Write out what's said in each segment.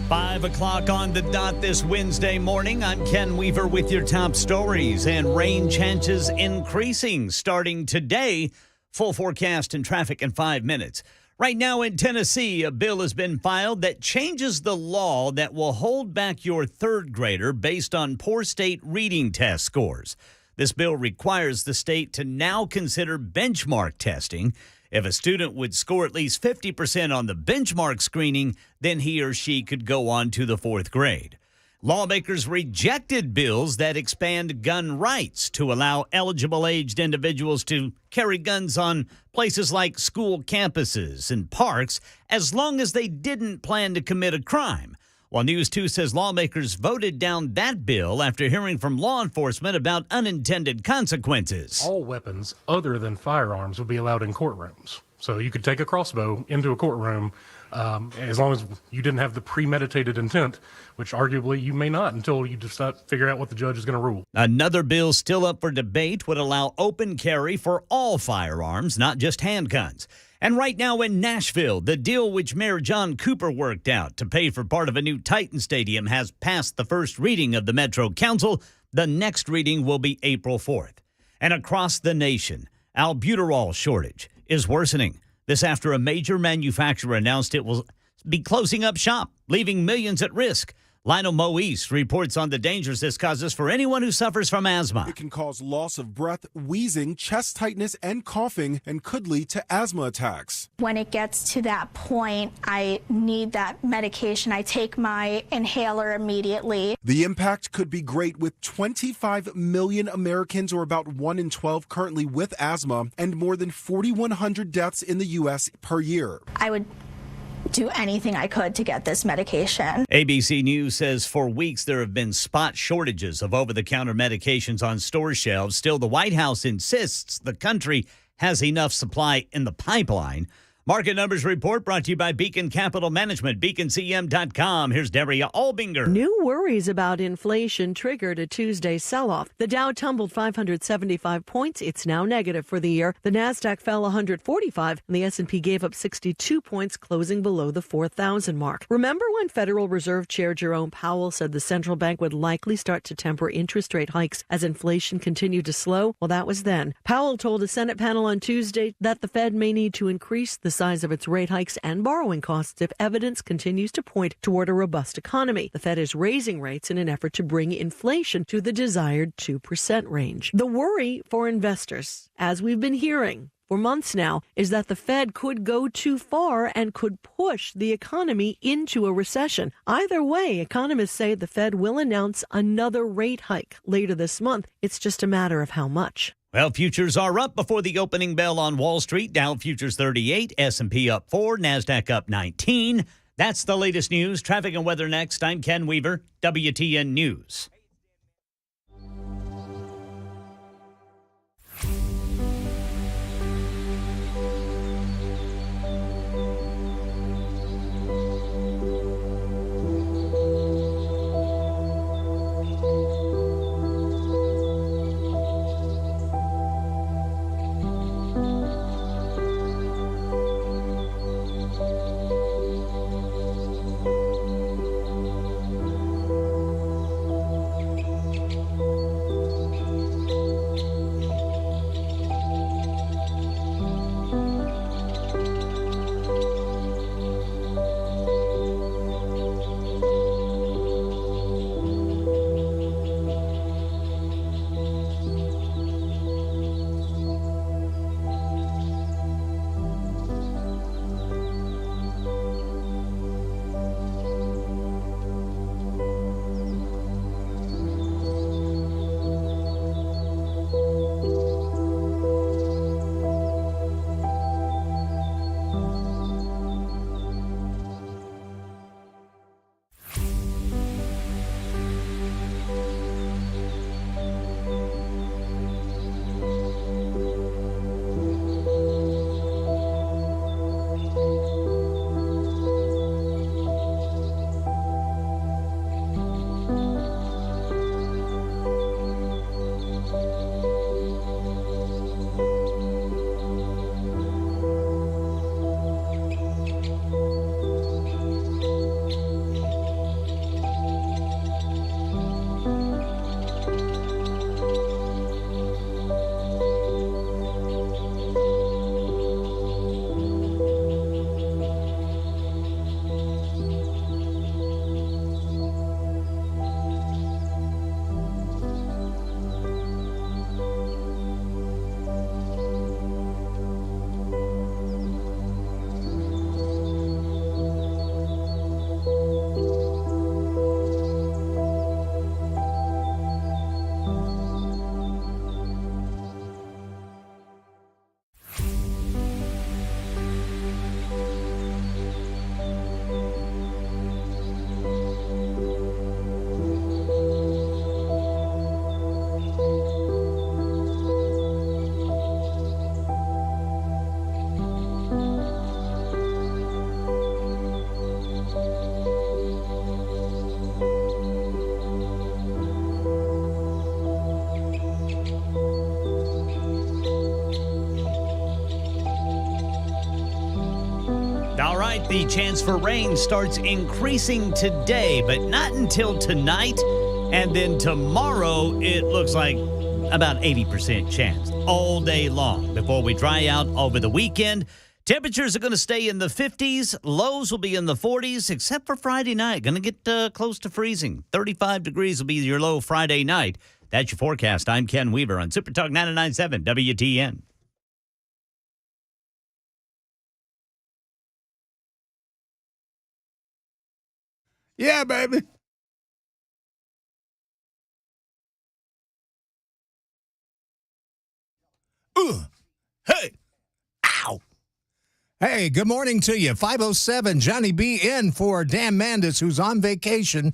5 o'clock on the dot this Wednesday morning. I'm Ken Weaver with your top stories, and rain chances increasing starting today. Full forecast and traffic in 5 minutes. Right now in Tennessee, a bill has been filed that changes the law that will hold back your third grader based on poor state reading test scores. This bill requires the state to now consider benchmark testing. If a student would score at least 50% on the benchmark screening, then he or she could go on to the fourth grade. Lawmakers rejected bills that expand gun rights to allow eligible aged individuals to carry guns on places like school campuses and parks as long as they didn't plan to commit a crime. While News 2 says lawmakers voted down that bill after hearing from law enforcement about unintended consequences. All weapons other than firearms would be allowed in courtrooms. So you could take a crossbow into a courtroom as long as you didn't have the premeditated intent, which arguably you may not until you just figure out what the judge is going to rule. Another bill still up for debate would allow open carry for all firearms, not just handguns. And right now in Nashville, the deal which Mayor John Cooper worked out to pay for part of a new Titan Stadium has passed the first reading of the Metro Council. The next reading will be April 4th. And across the nation, albuterol shortage is worsening. This after a major manufacturer announced it will be closing up shop, leaving millions at risk. Lionel Moise reports on the dangers this causes for anyone who suffers from asthma. It can cause loss of breath, wheezing, chest tightness, and coughing, and could lead to asthma attacks. When it gets to that point, I need that medication. I take my inhaler immediately. The impact could be great, with 25 million Americans, or about 1 in 12, currently with asthma, and more than 4,100 deaths in the U.S. per year. I would do anything I could to get this medication. ABC News says for weeks there have been spot shortages of over-the-counter medications on store shelves. Still, the White House insists the country has enough supply in the pipeline. Market Numbers Report brought to you by Beacon Capital Management, beaconcm.com. Here's Daria Albinger. New worries about inflation triggered a Tuesday sell-off. The Dow tumbled 575 points. It's now negative for the year. The Nasdaq fell 145, and the S&P gave up 62 points, closing below the 4,000 mark. Remember when Federal Reserve Chair Jerome Powell said the central bank would likely start to temper interest rate hikes as inflation continued to slow? Well, that was then. Powell told a Senate panel on Tuesday that the Fed may need to increase the size of its rate hikes and borrowing costs if evidence continues to point toward a robust economy. The Fed is raising rates in an effort to bring inflation to the desired 2% range. The worry for investors, as we've been hearing for months now, is that the Fed could go too far and could push the economy into a recession. Either way, economists say the Fed will announce another rate hike later this month. It's just a matter of how much. Well, futures are up before the opening bell on Wall Street. Dow futures 38, S&P up 4, NASDAQ up 19. That's the latest news. Traffic and weather next. I'm Ken Weaver, WTN News. right, the chance for rain starts increasing today, but not until tonight. And then tomorrow, it looks like about 80% chance all day long before we dry out over the weekend. Temperatures are going to stay in the 50s. Lows will be in the 40s, except for Friday night. Going to get close to freezing. 35 degrees will be your low Friday night. That's your forecast. I'm Ken Weaver on Super Talk 99.7 WTN. Yeah, baby. Hey. Ow. Hey, good morning to you. 507 Johnny B in for Dan Mandis, who's on vacation.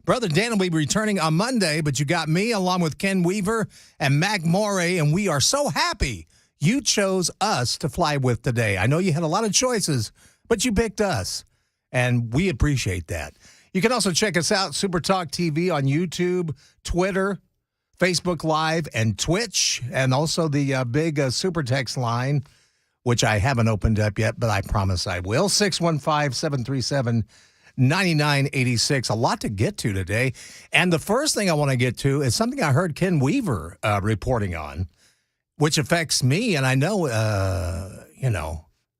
Brother Dan will be returning on Monday, but you got me along with Ken Weaver and Mac Morey, and we are so happy you chose us to fly with today. I know you had a lot of choices, but you picked us, and we appreciate that. You can also check us out, Super Talk TV on YouTube, Twitter, Facebook Live, and Twitch, and also the big Super Text line, which I haven't opened up yet, but I promise I will. 615-737-9986. A lot to get to today. And the first thing I want to get to is something I heard Ken Weaver reporting on, which affects me. And I know,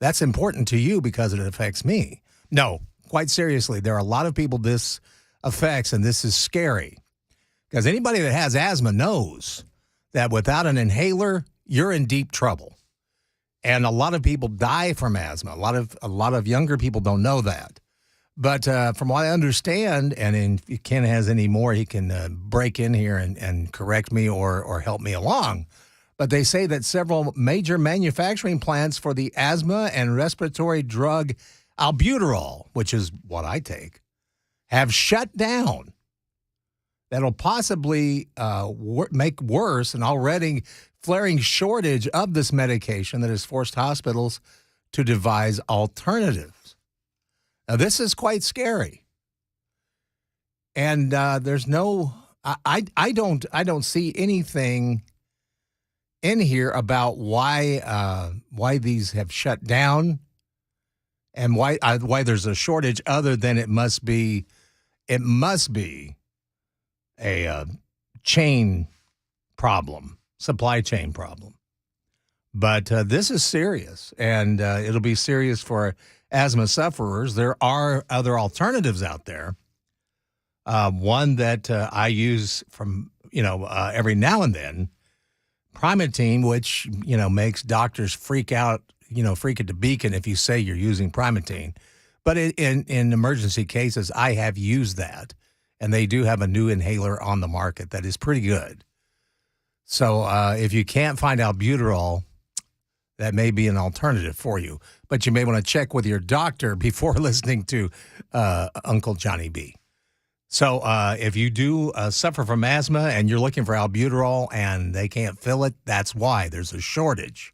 that's important to you because it affects me. No, quite seriously, there are a lot of people this affects, and this is scary. Because anybody that has asthma knows that without an inhaler, you're in deep trouble. And a lot of people die from asthma. A lot of younger people don't know that. But from what I understand, and if Ken has any more, he can break in here and correct me or help me along. But they say that several major manufacturing plants for the asthma and respiratory drug albuterol, which is what I take, have shut down. That'll possibly make worse an already flaring shortage of this medication that has forced hospitals to devise alternatives. Now, this is quite scary. And there's no, I don't see anything in here about why these have shut down and why there's a shortage other than it must be a chain problem, supply chain problem. But this is serious, and it'll be serious for asthma sufferers. There are other alternatives out there. One that I use from, every now and then, Primatene, which, makes doctors freak at the beacon if you say you're using Primatene. But in emergency cases, I have used that. And they do have a new inhaler on the market that is pretty good. So if you can't find albuterol, that may be an alternative for you. But you may want to check with your doctor before listening to Uncle Johnny B. So if you do suffer from asthma and you're looking for albuterol and they can't fill it, that's why there's a shortage.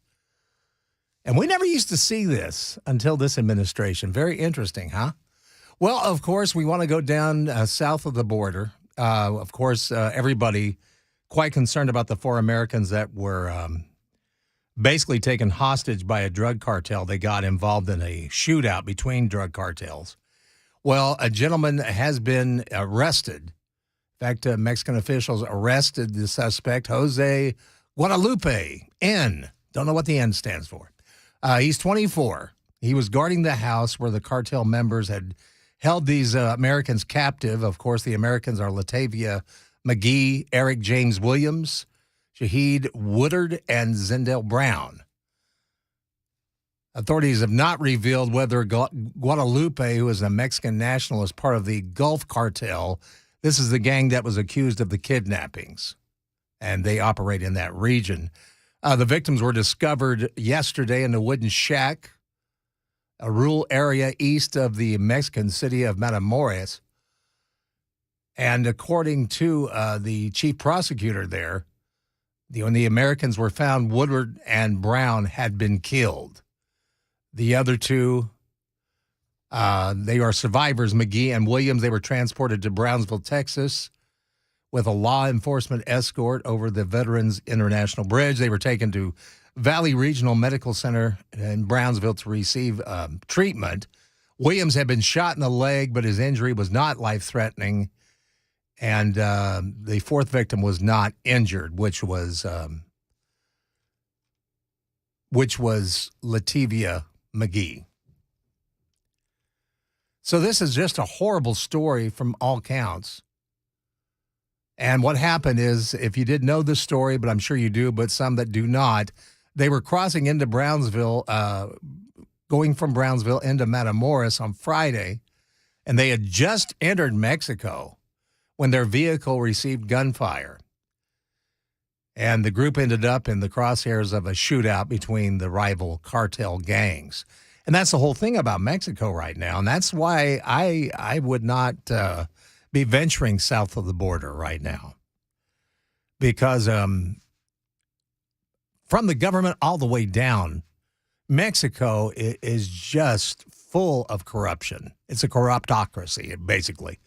And we never used to see this until this administration. Very interesting, huh? Well, of course, we want to go down south of the border. Of course, everybody quite concerned about the 4 Americans that were basically taken hostage by a drug cartel. They got involved in a shootout between drug cartels. Well, a gentleman has been arrested. In fact, Mexican officials arrested the suspect, Jose Guadalupe N. Don't know what the N stands for. He's 24. He was guarding the house where the cartel members had held these Americans captive. Of course, the Americans are Latavia McGee, Eric James Williams, Shaheed Woodard, and Zendel Brown. Authorities have not revealed whether Guadalupe, who is a Mexican national, is part of the Gulf Cartel. This is the gang that was accused of the kidnappings, and they operate in that region. The victims were discovered yesterday in a wooden shack, a rural area east of the Mexican city of Matamoros. And according to the chief prosecutor there, when the Americans were found, Woodward and Brown had been killed. The other two, they are survivors, McGee and Williams. They were transported to Brownsville, Texas, with a law enforcement escort over the Veterans International Bridge. They were taken to Valley Regional Medical Center in Brownsville to receive treatment. Williams had been shot in the leg, but his injury was not life-threatening. And the fourth victim was not injured, which was Lativia McGee. So this is just a horrible story from all counts. And what happened is, if you didn't know the story, but I'm sure you do, but some that do not, they were crossing into Brownsville, going from Brownsville into Matamoros on Friday, and they had just entered Mexico when their vehicle received gunfire. And the group ended up in the crosshairs of a shootout between the rival cartel gangs. And that's the whole thing about Mexico right now. And that's why I would not be venturing south of the border right now. Because from the government all the way down, Mexico is just full of corruption. It's a corruptocracy, basically.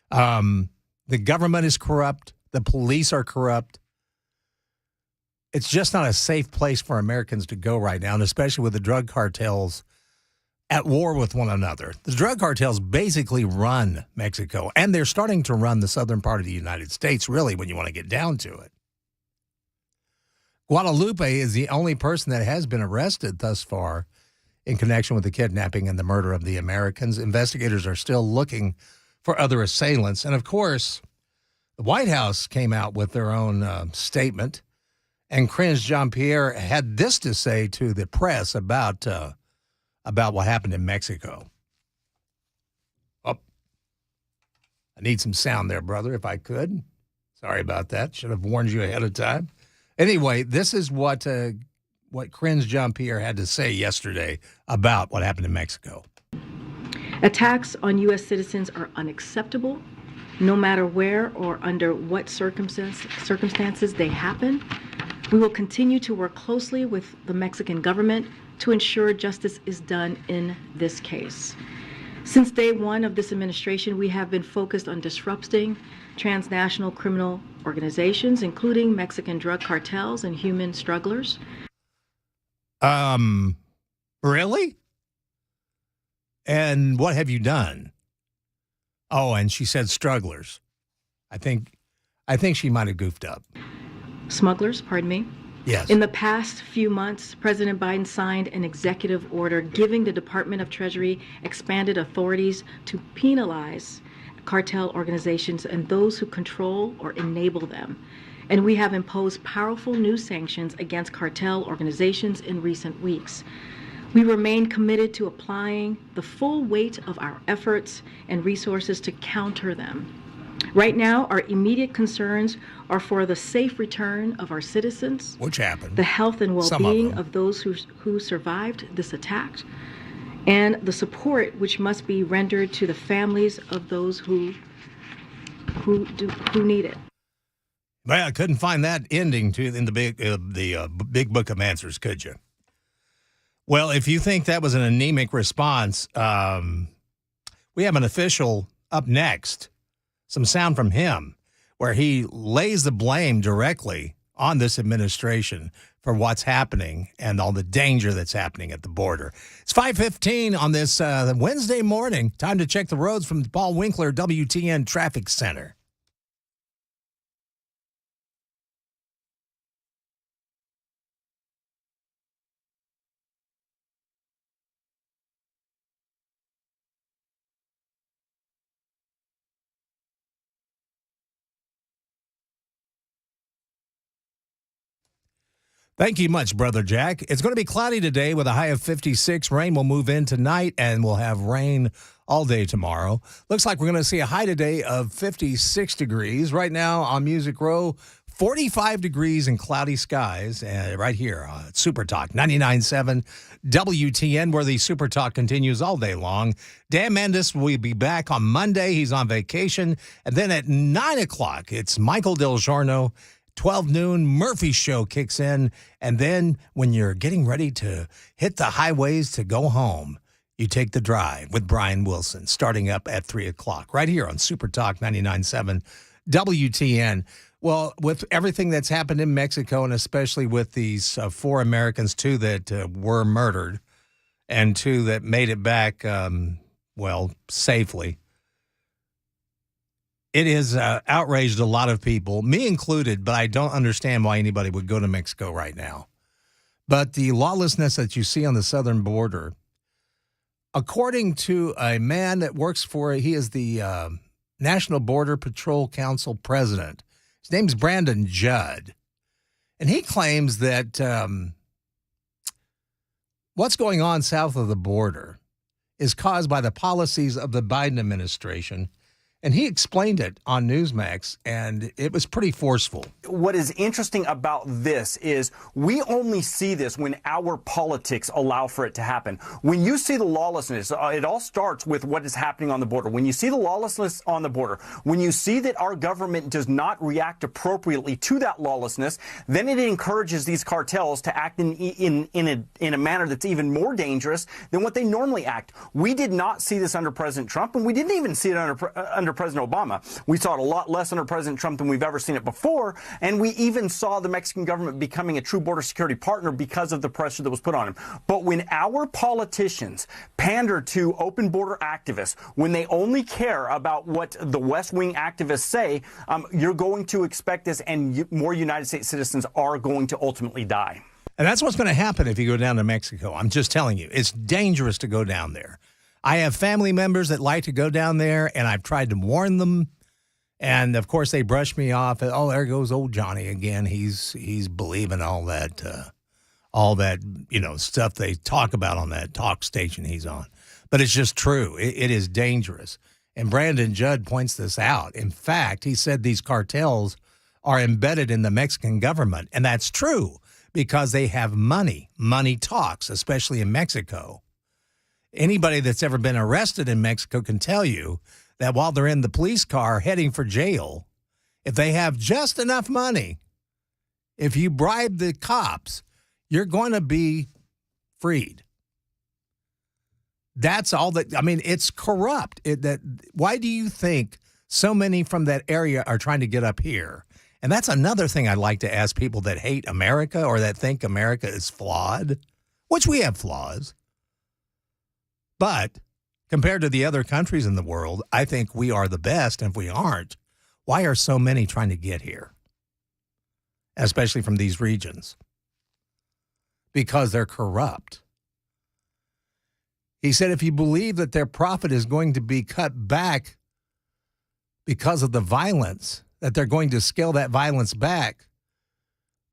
The government is corrupt. The police are corrupt. It's just not a safe place for Americans to go right now, and especially with the drug cartels at war with one another. The drug cartels basically run Mexico, and they're starting to run the southern part of the United States, really, when you want to get down to it. Guadalupe is the only person that has been arrested thus far in connection with the kidnapping and the murder of the Americans. Investigators are still looking for other assailants. And, of course, the White House came out with their own statement, and Karine Jean-Pierre had this to say to the press about what happened in Mexico. Oh, I need some sound there, brother, if I could. Sorry about that. Should have warned you ahead of time. Anyway, this is what Karine Jean-Pierre had to say yesterday about what happened in Mexico. Attacks on U.S. citizens are unacceptable, no matter where or under what circumstances they happen. We will continue to work closely with the Mexican government to ensure justice is done in this case. Since day one of this administration, we have been focused on disrupting transnational criminal organizations, including Mexican drug cartels and human strugglers. Really? And what have you done? Oh, and she said strugglers. I think she might have goofed up. Smugglers, pardon me. Yes. In the past few months, President Biden signed an executive order giving the Department of Treasury expanded authorities to penalize cartel organizations and those who control or enable them. And we have imposed powerful new sanctions against cartel organizations in recent weeks. We remain committed to applying the full weight of our efforts and resources to counter them. Right now, our immediate concerns are for the safe return of our citizens, which happened, the health and well-being of those who survived this attack, and the support which must be rendered to the families of those who need it. Well, I couldn't find that ending in the big book of answers, could you? Well, if you think that was an anemic response, we have an official up next. Some sound from him where he lays the blame directly on this administration for what's happening and all the danger that's happening at the border. It's 5:15 on this Wednesday morning. Time to check the roads from the Paul Winkler WTN Traffic Center. Thank you much, Brother Jack. It's going to be cloudy today with a high of 56. Rain will move in tonight, and we'll have rain all day tomorrow. Looks like we're going to see a high today of 56 degrees. Right now on Music Row, 45 degrees and cloudy skies right here on Super Talk 99.7 WTN, where the Super Talk continues all day long. Dan Mandis will be back on Monday. He's on vacation. And then at 9 o'clock, it's Michael Del Giorno. 12 noon, Murphy's Show kicks in. And then when you're getting ready to hit the highways to go home, you take the drive with Brian Wilson, starting up at 3 o'clock, right here on Super Talk 99.7 WTN. Well, with everything that's happened in Mexico, and especially with these 4 Americans, 2 that were murdered and 2 that made it back well, safely. It has outraged a lot of people, me included, but I don't understand why anybody would go to Mexico right now. But the lawlessness that you see on the southern border, according to a man that works he is the National Border Patrol Council president. His name's Brandon Judd. And he claims that what's going on south of the border is caused by the policies of the Biden administration. And he explained it on Newsmax, and it was pretty forceful. What is interesting about this is we only see this when our politics allow for it to happen. When you see the lawlessness, it all starts with what is happening on the border. When you see the lawlessness on the border, when you see that our government does not react appropriately to that lawlessness, then it encourages these cartels to act in a manner that's even more dangerous than what they normally act. We did not see this under President Trump, and we didn't even see it under President Obama. We saw it a lot less under President Trump than we've ever seen it before, and we even saw the Mexican government becoming a true border security partner because of the pressure that was put on him. But when our politicians pander to open border activists, when they only care about what the West Wing activists say, you're going to expect this, and more United States citizens are going to ultimately die. And that's what's going to happen if you go down to Mexico. I'm just telling you, it's dangerous to go down there. I have family members that like to go down there, and I've tried to warn them. And, of course, they brush me off. Oh, there goes old Johnny again. He's believing all that, stuff they talk about on that talk station he's on. But it's just true. It is dangerous. And Brandon Judd points this out. In fact, he said these cartels are embedded in the Mexican government. And that's true because they have money. Money talks, especially in Mexico. Anybody that's ever been arrested in Mexico can tell you that while they're in the police car heading for jail, if they have just enough money, if you bribe the cops, you're going to be freed. That's all that, I mean, it's corrupt. Why do you think so many from that area are trying to get up here? And that's another thing I'd like to ask people that hate America or that think America is flawed, which we have flaws. But compared to the other countries in the world, I think we are the best. And if we aren't, why are so many trying to get here? Especially from these regions. Because they're corrupt. He said if you believe that their profit is going to be cut back because of the violence, that they're going to scale that violence back,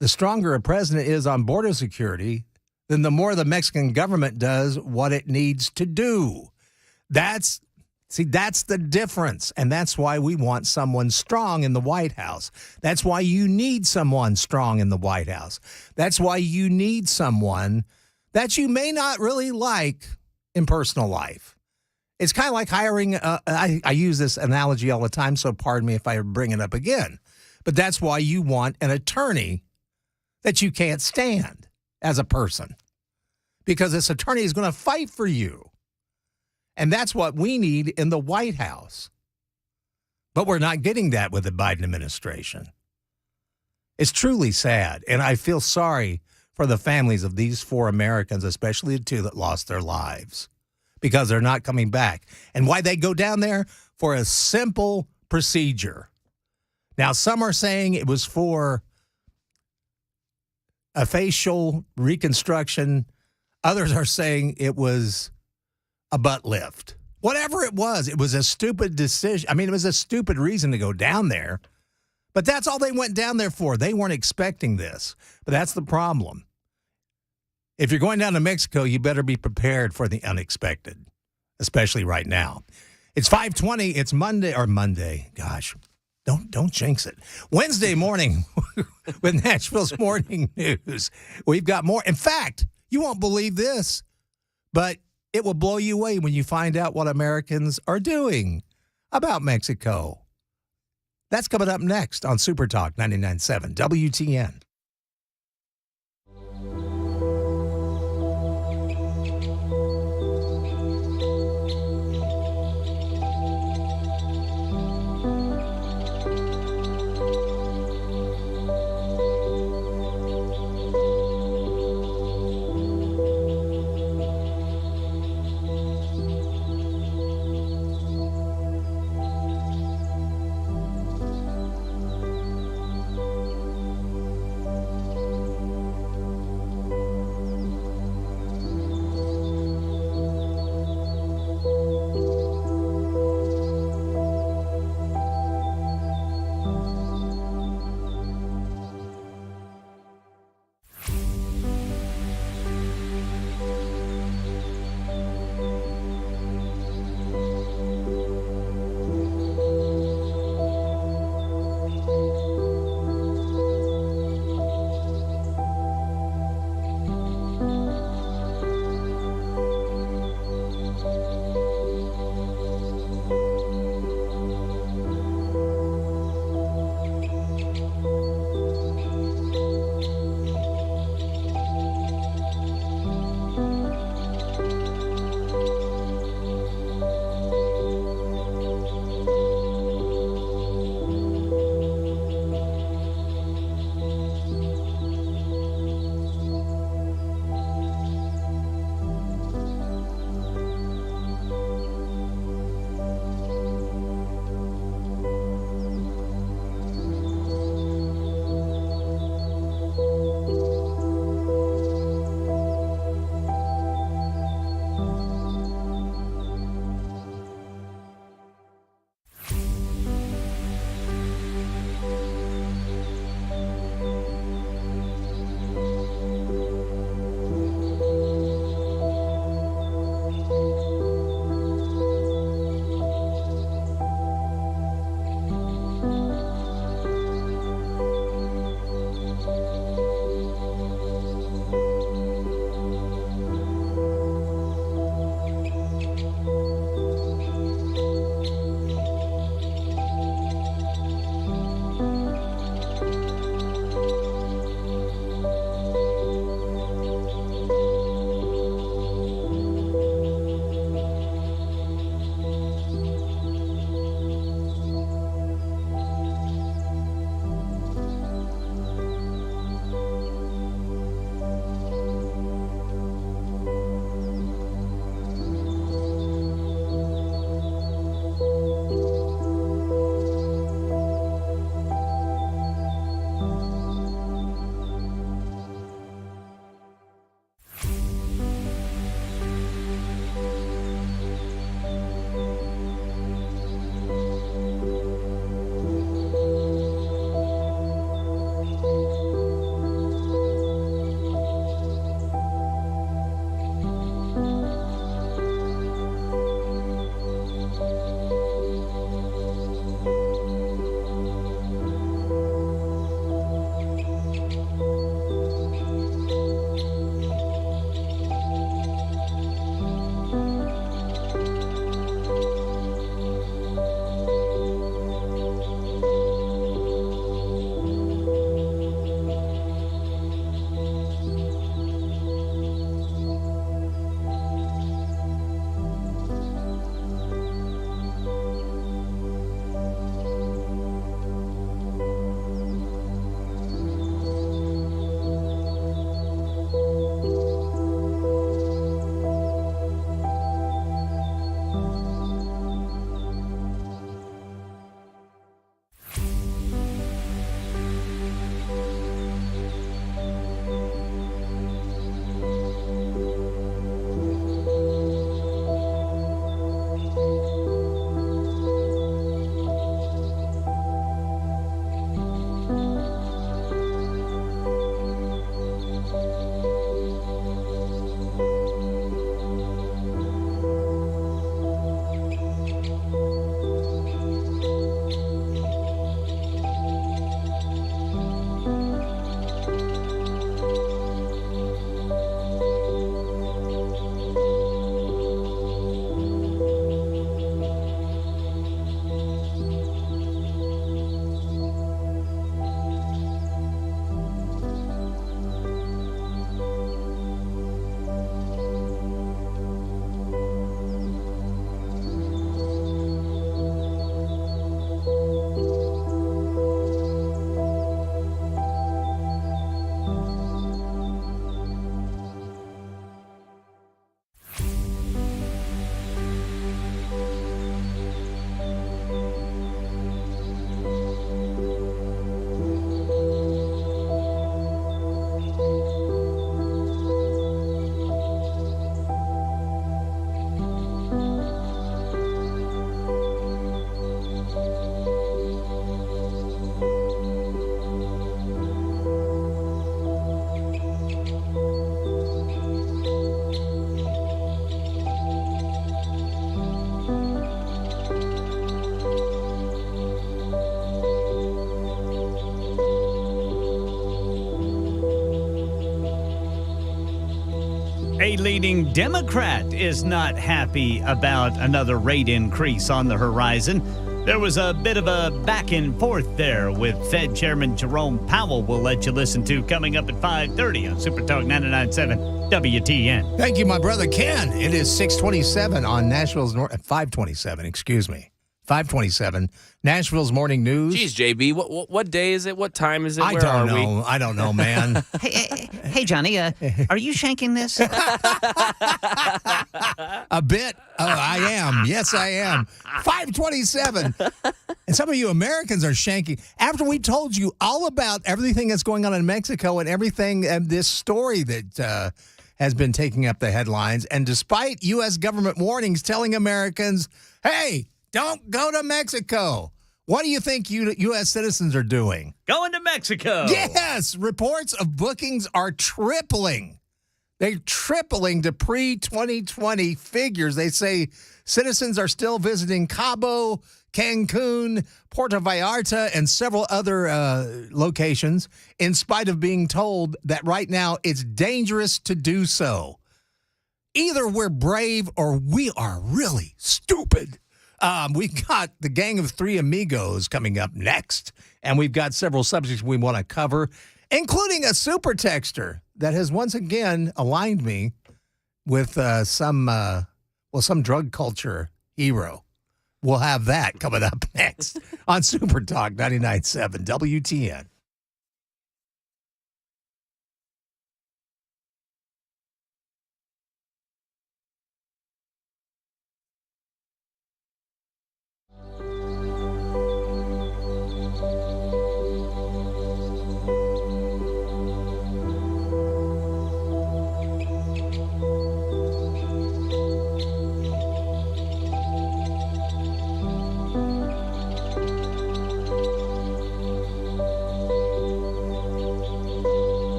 the stronger a president is on border security, then the more the Mexican government does what it needs to do. That's the difference. And that's why we want someone strong in the White House. That's why you need someone strong in the White House. That's why you need someone that you may not really like in personal life. It's kind of like hiring, I use this analogy all the time, so pardon me if I bring it up again. But that's why you want an attorney that you can't stand as a person. Because this attorney is going to fight for you. And that's what we need in the White House. But we're not getting that with the Biden administration. It's truly sad. And I feel sorry for the families of these 4 Americans, especially the 2 that lost their lives. Because they're not coming back. And why they go down there? For a simple procedure. Now, some are saying it was for a facial reconstruction. Others are saying it was a butt lift. Whatever it was a stupid decision. I mean, it was a stupid reason to go down there. But that's all they went down there for. They weren't expecting this. But that's the problem. If you're going down to Mexico, you better be prepared for the unexpected, especially right now. It's 5:20. It's Monday. Gosh, don't jinx it. Wednesday morning with Nashville's Morning News. We've got more. In fact, you won't believe this, but it will blow you away when you find out what Americans are doing about Mexico. That's coming up next on Super Talk 99.7 WTN. A leading Democrat is not happy about another rate increase on the horizon. There was a bit of a back and forth there with Fed Chairman Jerome Powell. We'll let you listen to coming up at 5:30 on Super Talk 99.7 WTN. Thank you, my brother Ken. It is 6:27 on Nashville's 5:27. Excuse me, 5:27. Nashville's morning news. Geez, JB, what day is it? What time is it? I don't know. I don't know, man. Hey, Johnny, are you shanking this? A bit. I am. Yes, I am. 5:27. And some of you Americans are shanking. After we told you all about everything that's going on in Mexico and everything, and this story that has been taking up the headlines, and despite U.S. government warnings telling Americans, hey, don't go to Mexico. What do you think U.S. citizens are doing? Going to Mexico. Yes. Reports of bookings are tripling. They're tripling to pre-2020 figures. They say citizens are still visiting Cabo, Cancun, Puerto Vallarta, and several other locations, in spite of being told that right now it's dangerous to do so. Either we're brave or we are really stupid. We've got the Gang of Three Amigos coming up next, and we've got several subjects we want to cover, including a super texter that has once again aligned me with some drug culture hero. We'll have that coming up next on Super Talk 99.7 WTN.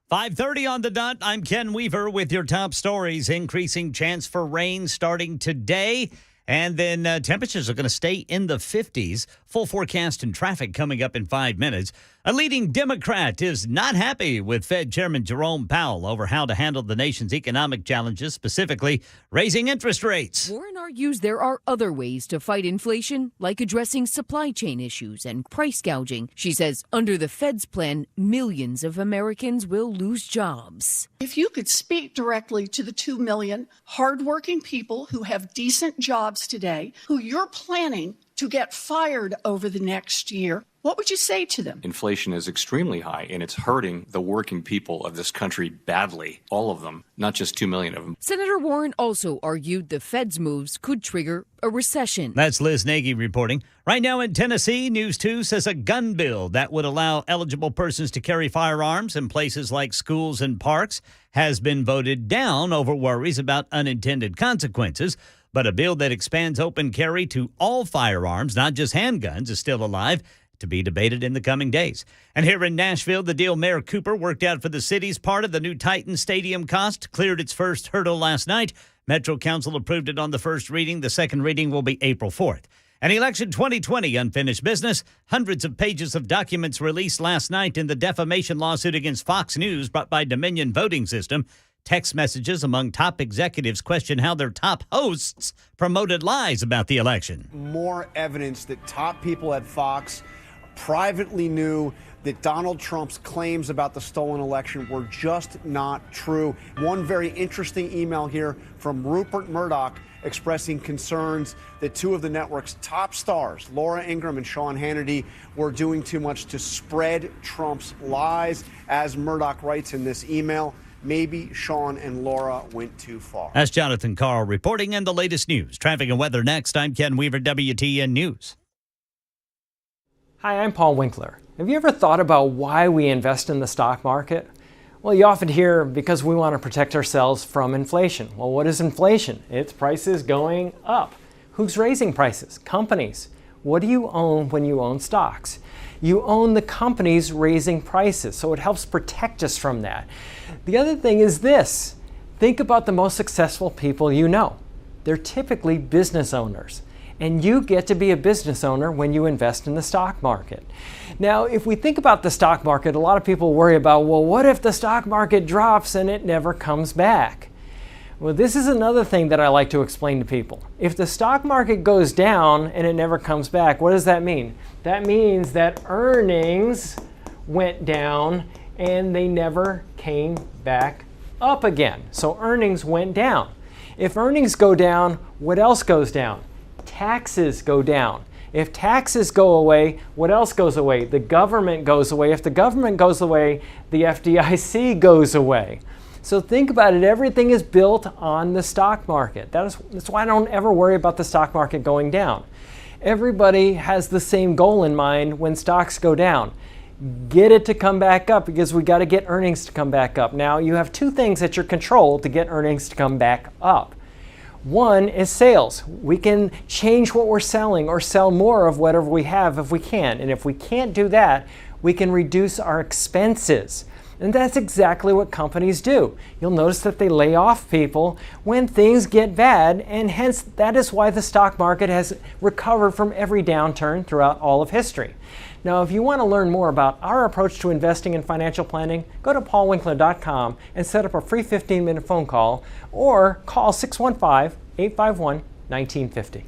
.30 on the dot. I'm Ken Weaver with your top stories. Increasing chance for rain starting today. And then temperatures are going to stay in the 50s. Full forecast and traffic coming up in 5 minutes. A leading Democrat is not happy with Fed Chairman Jerome Powell over how to handle the nation's economic challenges, specifically raising interest rates. Warren argues there are other ways to fight inflation, like addressing supply chain issues and price gouging. She says under the Fed's plan, millions of Americans will lose jobs. If you could speak directly to the 2 million hardworking people who have decent jobs today, who you're planning to get fired over the next year, what would you say to them? Inflation is extremely high, and it's hurting the working people of this country badly. All of them, not just 2 million of them. Senator Warren also argued the Fed's moves could trigger a recession. That's Liz Nagy reporting. Right now in Tennessee, News 2 says a gun bill that would allow eligible persons to carry firearms in places like schools and parks has been voted down over worries about unintended consequences. But a bill that expands open carry to all firearms, not just handguns, is still alive, to be debated in the coming days. And here in Nashville, the deal Mayor Cooper worked out for the city's part of the new Titan Stadium cost cleared its first hurdle last night. Metro Council approved it on the first reading. The second reading will be April 4th. And election 2020 unfinished business. Hundreds of pages of documents released last night in the defamation lawsuit against Fox News brought by Dominion Voting System. Text messages among top executives question how their top hosts promoted lies about the election. More evidence that top people at Fox privately knew that Donald Trump's claims about the stolen election were just not true. One very interesting email here from Rupert Murdoch expressing concerns that two of the network's top stars, Laura Ingraham and Sean Hannity, were doing too much to spread Trump's lies. As Murdoch writes in this email, maybe Sean and Laura went too far. That's Jonathan Carl reporting in the latest news. Traffic and weather next. I'm Ken Weaver, WTN News. Hi, I'm Paul Winkler. Have you ever thought about why we invest in the stock market? Well, you often hear because we want to protect ourselves from inflation. Well, what is inflation? It's prices going up. Who's raising prices? Companies. What do you own when you own stocks? You own the companies raising prices, so it helps protect us from that. The other thing is this. Think about the most successful people you know. They're typically business owners. And you get to be a business owner when you invest in the stock market. Now, if we think about the stock market, a lot of people worry about, well, what if the stock market drops and it never comes back? Well, this is another thing that I like to explain to people. If the stock market goes down and it never comes back, what does that mean? That means that earnings went down and they never came back up again. So earnings went down. If earnings go down, what else goes down? Taxes go down. If taxes go away, what else goes away? The government goes away. If the government goes away, the FDIC goes away. So think about it. Everything is built on the stock market. That's why I don't ever worry about the stock market going down. Everybody has the same goal in mind when stocks go down. Get it to come back up because we got to get earnings to come back up. Now, you have two things at your control to get earnings to come back up. One is sales. We can change what we're selling or sell more of whatever we have if we can. And if we can't do that, we can reduce our expenses. And that's exactly what companies do. You'll notice that they lay off people when things get bad, and hence that is why the stock market has recovered from every downturn throughout all of history. Now, if you want to learn more about our approach to investing in financial planning, go to paulwinkler.com and set up a free 15-minute phone call or call 615-851-1950.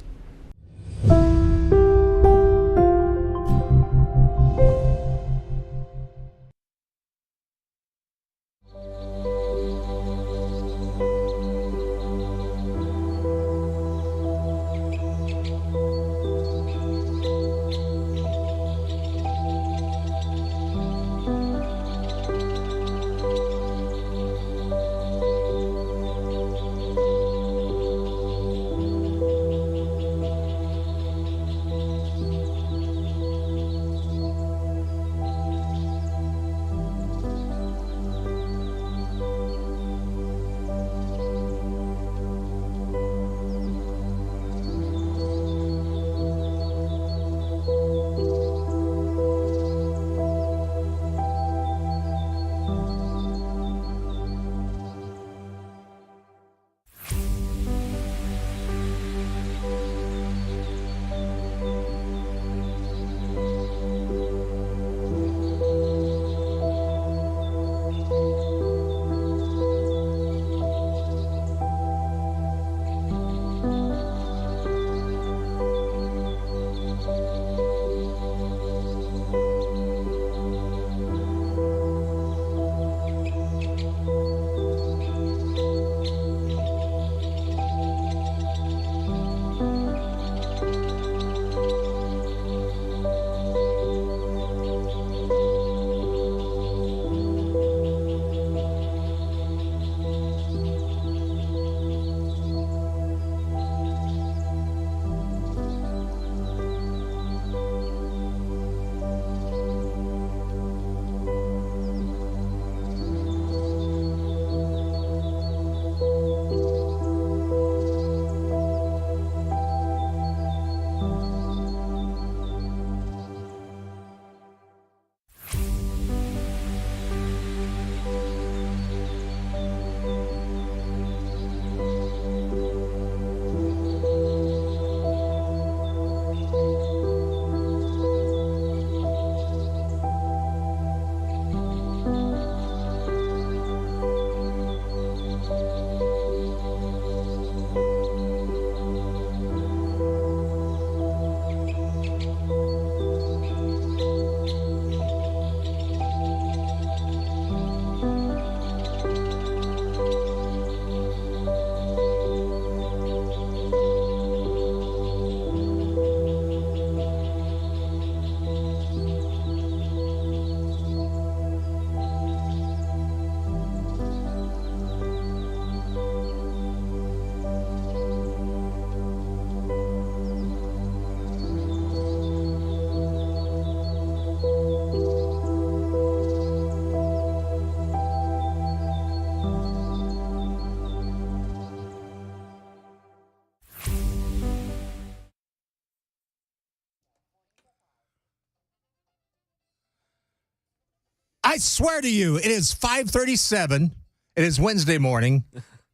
I swear to you, it is 5:37. It is Wednesday morning,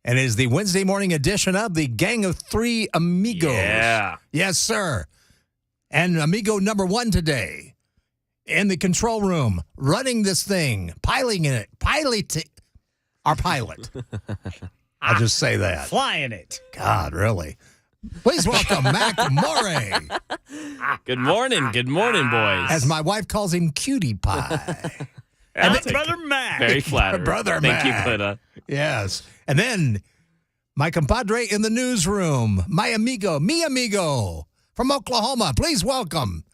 and it is the Wednesday morning edition of the Gang of Three Amigos. Yeah. Yes, sir. And amigo number one today in the control room, running this thing, our pilot. I'll just say that. Flying it. God, really. Please welcome Mac Morey. Good morning, boys. As my wife calls him, Cutie Pie. That's Brother Mac. Very flattering. Brother Thank Mac. you, Clitta. Yes. And then my compadre in the newsroom, mi amigo from Oklahoma. Please welcome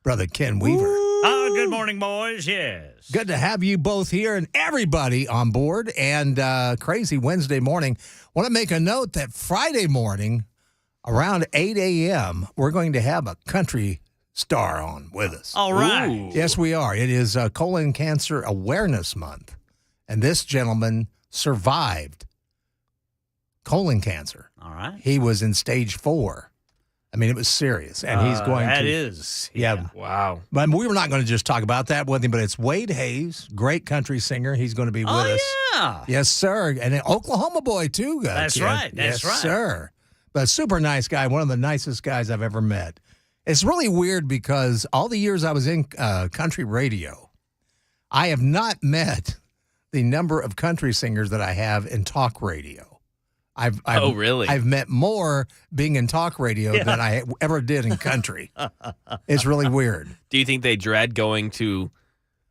Brother Ken Weaver. Oh, good morning, boys. Yes. Good to have you both here and everybody on board. And crazy Wednesday morning. Want to make a note that Friday morning, around 8 a.m., we're going to have a country star on with us. All right. Ooh. Yes, we are. It is Colon Cancer Awareness Month. And this gentleman survived colon cancer. All right. He was in stage 4. I mean, it was serious. And he's going that to. is. Yeah. Wow. But we were not going to just talk about that with him, but it's Wade Hayes, great country singer. He's going to be with us. Yeah. Yes, sir. And an Oklahoma boy, too. That's Ken. right. That's yes, right. sir. But super nice guy, one of the nicest guys I've ever met. It's really weird because all the years I was in country radio, I have not met the number of country singers that I have in talk radio. Oh, really? I've met more being in talk radio than I ever did in country. It's really weird. Do you think they dread going to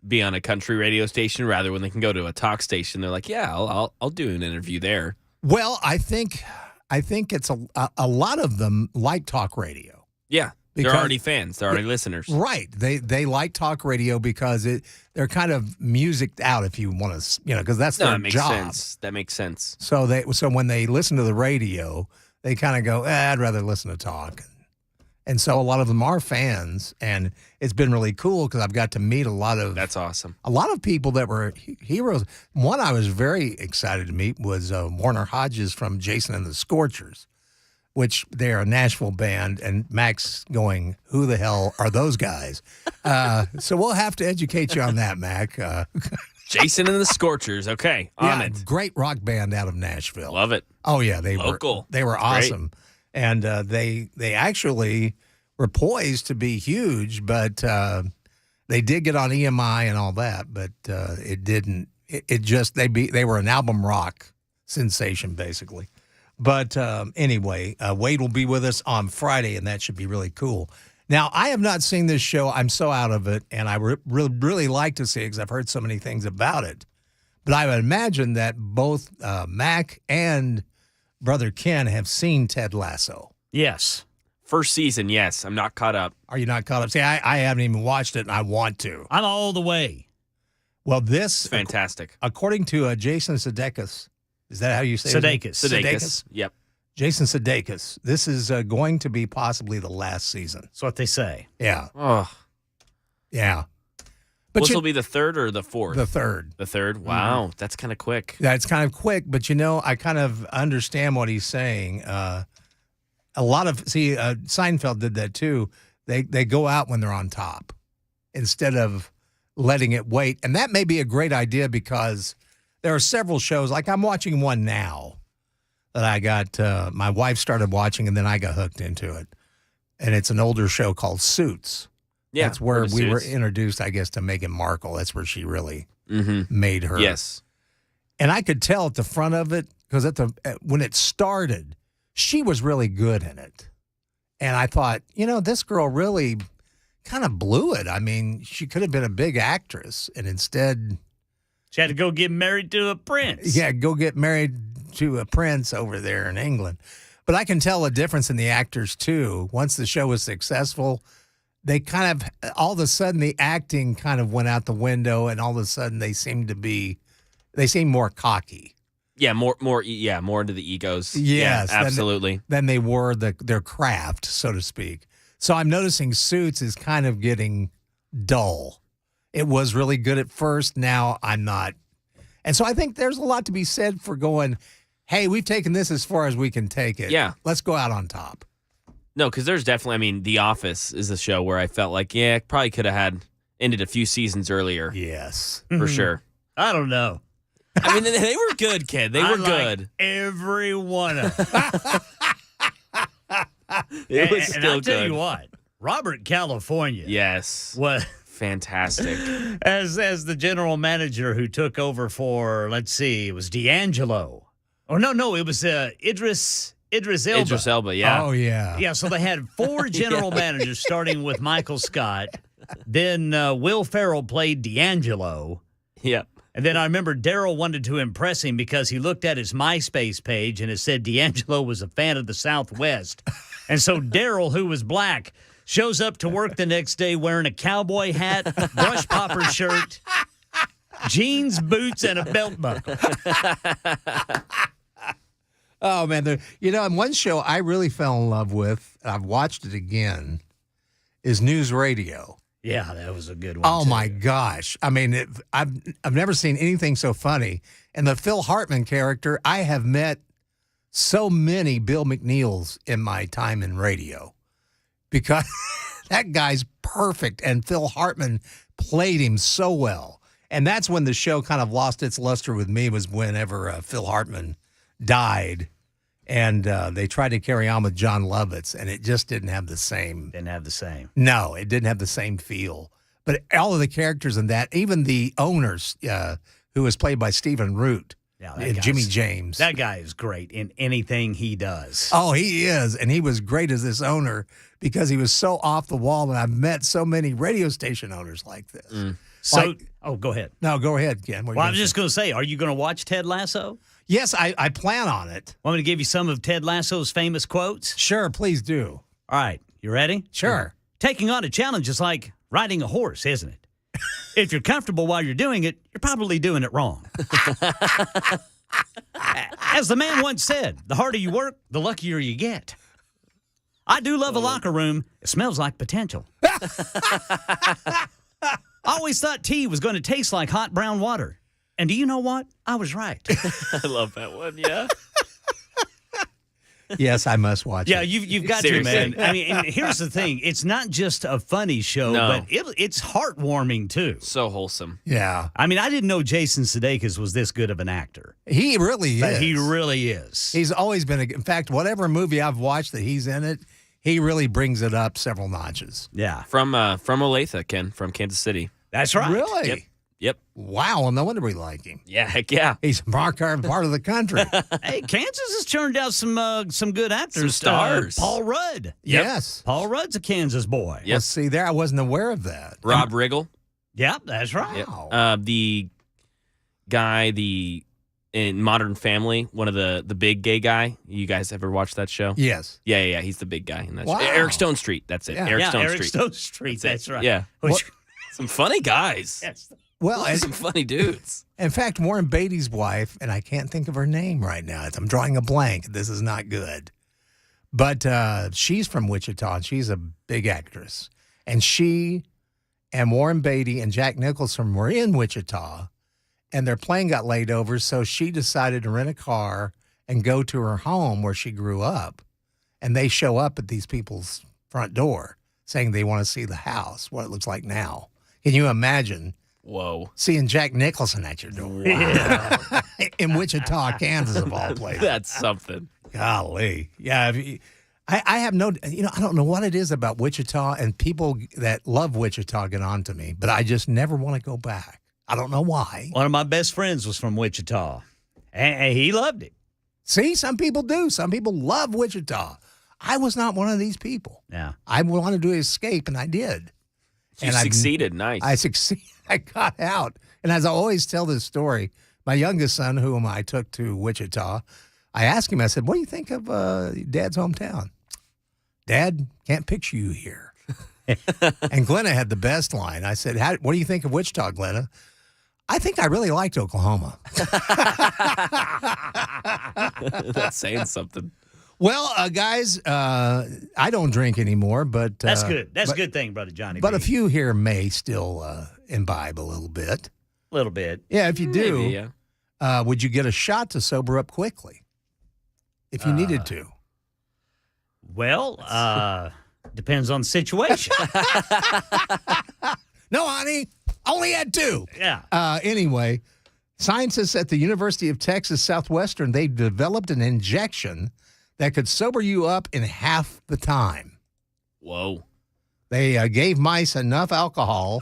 be on a country radio station rather when they can go to a talk station? They're like, yeah, I'll do an interview there. Well, I think it's a lot of them like talk radio. Yeah. They're already fans. They're already listeners. Right. They like talk radio because they're kind of musicked out, if you want to, because that's their job. Sense. That makes sense. So when they listen to the radio, they kind of go, I'd rather listen to talk. And so a lot of them are fans, and it's been really cool because I've got to meet a lot of. That's awesome. A lot of people that were heroes. One I was very excited to meet was Warner Hodges from Jason and the Scorchers, which they're a Nashville band, and Mac's going, who the hell are those guys? So we'll have to educate you on that, Mac. Jason and the Scorchers. Okay, on it. Great rock band out of Nashville. Love it. Oh, yeah. They Local. They were awesome. Great. And they actually were poised to be huge, but they did get on EMI and all that, but it didn't. They were an album rock sensation, basically. But anyway, Wade will be with us on Friday, and that should be really cool. Now, I have not seen this show. I'm so out of it, and I really like to see it because I've heard so many things about it. But I would imagine that both Mac and Brother Ken have seen Ted Lasso. Yes. First season, yes. I'm not caught up. Are you not caught up? See, I haven't even watched it, and I want to. I'm all the way. Well, this... It's fantastic. According to Jason Sudeikis, is that how you say it? Sudeikis. Yep. Jason Sudeikis. This is going to be possibly the last season. That's what they say. Yeah. Oh. Yeah. But this will be the third or the fourth? The third. The third? Wow. That's kind of quick. Yeah, it's kind of quick, but I kind of understand what he's saying. A lot of, Seinfeld did that too. They go out when they're on top instead of letting it wait. And that may be a great idea because there are several shows, like I'm watching one now that I got, my wife started watching and then I got hooked into it. And it's an older show called Suits. Yeah. That's where we were introduced, I guess, to Meghan Markle. That's where she really made her. Yes. And I could tell at the front of it, because when it started, she was really good in it. And I thought, this girl really kind of blew it. I mean, she could have been a big actress, and instead... She had to go get married to a prince. Yeah, go get married to a prince over there in England. But I can tell a difference in the actors, too. Once the show was successful, they kind of, all of a sudden, the acting kind of went out the window, and all of a sudden, they seemed more cocky. Yeah, more into the egos. Yes, yeah, absolutely. Than they were their craft, so to speak. So I'm noticing Suits is kind of getting dull. It was really good at first. Now I'm not. And so I think there's a lot to be said for going, hey, we've taken this as far as we can take it. Yeah. Let's go out on top. No, because there's definitely, The Office is a show where I felt like, probably could have had ended a few seasons earlier. Yes. For sure. I don't know. I mean, they were good, kid. They were good. Every one of them. It was and still I'll tell good. you what, Robert California. Yes. Was fantastic. As the general manager who took over for, let's see, it was D'Angelo. Oh, no, it was Idris Elba. Idris Elba, yeah. Oh, yeah. Yeah, so they had 4 general managers, starting with Michael Scott. Then Will Ferrell played D'Angelo. Yep. And then I remember Daryl wanted to impress him because he looked at his MySpace page and it said D'Angelo was a fan of the Southwest. And so Daryl, who was black, shows up to work the next day wearing a cowboy hat, brush popper shirt, jeans, boots, and a belt buckle. Oh, man. In one show I really fell in love with, I've watched it again, is News Radio. Yeah, that was a good one. Oh, my gosh. I mean, I've never seen anything so funny. And the Phil Hartman character, I have met so many Bill McNeils in my time in radio because that guy's perfect. And Phil Hartman played him so well. And that's when the show kind of lost its luster with me, was whenever Phil Hartman died. And they tried to carry on with John Lovitz, and it just didn't have the same. No, it didn't have the same feel. But all of the characters in that, even the owners, who was played by Stephen Root, Jimmy James. That guy is great in anything he does. Oh, he is. And he was great as this owner because he was so off the wall. And I've met so many radio station owners like this. So, go ahead. No, go ahead, Ken. Well, I was just going to say, are you going to watch Ted Lasso? Yes, I plan on it. Want me to give you some of Ted Lasso's famous quotes? Sure, please do. All right, you ready? Sure. Taking on a challenge is like riding a horse, isn't it? If you're comfortable while you're doing it, you're probably doing it wrong. As the man once said, the harder you work, the luckier you get. I do love a locker room. It smells like potential. I always thought tea was going to taste like hot brown water. And do you know what? I was right. I love that one, yeah. Yes, I must watch it. Yeah, you've got Seriously. to, man. I mean, and here's the thing. It's not just a funny show, but it's heartwarming, too. So wholesome. Yeah. I mean, I didn't know Jason Sudeikis was this good of an actor. He really But is. he really is. He's always been, in fact, whatever movie I've watched that he's in it, he really brings it up several notches. Yeah. From Olathe, Ken, from Kansas City. That's right. Really? Yep. Wow, well, no wonder we like him. Yeah, heck yeah. He's part of the country. Hey, Kansas has turned out some good actors. Some stars. Paul Rudd. Yes. Paul Rudd's a Kansas boy. Yep. Well, see, there I wasn't aware of that. Rob Riggle. Yep, that's right. Wow. The guy, in Modern Family, one of the big gay guy. You guys ever watched that show? Yes. Yeah. He's the big guy in that Wow. show. Eric Stone Street. That's it. Yeah. Eric Stone Eric Street. Stone Street. That's right. Yeah. Some funny guys. Yes. Well, Some funny dudes. in fact, Warren Beatty's wife, and I can't think of her name right now. I'm drawing a blank. This is not good. But she's from Wichita, and she's a big actress. And she and Warren Beatty and Jack Nicholson were in Wichita, and their plane got laid over, so she decided to rent a car and go to her home where she grew up. And they show up at these people's front door saying they want to see the house, what it looks like now. Can you imagine? Whoa. Seeing Jack Nicholson at your door. Wow. In Wichita, Kansas, of all places. That's something. Golly. Yeah. I have no, I don't know what it is about Wichita, and people that love Wichita get on to me, but I just never want to go back. I don't know why. One of my best friends was from Wichita, and he loved it. See, some people do. Some people love Wichita. I was not one of these people. Yeah. I wanted to escape, and I did. You succeeded. Nice. I succeeded. I got out. And as I always tell this story, my youngest son, whom I took to Wichita, I asked him, I said, what do you think of Dad's hometown? Dad, can't picture you here. And Glenna had the best line. I said, what do you think of Wichita, Glenna? I think I really liked Oklahoma. That's saying something. Well, guys, I don't drink anymore, but That's good. That's a good thing, Brother Johnny. But B. a few here may still imbibe a little bit. A little bit. Yeah, if you do, Maybe, yeah. would you get a shot to sober up quickly if you needed to? Well, depends on the situation. No, honey, only had 2. Yeah. Anyway, scientists at the University of Texas Southwestern, they developed an injection that could sober you up in half the time. Whoa. They gave mice enough alcohol.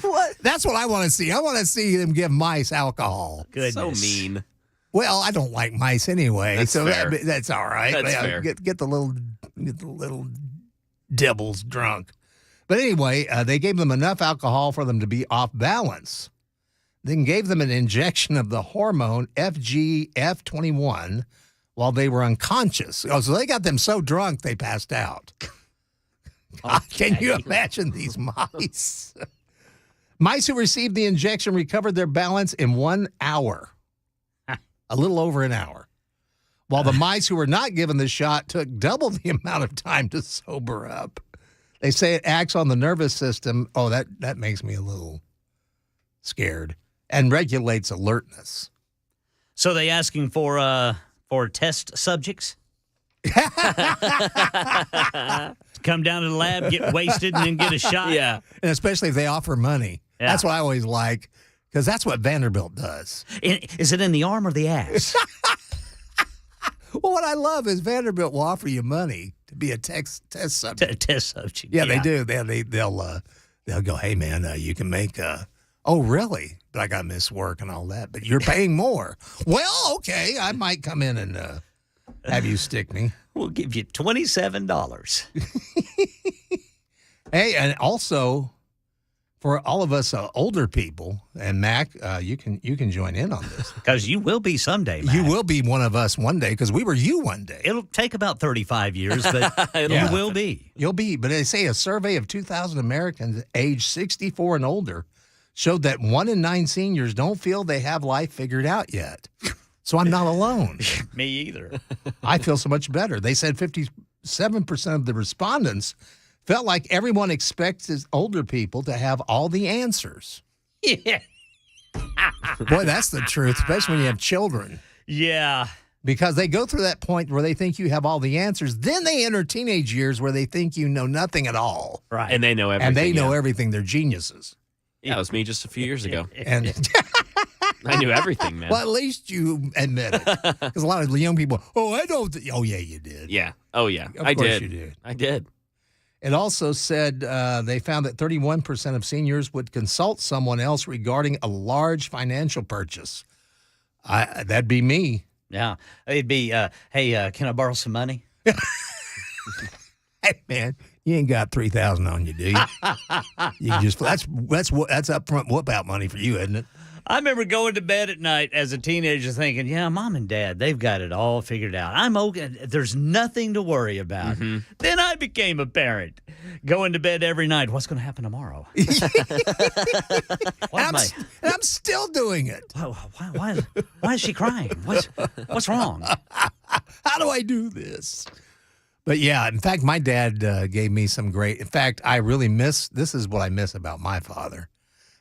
What? That's what I want to see. I want to see them give mice alcohol. Goodness. So mean. Well, I don't like mice anyway, That's so fair. that's all right. That's fair. Get the little devils drunk. But anyway, they gave them enough alcohol for them to be off balance. Then gave them an injection of the hormone FGF21 while they were unconscious. Oh, so they got them so drunk they passed out. God, can you imagine these mice? Mice who received the injection recovered their balance in 1 hour, a little over an hour, while the mice who were not given the shot took double the amount of time to sober up. They say it acts on the nervous system. Oh, that makes me a little scared, and regulates alertness. So they asking for test subjects? Come down to the lab, get wasted, and then get a shot? Yeah. And especially if they offer money. Yeah. That's what I always like, because that's what Vanderbilt does. Is it in the arm or the ass? Well, what I love is Vanderbilt will offer you money to be a test subject. Test subject. Yeah, they do. They'll go, hey, man, you can make oh, really? But I got to miss work and all that. But you're paying more. Well, okay, I might come in and have you stick me. We'll give you $27. Hey, and also for all of us older people, and Mac, you can join in on this. Because you will be someday, Mac. You will be one of us one day, because we were you one day. It'll take about 35 years, but you will be. You'll be. But they say a survey of 2,000 Americans aged 64 and older showed that 1 in 9 seniors don't feel they have life figured out yet. So I'm not alone. Me either. I feel so much better. They said 57% of the respondents felt like everyone expects older people to have all the answers. Yeah. Boy, that's the truth, especially when you have children. Yeah. Because they go through that point where they think you have all the answers. Then they enter teenage years where they think you know nothing at all. Right. And they know everything. And they know everything. They're geniuses. Yeah, it was me just a few years ago. And I knew everything, man. well, at least you admit it. Because a lot of young people, I don't. Oh, yeah, you did. Yeah. Oh, yeah. Of course you did. I did. It also said they found that 31% of seniors would consult someone else regarding a large financial purchase. That'd be me. Yeah. It'd be, hey, can I borrow some money? Hey, man, you ain't got $3,000 on you, do you? You can just that's upfront whoop-out money for you, isn't it? I remember going to bed at night as a teenager thinking, yeah, Mom and Dad, they've got it all figured out. I'm okay. There's nothing to worry about. Mm-hmm. Then I became a parent, going to bed every night. What's going to happen tomorrow? I'm still doing it. Why is she crying? What's wrong? How do I do this? But yeah, in fact, my dad gave me some great. In fact, I really miss. This is what I miss about my father,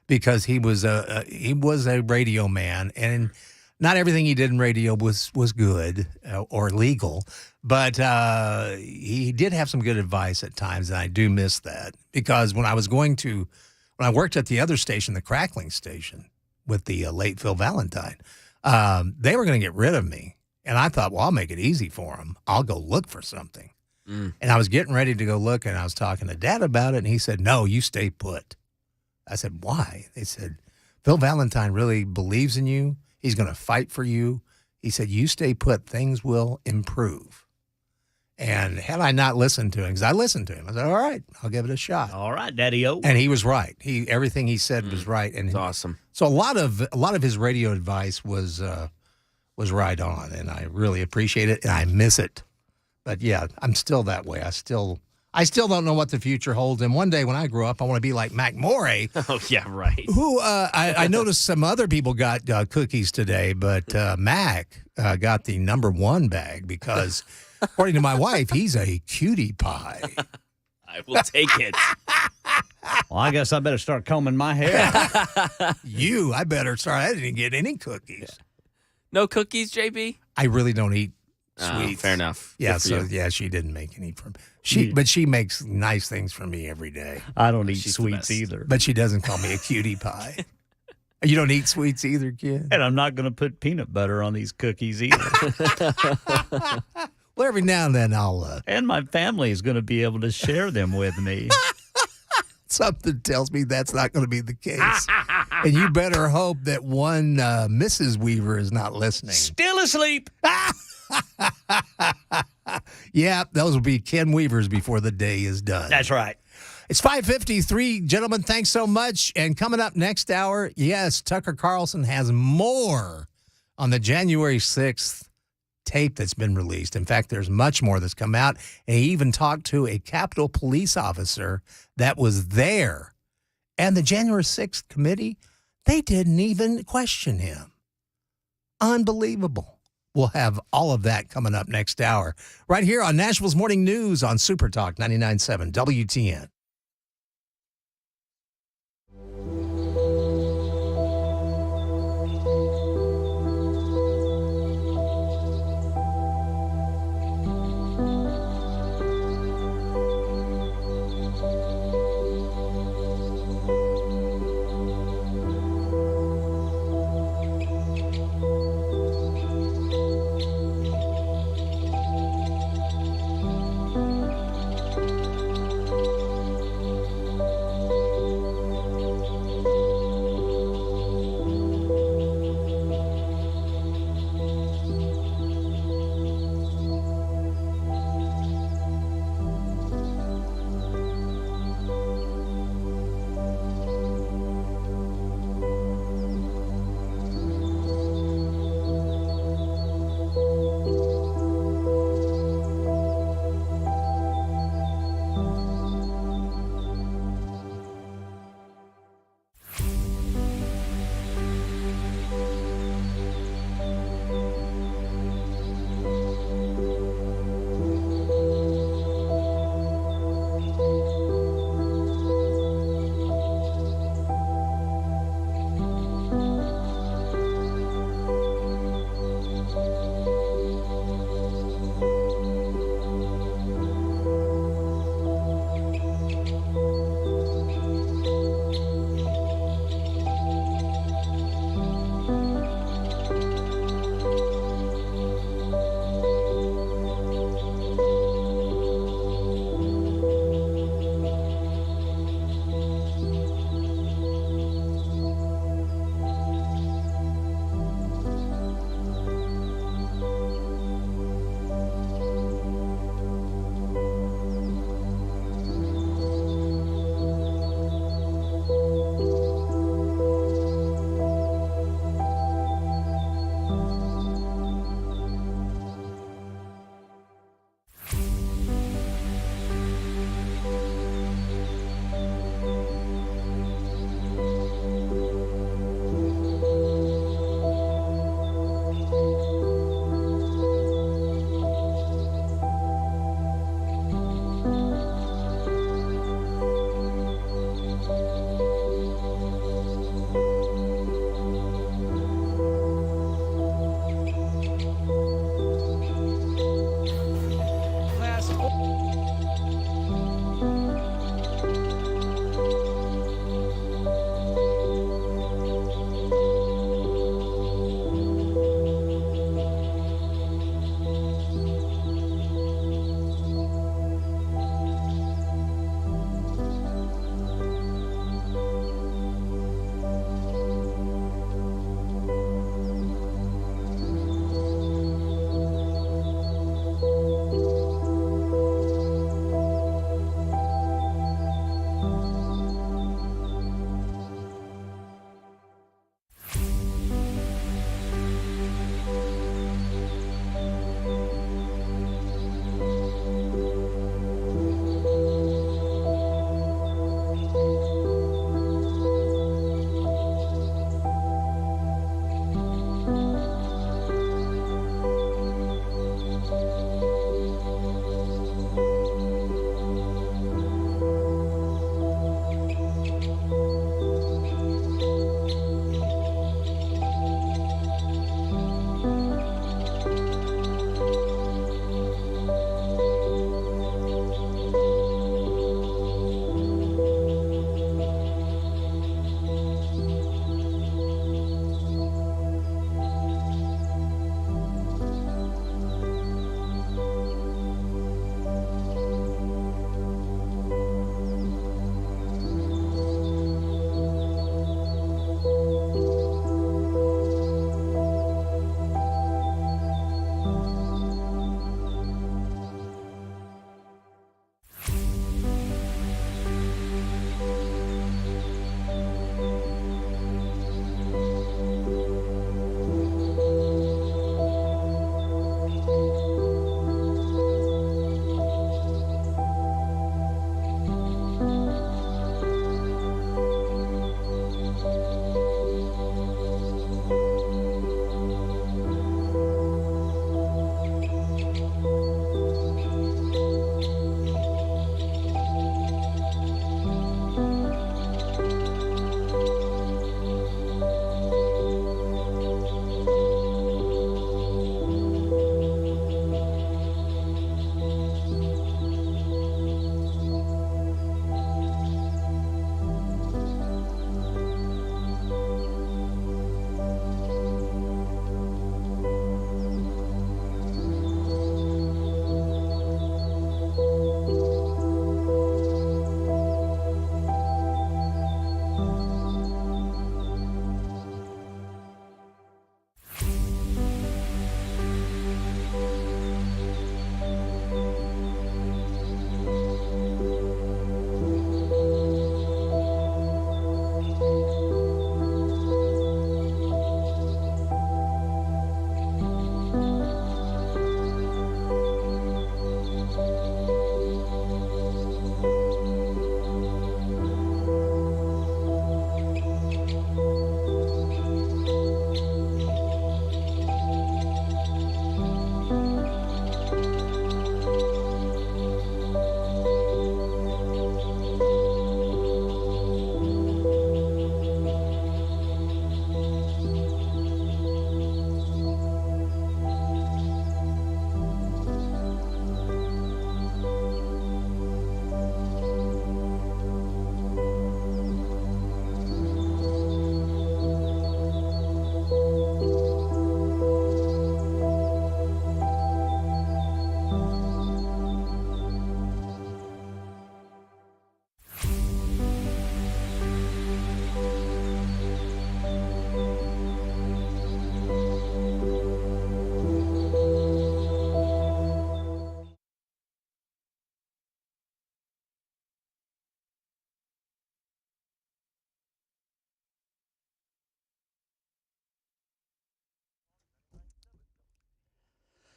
because he was a radio man, and not everything he did in radio was good or legal, but he did have some good advice at times, and I do miss that, because when I worked at the other station, the Crackling station, with the late Phil Valentine, they were going to get rid of me. And I thought, well, I'll make it easy for them. I'll go look for something. And I was getting ready to go look, and I was talking to Dad about it, and he said, no, you stay put. I said, why? They said, Phil Valentine really believes in you. He's going to fight for you. He said, you stay put, things will improve. And had I not listened to him, because I listened to him, I said, all right, I'll give it a shot. All right, Daddy-O. And he was right. Everything he said was right. And it's awesome. So a lot of his radio advice was right on, and I really appreciate it, and I miss it. But yeah, I'm still that way. I still don't know what the future holds. And one day when I grow up, I want to be like Mac Morey. Oh yeah, right. Who I noticed some other people got cookies today, but Mac got the #1 bag because, according to my wife, he's a cutie pie. I will take it. Well, I guess I better start combing my hair. I better start. I didn't get any cookies. No cookies, JB? I really don't eat sweets. Fair enough. Yeah, Good for so you. yeah, she didn't make any but she makes nice things for me every day. I don't eat She's the sweets best. either. But she doesn't call me a cutie pie. You don't eat sweets either, kid? And I'm not going to put peanut butter on these cookies either. Well, every now and then I'll. And my family is going to be able to share them with me. Something tells me that's not going to be the case. And you better hope that one Mrs. Weaver is not listening. Still asleep. Yeah, those will be Ken Weavers before the day is done. That's right. It's 5:53. Gentlemen, thanks so much. And coming up next hour, yes, Tucker Carlson has more on the January 6th tape that's been released. In fact, there's much more that's come out. And he even talked to a Capitol police officer that was there. And the January 6th committee, they didn't even question him. Unbelievable. We'll have all of that coming up next hour. Right here on Nashville's Morning News on Super Talk 99.7 WTN.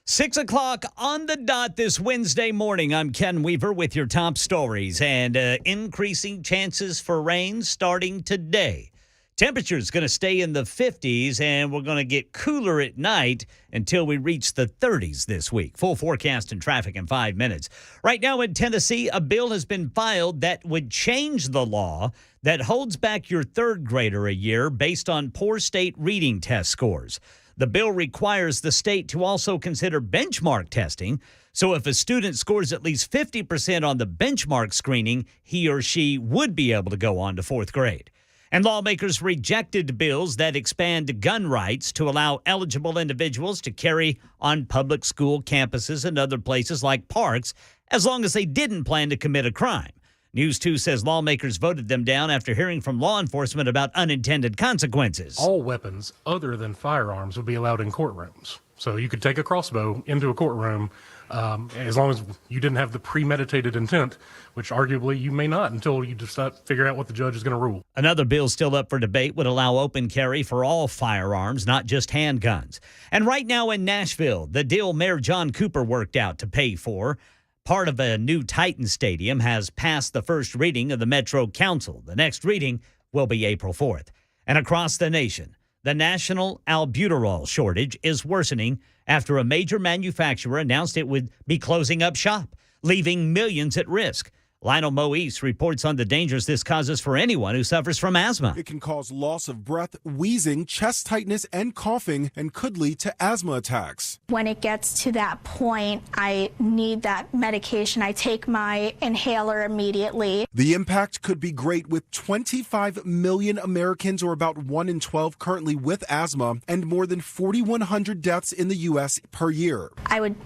6 o'clock on the dot this Wednesday morning. I'm Ken Weaver with your top stories and increasing chances for rain starting today. Temperature's going to stay in the 50s, and we're going to get cooler at night until we reach the 30s this week. Full forecast and traffic in 5 minutes. Right now in Tennessee, a bill has been filed that would change the law that holds back your third grader a year based on poor state reading test scores. The bill requires the state to also consider benchmark testing. So if a student scores at least 50% on the benchmark screening, he or she would be able to go on to fourth grade. And lawmakers rejected bills that expand gun rights to allow eligible individuals to carry on public school campuses and other places like parks, as long as they didn't plan to commit a crime. News 2 says lawmakers voted them down after hearing from law enforcement about unintended consequences. All weapons other than firearms would be allowed in courtrooms. So you could take a crossbow into a courtroom as long as you didn't have the premeditated intent, which arguably you may not until you just figure out what the judge is going to rule. Another bill still up for debate would allow open carry for all firearms, not just handguns. And right now in Nashville, the deal Mayor John Cooper worked out to pay for, part of a new Titan Stadium, has passed the first reading of the Metro Council. The next reading will be April 4th. And across the nation, the national albuterol shortage is worsening after a major manufacturer announced it would be closing up shop, leaving millions at risk. Lionel Moise reports on the dangers this causes for anyone who suffers from asthma. It can cause loss of breath, wheezing, chest tightness, and coughing, and could lead to asthma attacks. When it gets to that point, I need that medication. I take my inhaler immediately. The impact could be great, with 25 million Americans, or about 1 in 12, currently with asthma, and more than 4,100 deaths in the U.S. per year. I would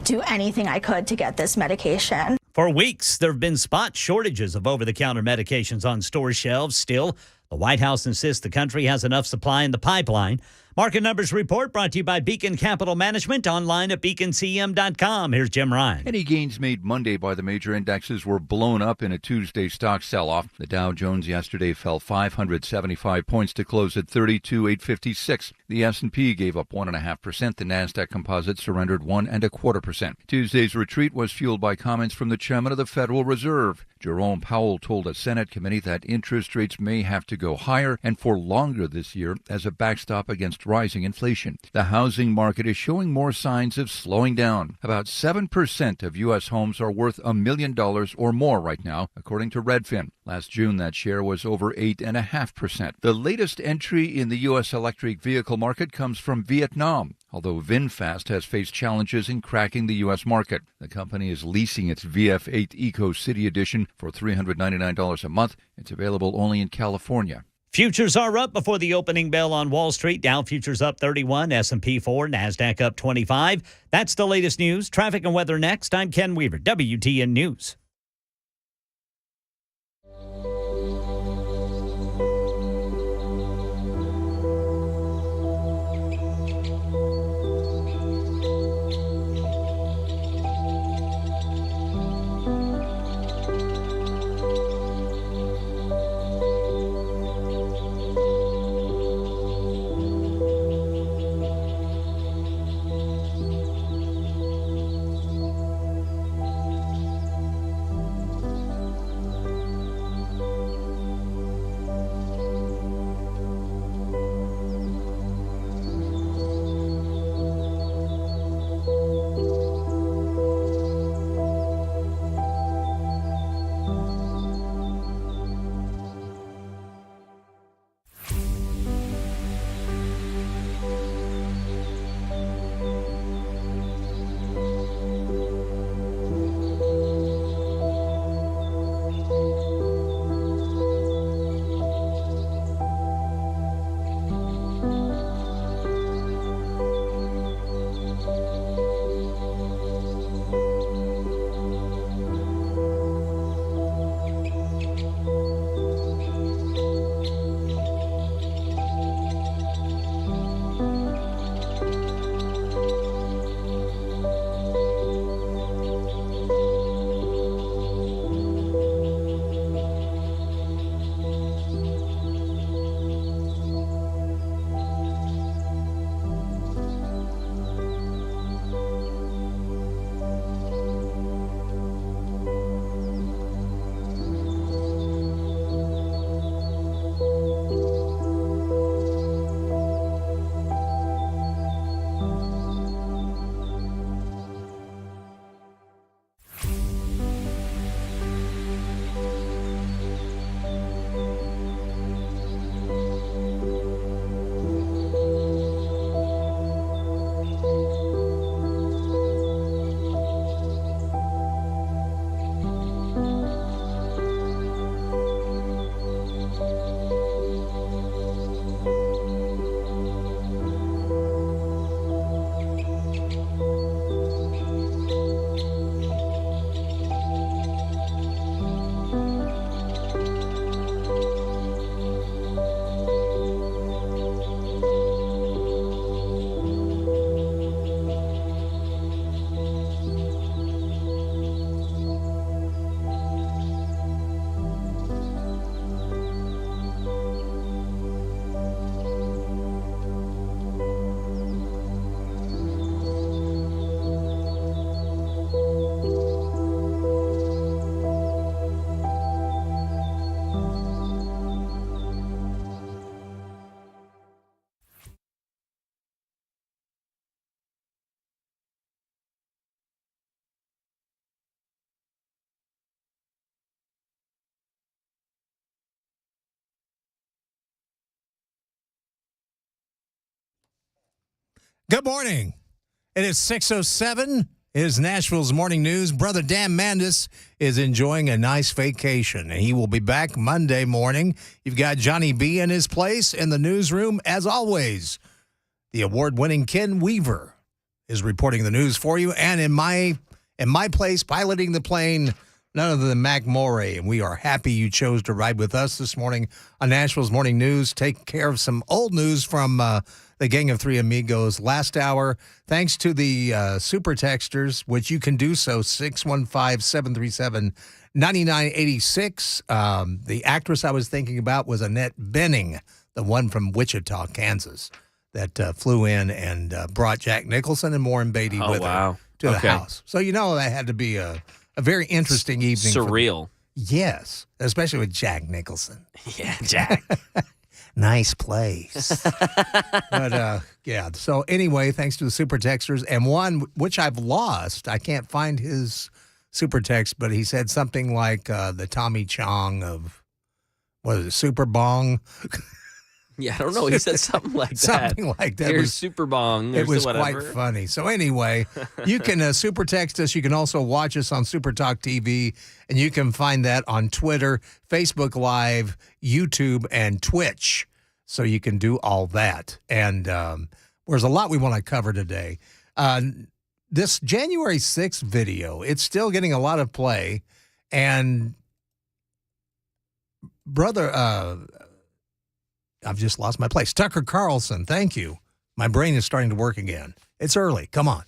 do anything I could to get this medication. For weeks, there have been spot shortages of over-the-counter medications on store shelves. Still, the White House insists the country has enough supply in the pipeline. Market Numbers Report brought to you by Beacon Capital Management, online at beaconcm.com. Here's Jim Ryan. Any gains made Monday by the major indexes were blown up in a Tuesday stock sell-off. The Dow Jones yesterday fell 575 points to close at 32,856. The S&P gave up 1.5%. The Nasdaq Composite surrendered 1.25%. Tuesday's retreat was fueled by comments from the chairman of the Federal Reserve. Jerome Powell told a Senate committee that interest rates may have to go higher and for longer this year as a backstop against rising inflation. The housing market is showing more signs of slowing down. About 7% of U.S. homes are worth $1 million or more right now, according to Redfin. Last June, that share was over 8.5%. The latest entry in the U.S. electric vehicle market comes from Vietnam, although VinFast has faced challenges in cracking the U.S. market. The company is leasing its VF8 Eco City Edition for $399 a month. It's available only in California. Futures are up before the opening bell on Wall Street. Dow futures up 31, S&P 4, NASDAQ up 25. That's the latest news. Traffic and weather next. I'm Ken Weaver, WTN News. Good morning. It is 6:07. It is Nashville's morning news. Brother Dan Mandis is enjoying a nice vacation, and he will be back Monday morning. You've got Johnny B in his place in the newsroom, as always. The award-winning Ken Weaver is reporting the news for you, and in my place, piloting the plane, none other than Mac Morey, and we are happy you chose to ride with us this morning on Nashville's morning news. Take care of some old news from the Gang of Three Amigos last hour. Thanks to the super texters, which you can do so, 615-737-9986. The actress I was thinking about was Annette Bening, the one from Wichita, Kansas, that flew in and brought Jack Nicholson and Warren Beatty with her to the house. So that had to be a very interesting evening. Surreal. Yes, especially with Jack Nicholson. Yeah, Jack. Nice place. But, yeah. So, anyway, thanks to the super texters. And one, which I've lost, I can't find his super text, but he said something like the Tommy Chong of, what is it, Super Bong? Yeah, I don't know. He said something like that. Something like that. Here's Super Bong. It was quite funny. So anyway, you can super text us. You can also watch us on Super Talk TV, and you can find that on Twitter, Facebook Live, YouTube, and Twitch. So you can do all that. And there's a lot we want to cover today. This January 6th video, it's still getting a lot of play. And brother... I've just lost my place. Tucker Carlson, thank you. My brain is starting to work again. It's early. Come on.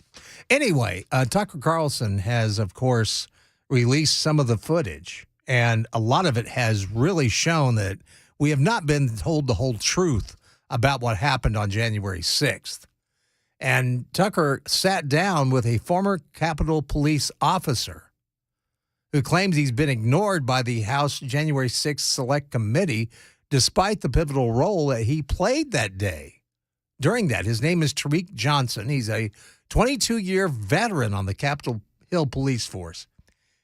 Anyway, Tucker Carlson has, of course, released some of the footage, and a lot of it has really shown that we have not been told the whole truth about what happened on January 6th. And Tucker sat down with a former Capitol Police officer who claims he's been ignored by the House January 6th Select Committee despite the pivotal role that he played that day. During that, his name is Tariq Johnson. He's a 22-year veteran on the Capitol Hill Police Force.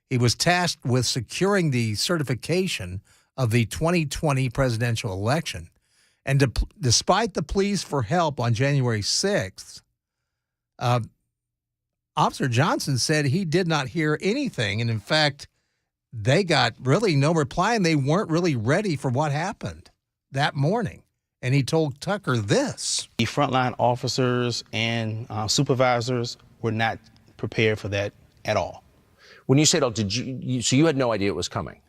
He was tasked with securing the certification of the 2020 presidential election. And despite the pleas for help on January 6th, Officer Johnson said he did not hear anything. And in fact, they got really no reply, and they weren't really ready for what happened that morning. And he told Tucker this. The frontline officers and supervisors were not prepared for that at all. When you say it all, so you had no idea it was coming?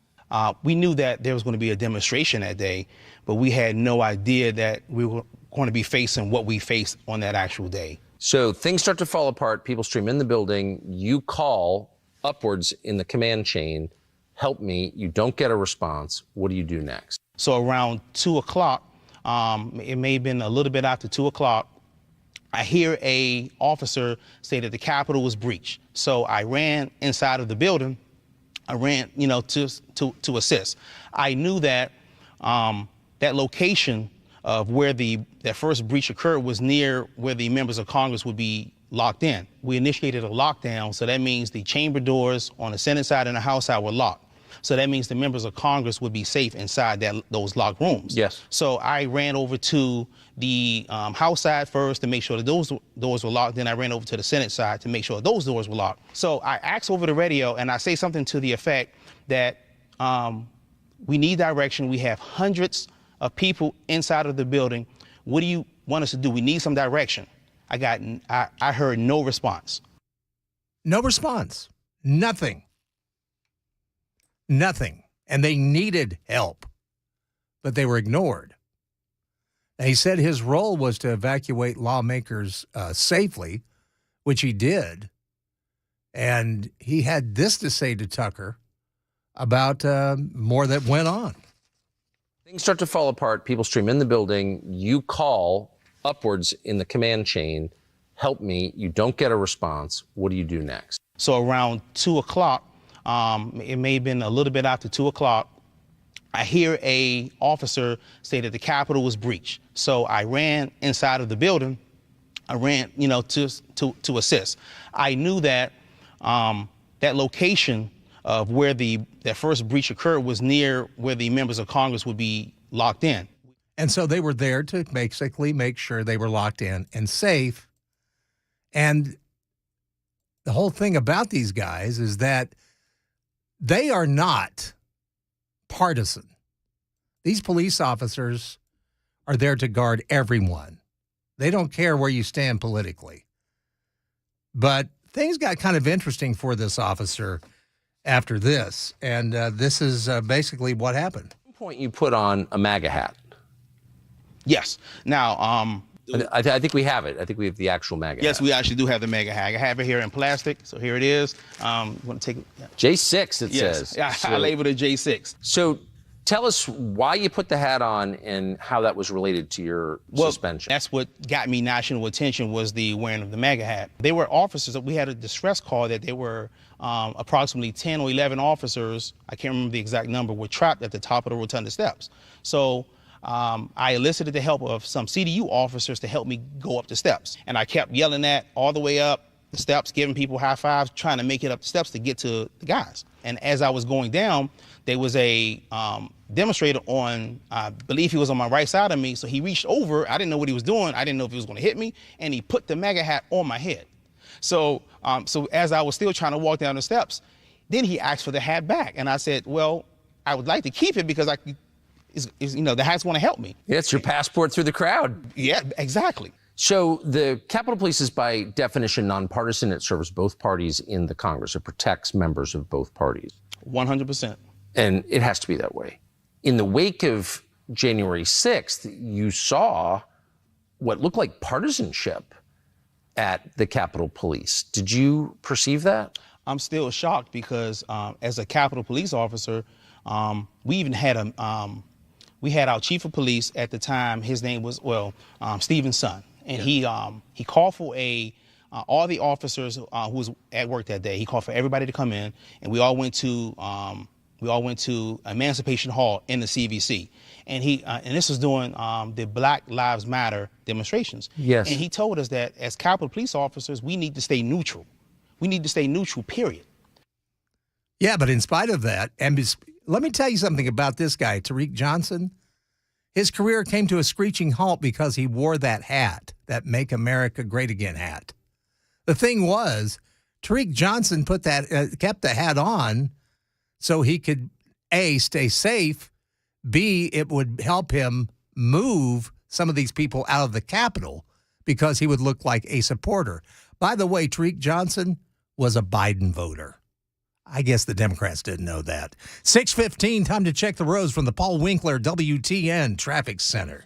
We knew that there was going to be a demonstration that day, but we had no idea that we were going to be facing what we faced on that actual day. So things start to fall apart. People stream in the building. You call upwards in the command chain. Help me. You don't get a response. What do you do next? So around 2 o'clock, it may have been a little bit after 2 o'clock, I hear a officer say that the Capitol was breached. So I ran inside of the building. I ran, to assist. I knew that that location of where that first breach occurred was near where the members of Congress would be locked in. We initiated a lockdown, so that means the chamber doors on the Senate side and the House side were locked. So that means the members of Congress would be safe inside those locked rooms. Yes. So I ran over to the House side first to make sure that those doors were locked. Then I ran over to the Senate side to make sure those doors were locked. So I asked over the radio, and I say something to the effect that we need direction. We have hundreds of people inside of the building. What do you want us to do? We need some direction. I heard no response. No response. Nothing. Nothing. And they needed help, but they were ignored. And he said his role was to evacuate lawmakers safely, which he did. And he had this to say to Tucker about more that went on. Things start to fall apart. People stream in the building. You call upwards in the command chain. Help me. You don't get a response. What do you do next? So around 2 o'clock, it may have been a little bit after 2 o'clock, I hear a officer say that the Capitol was breached. So I ran inside of the building. I ran, to assist. I knew that that location of where that first breach occurred was near where the members of Congress would be locked in. And so they were there to basically make sure they were locked in and safe And the whole thing about these guys is that they are not partisan. These police officers are there to guard everyone. They don't care where you stand politically. But things got kind of interesting for this officer after this, and this is basically what happened. At one point, you put on a MAGA hat. Yes. Now, I think we have it. I think we have the actual MAGA hat. yes, we actually do have the MAGA hat. I have it here in plastic, so here it is. You want to take it? Yeah. J6, it Yes. says. Yeah, I labeled it J6. So tell us why you put the hat on and how that was related to your suspension. That's what got me national attention, was the wearing of the MAGA hat. They were officers. We had a distress call that there were approximately 10 or 11 officers, I can't remember the exact number, were trapped at the top of the rotunda steps. So I elicited the help of some CDU officers to help me go up the steps. And I kept yelling that all the way up the steps, giving people high fives, trying to make it up the steps to get to the guys. And as I was going down, there was a demonstrator on, I believe he was on my right side of me, so he reached over. I didn't know what he was doing. I didn't know if he was going to hit me, and he put the MAGA hat on my head. So as I was still trying to walk down the steps, then he asked for the hat back, and I said, well, I would like to keep it because the hat's going to help me. Yeah, it's your passport through the crowd. Yeah, exactly. So the Capitol Police is by definition nonpartisan. It serves both parties in the Congress. It protects members of both parties. 100%. And it has to be that way. In the wake of January 6th, you saw what looked like partisanship at the Capitol Police. Did you perceive that? I'm still shocked because as a Capitol Police officer, we even had we had our chief of police at the time. His name was, Stephen's son. And he called for all the officers who was at work that day. He called for everybody to come in, and we all went to Emancipation Hall in the CVC. And and this was during the Black Lives Matter demonstrations. Yes. And he told us that as Capitol Police officers, we need to stay neutral. We need to stay neutral, period. Yeah, but in spite of that, and let me tell you something about this guy, Tariq Johnson. His career came to a screeching halt because he wore that hat, that Make America Great Again hat. The thing was, Tariq Johnson kept the hat on so he could, A, stay safe, B, it would help him move some of these people out of the Capitol because he would look like a supporter. By the way, Tariq Johnson was a Biden voter. I guess the Democrats didn't know that. 6:15, time to check the roads from the Paul Winkler WTN Traffic Center.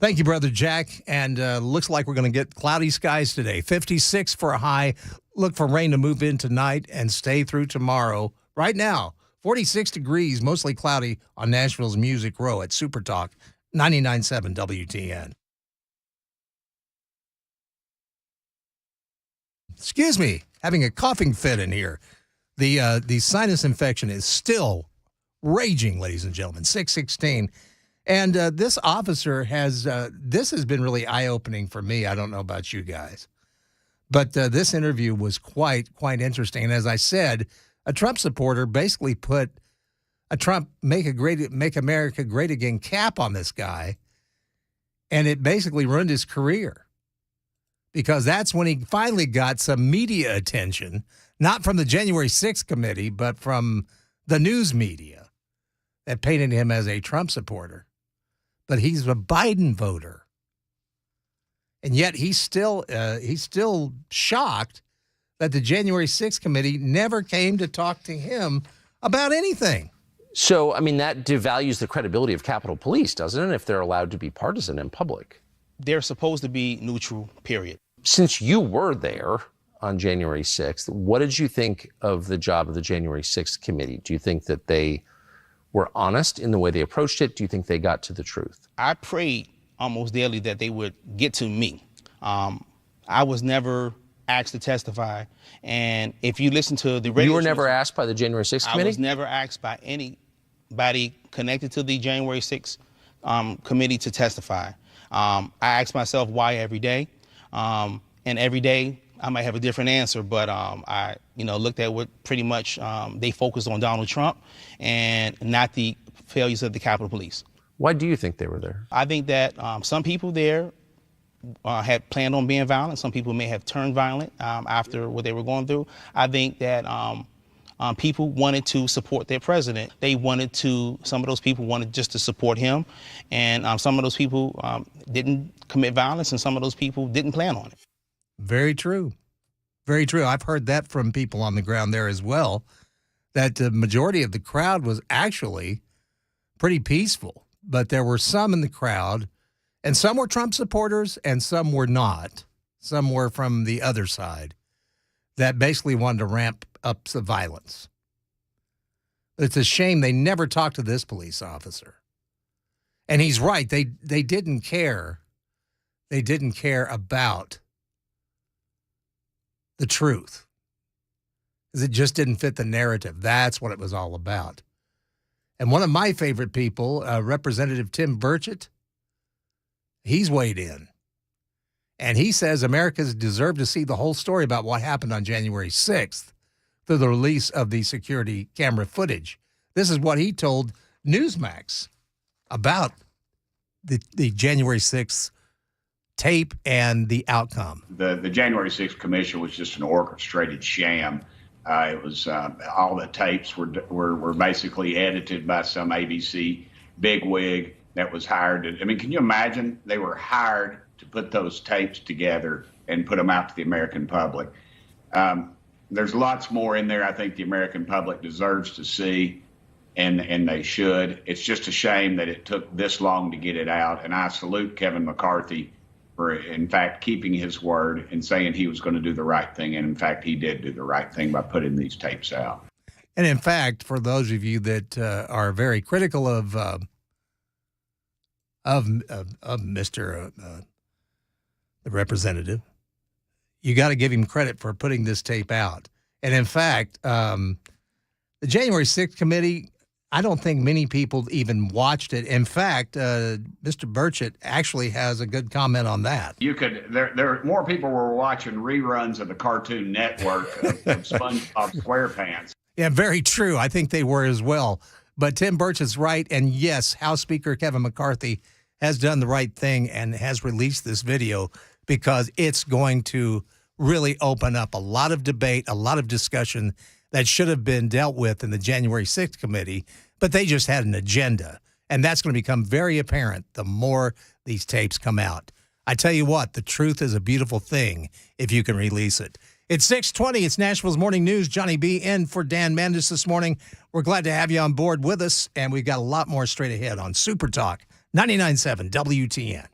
Thank you, Brother Jack. And looks like we're going to get cloudy skies today. 56 for a high. Look for rain to move in tonight and stay through tomorrow. Right now, 46 degrees, mostly cloudy on Nashville's Music Row at Super Talk 99.7 WTN. Excuse me, having a coughing fit in here. The sinus infection is still raging, ladies and gentlemen. 6:16. And this officer this has been really eye-opening for me. I don't know about you guys. But this interview was quite interesting. And as I said, a Trump supporter basically put a Trump Make America Great Again cap on this guy. And it basically ruined his career. Because that's when he finally got some media attention, not from the January 6th committee, but from the news media that painted him as a Trump supporter. But he's a Biden voter. And yet he's still shocked that the January 6th committee never came to talk to him about anything. So, I mean, that devalues the credibility of Capitol Police, doesn't it, if they're allowed to be partisan in public? They're supposed to be neutral, period. Since you were there on January 6th, what did you think of the job of the January 6th committee? Do you think that they were honest in the way they approached it? Do you think they got to the truth? I prayed almost daily that they would get to me. I was never asked to testify. And if you listen to the radio... You were never asked by the January 6th committee? I was never asked by anybody connected to the January 6th committee to testify. I ask myself why every day. and every day I might have a different answer, but I looked at what pretty much they focused on Donald Trump and not the failures of the Capitol Police. Why do you think they were there? I think that some people there had planned on being violent. Some people may have turned violent after what they were going through. I think that people wanted to support their president. Some of those people wanted just to support him, and some of those people didn't commit violence, and some of those people didn't plan on it. Very true. Very true. I've heard that from people on the ground there as well, that the majority of the crowd was actually pretty peaceful. But there were some in the crowd, and some were Trump supporters and some were not. Some were from the other side that basically wanted to ramp up the violence. It's a shame they never talked to this police officer. And he's right. They didn't care. They didn't care about the truth, because it just didn't fit the narrative. That's what it was all about. And one of my favorite people, Representative Tim Burchett, he's weighed in. And he says Americans deserve to see the whole story about what happened on January 6th through the release of the security camera footage. This is what he told Newsmax about the January 6th tape and the outcome. The January 6th commission was just an orchestrated sham. It was all the tapes were basically edited by some ABC bigwig that was hired. I mean, can you imagine? They were hired to put those tapes together and put them out to the American public. There's lots more in there I think the American public deserves to see, and they should. It's just a shame that it took this long to get it out, and I salute Kevin McCarthy for, in fact, keeping his word and saying he was going to do the right thing. And, in fact, he did do the right thing by putting these tapes out. And, in fact, for those of you that are very critical of Mr. The representative, you got to give him credit for putting this tape out. And, in fact, the January 6th committee, I don't think many people even watched it. In fact, Mr. Burchett actually has a good comment on that. There more people were watching reruns of the Cartoon Network of SpongeBob SquarePants. Yeah, very true. I think they were as well. But Tim Burchett's right. And yes, House Speaker Kevin McCarthy has done the right thing and has released this video because it's going to really open up a lot of debate, a lot of discussion that should have been dealt with in the January 6th committee, but they just had an agenda. And that's going to become very apparent the more these tapes come out. I tell you what, the truth is a beautiful thing if you can release it. It's 6:20. It's Nashville's Morning News. Johnny B. in for Dan Mandis this morning. We're glad to have you on board with us, and we've got a lot more straight ahead on Super Talk 99.7 WTN.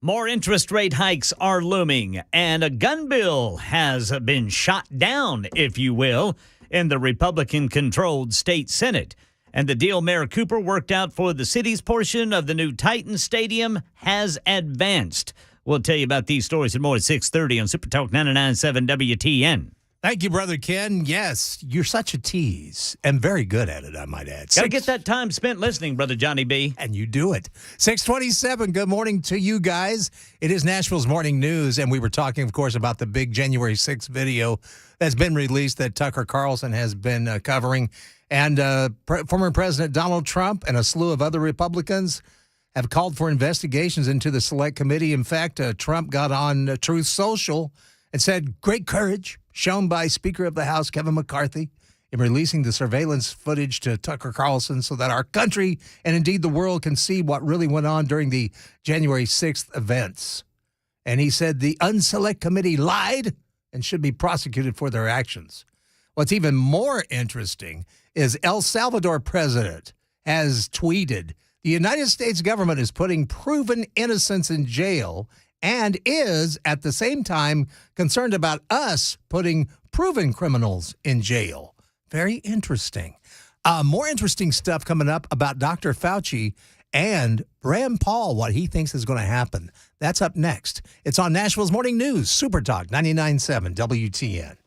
More interest rate hikes are looming, and a gun bill has been shot down, if you will, in the Republican-controlled state Senate. And the deal Mayor Cooper worked out for the city's portion of the new Titan Stadium has advanced. We'll tell you about these stories and more at 6:30 on Super Talk 99.7 WTN. Thank you, Brother Ken. Yes, you're such a tease and very good at it, I might add. Got to get that time spent listening, Brother Johnny B. And you do it. 6:27, good morning to you guys. It is Nashville's Morning News, and we were talking, of course, about the big January 6th video that's been released that Tucker Carlson has been covering. And former President Donald Trump and a slew of other Republicans have called for investigations into the Select Committee. In fact, Trump got on Truth Social and said, great courage shown by Speaker of the House Kevin McCarthy in releasing the surveillance footage to Tucker Carlson so that our country and indeed the world can see what really went on during the January 6th events. And he said the Unselect Committee lied and should be prosecuted for their actions. What's even more interesting is El Salvador president has tweeted, the United States government is putting proven innocents in jail and is, at the same time, concerned about us putting proven criminals in jail. Very interesting. More interesting stuff coming up about Dr. Fauci and Rand Paul, what he thinks is going to happen. That's up next. It's on Nashville's Morning News, Super Talk 99.7 WTN.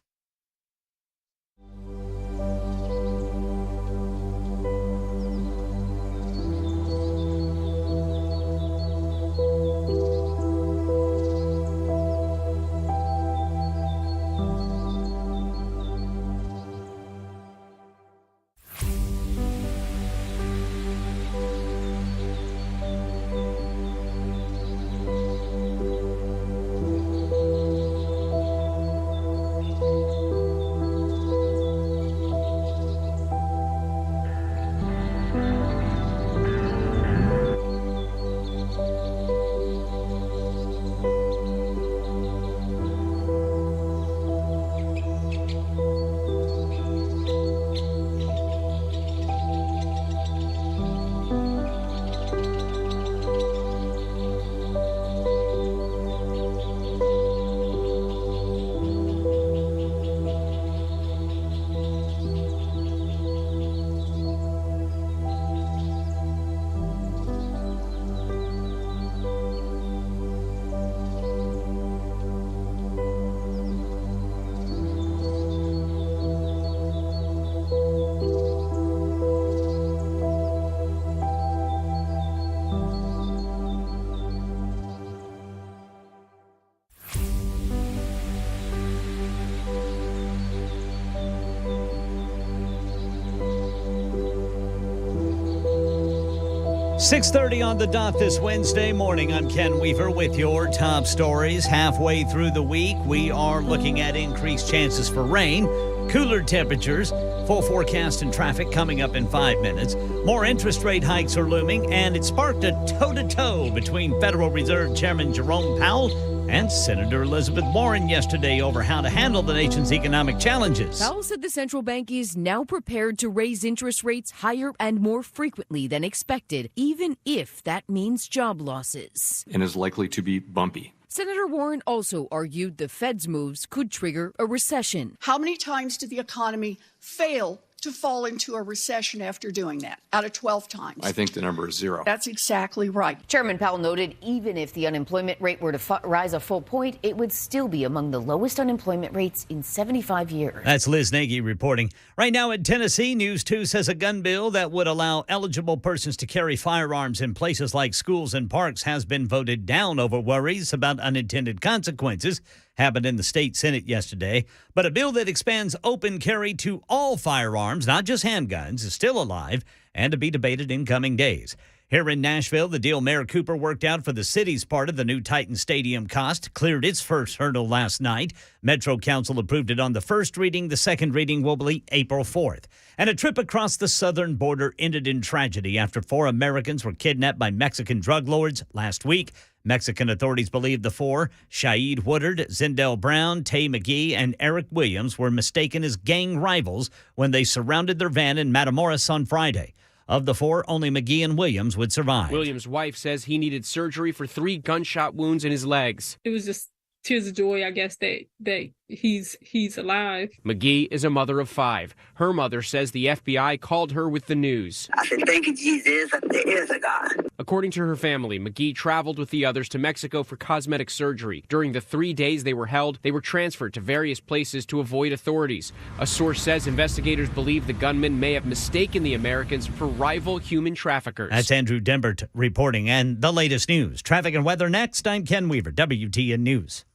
.30 on the dot this Wednesday morning. I'm Ken Weaver with your top stories. Halfway through the week, we are looking at increased chances for rain, cooler temperatures, full forecast and traffic coming up in 5 minutes. More interest rate hikes are looming, and it sparked a toe-to-toe between Federal Reserve Chairman Jerome Powell and Senator Elizabeth Warren yesterday over how to handle the nation's economic challenges. Powell said the central bank is now prepared to raise interest rates higher and more frequently than expected, even if that means job losses. And is likely to be bumpy. Senator Warren also argued the Fed's moves could trigger a recession. How many times did the economy fail to fall into a recession after doing that? Out of 12 times. I think the number is 0. That's exactly right. Chairman Powell noted even if the unemployment rate were to rise a full point, it would still be among the lowest unemployment rates in 75 years. That's Liz Nagy reporting. Right now in Tennessee, News 2 says a gun bill that would allow eligible persons to carry firearms in places like schools and parks has been voted down over worries about unintended consequences. Happened in the state Senate yesterday. But a bill that expands open carry to all firearms, not just handguns, is still alive and to be debated in coming days. Here in Nashville, the deal Mayor Cooper worked out for the city's part of the new Titan Stadium cost cleared its first hurdle last night. Metro Council approved it on the first reading. The second reading will be April 4th. And a trip across the southern border ended in tragedy after 4 Americans were kidnapped by Mexican drug lords last week. Mexican authorities believe the 4, Shaid Woodard, Zindell Brown, Tay McGee, and Eric Williams, were mistaken as gang rivals when they surrounded their van in Matamoros on Friday. Of the 4, only McGee and Williams would survive. Williams' wife says he needed surgery for 3 gunshot wounds in his legs. It was just tears of joy, I guess, that he's alive. McGee is a mother of 5. Her mother says the FBI called her with the news. I said, thank you, Jesus, there is a God. According to her family, McGee traveled with the others to Mexico for cosmetic surgery. During the 3 days they were held, they were transferred to various places to avoid authorities. A source says investigators believe the gunman may have mistaken the Americans for rival human traffickers. That's Andrew Dembert reporting. And the latest news. Traffic and weather next. I'm Ken Weaver, WTN News.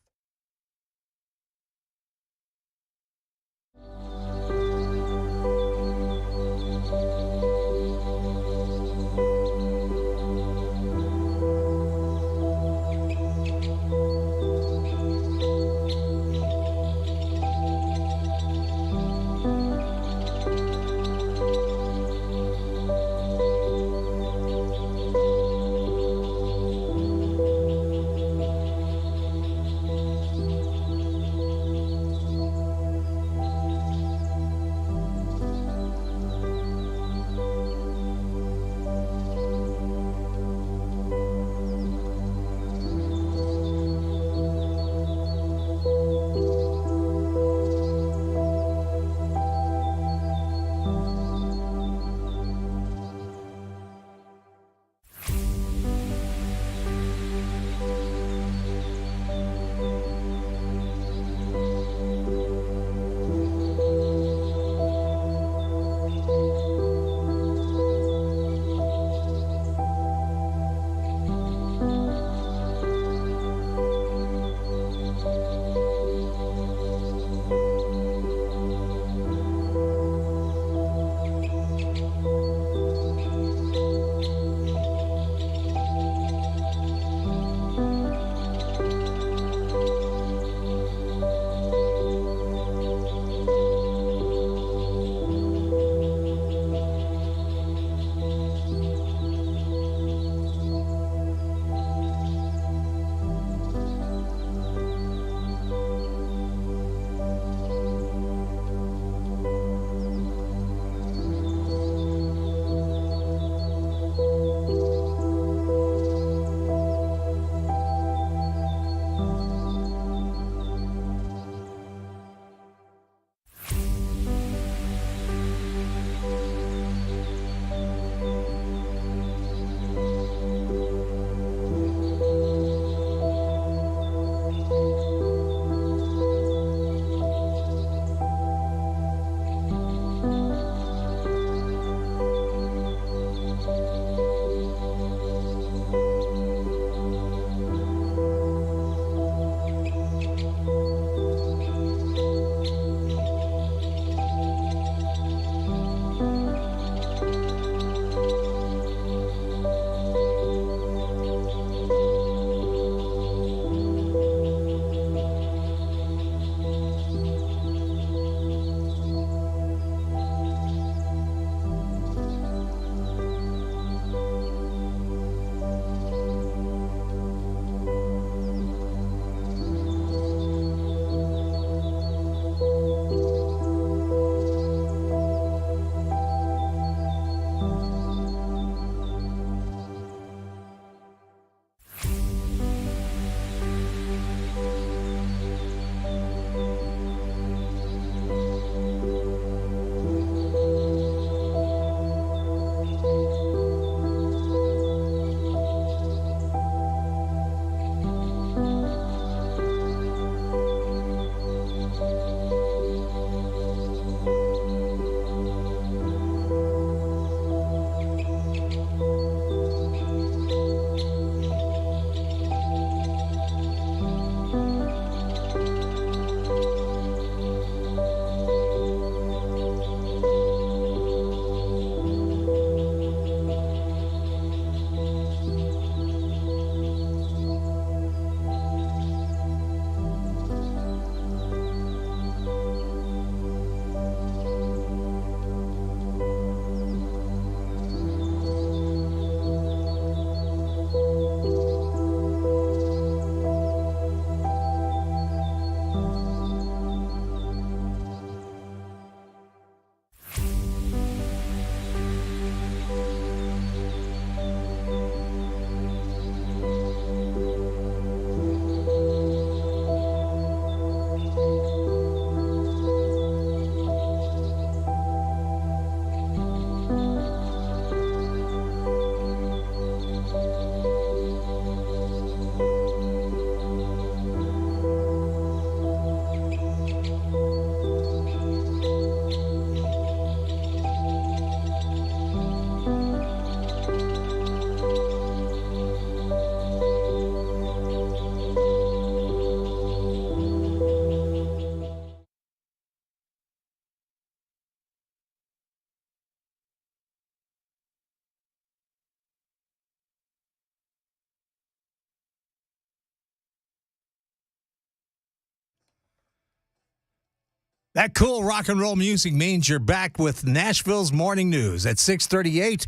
That cool rock and roll music means you're back with Nashville's Morning News at 6:38.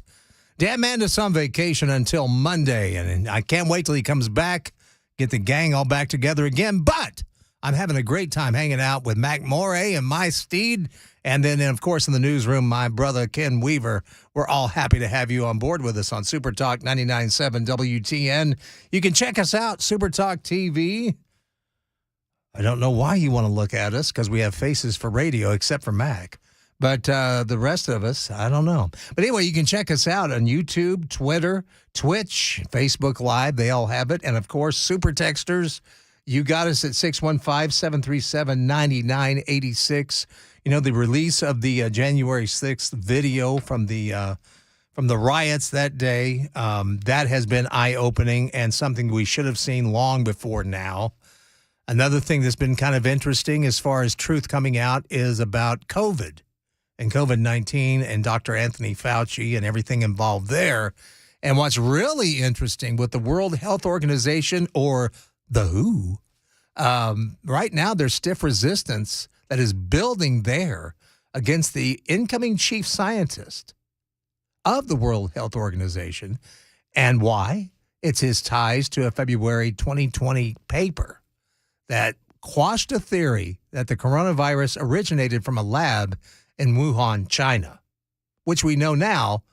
Dan Mandis on vacation until Monday, and I can't wait till he comes back, get the gang all back together again. But I'm having a great time hanging out with Mac Moray and my steed. And then, of course, in the newsroom, my brother Ken Weaver. We're all happy to have you on board with us on Super Talk 99.7 WTN. You can check us out, Super Talk TV. I don't know why you want to look at us because we have faces for radio except for Mac. But the rest of us, I don't know. But anyway, you can check us out on YouTube, Twitter, Twitch, Facebook Live. They all have it. And, of course, Super Texters, you got us at 615-737-9986. You know, the release of the January 6th video from the riots that day, that has been eye-opening and something we should have seen long before now. Another thing that's been kind of interesting as far as truth coming out is about COVID and COVID-19 and Dr. Anthony Fauci and everything involved there. And what's really interesting with the World Health Organization, or the WHO, right now there's stiff resistance that is building there against the incoming chief scientist of the World Health Organization. And why? It's his ties to a February 2020 paper that quashed a theory that the coronavirus originated from a lab in Wuhan, China, which we know now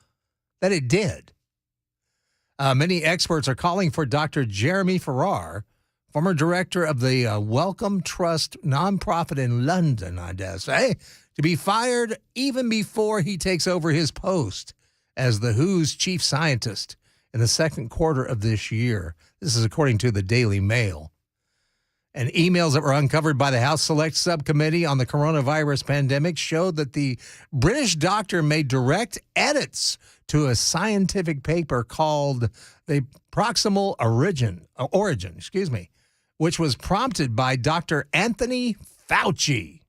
that it did. Many experts are calling for Dr. Jeremy Farrar, former director of the Wellcome Trust nonprofit in London, I dare say, to be fired even before he takes over his post as the WHO's chief scientist in the second quarter of this year. This is according to the Daily Mail. And emails that were uncovered by the House Select Subcommittee on the coronavirus pandemic showed that the British doctor made direct edits to a scientific paper called The Proximal Origin, which was prompted by Dr. Anthony Fauci,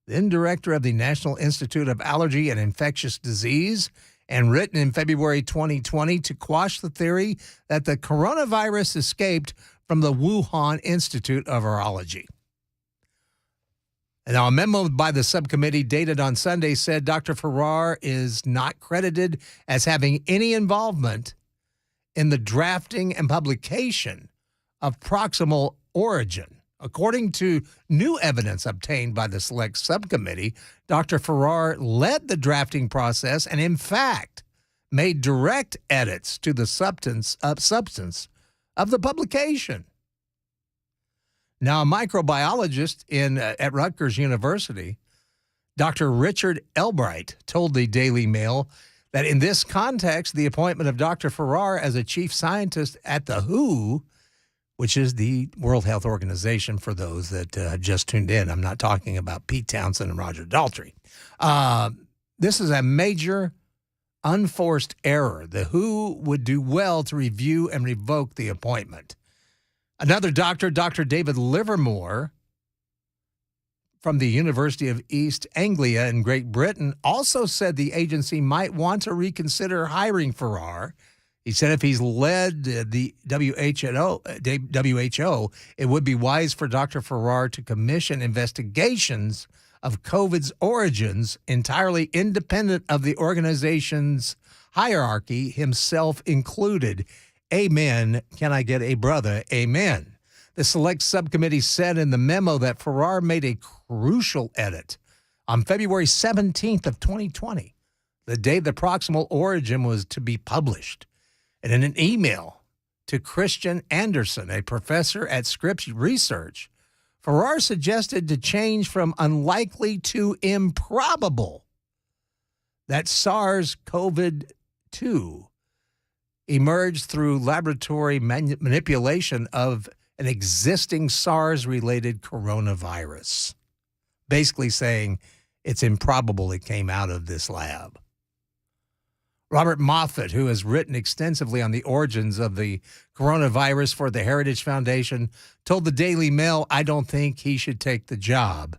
then director of the National Institute of Allergy and Infectious Disease, and written in February 2020 to quash the theory that the coronavirus escaped from the Wuhan Institute of Virology. And now a memo by the subcommittee dated on Sunday said Dr. Farrar is not credited as having any involvement in the drafting and publication of Proximal Origin. According to new evidence obtained by the Select Subcommittee, Dr. Farrar led the drafting process and, in fact, made direct edits to the substance of the publication. Now, a microbiologist at Rutgers University, Dr. Richard Elbright, told the Daily Mail that in this context, the appointment of Dr. Farrar as a chief scientist at the WHO, which is the World Health Organization for those that just tuned in. I'm not talking about Pete Townsend and Roger Daltrey. This is a major unforced error. The WHO would do well to review and revoke the appointment. Another doctor, Dr. David Livermore, from the University of East Anglia in Great Britain, also said the agency might want to reconsider hiring Farrar. He said if he's led the WHO, it would be wise for Dr. Farrar to commission investigations of COVID's origins entirely independent of the organization's hierarchy, himself included. Amen. Can I get a brother? Amen. The Select Subcommittee said in the memo that Farrar made a crucial edit on February 17th of 2020, the day the Proximal Origin was to be published. And in an email to Christian Anderson, a professor at Scripps Research, Farrar suggested to change from unlikely to improbable that SARS-CoV-2 emerged through laboratory manipulation of an existing SARS-related coronavirus, basically saying it's improbable it came out of this lab. Robert Moffat, who has written extensively on the origins of the coronavirus for the Heritage Foundation, told the Daily Mail, I don't think he should take the job.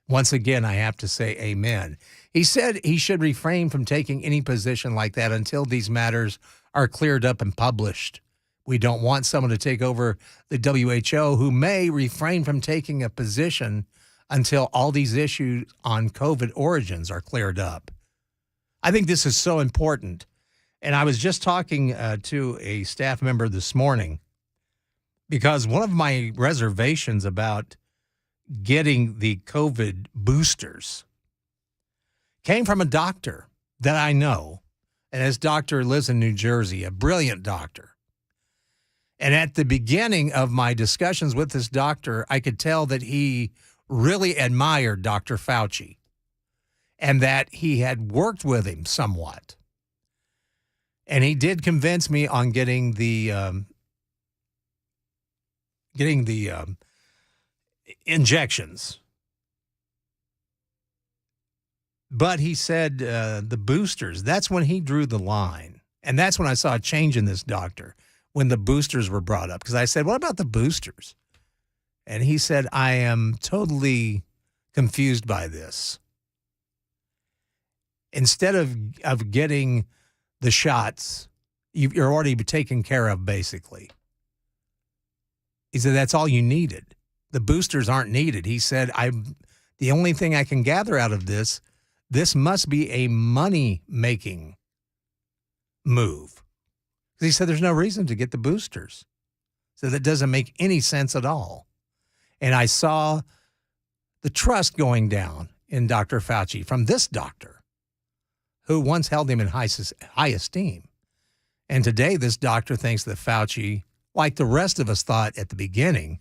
Once again, I have to say amen. He said he should refrain from taking any position like that until these matters are cleared up and published. We don't want someone to take over the WHO who may refrain from taking a position until all these issues on COVID origins are cleared up. I think this is so important. And I was just talking to a staff member this morning because one of my reservations about getting the COVID boosters came from a doctor that I know. And his doctor lives in New Jersey, a brilliant doctor. And at the beginning of my discussions with this doctor, I could tell that he really admired Dr. Fauci and that he had worked with him somewhat. And he did convince me on getting the injections. But he said the boosters, that's when he drew the line. And that's when I saw a change in this doctor, when the boosters were brought up. Because I said, what about the boosters? And he said, I am totally confused by this. Instead of getting the shots, you're already taken care of, basically. He said, that's all you needed. The boosters aren't needed. He said, the only thing I can gather out of this must be a money-making move. Because he said there's no reason to get the boosters. So that doesn't make any sense at all. And I saw the trust going down in Dr. Fauci from this doctor, who once held him in high esteem. And today this doctor thinks that Fauci, like the rest of us thought at the beginning,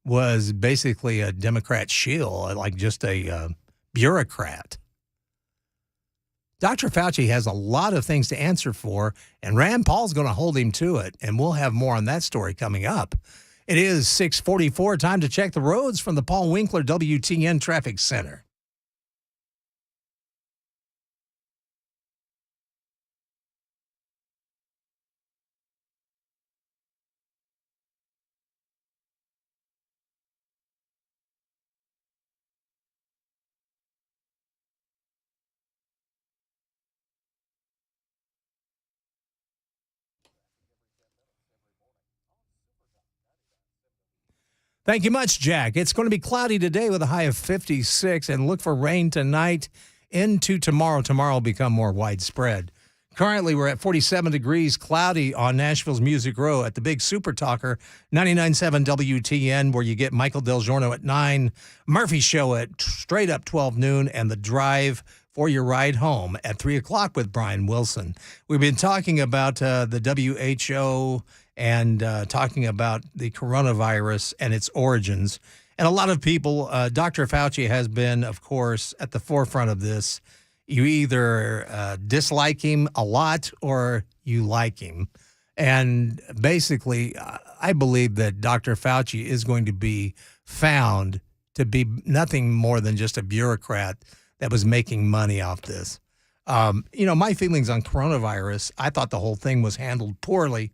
was basically a Democrat shill, like just a bureaucrat. Dr. Fauci has a lot of things to answer for, and Rand Paul's going to hold him to it, and we'll have more on that story coming up. It is 6:44, time to check the roads from the Paul Winkler WTN Traffic Center. Thank you much, Jack. It's going to be cloudy today with a high of 56, and look for rain tonight into tomorrow. Tomorrow will become more widespread. Currently, we're at 47 degrees, cloudy on Nashville's Music Row at the Big Super Talker, 99.7 WTN, where you get Michael Del Giorno at 9, Murphy Show at straight up 12 noon, and The Drive for your ride home at 3 o'clock with Brian Wilson. We've been talking about the WHO and talking about the coronavirus and its origins. And a lot of people, Dr. Fauci has been, of course, at the forefront of this. You either dislike him a lot or you like him. And basically, I believe that Dr. Fauci is going to be found to be nothing more than just a bureaucrat that was making money off this. My feelings on coronavirus, I thought the whole thing was handled poorly.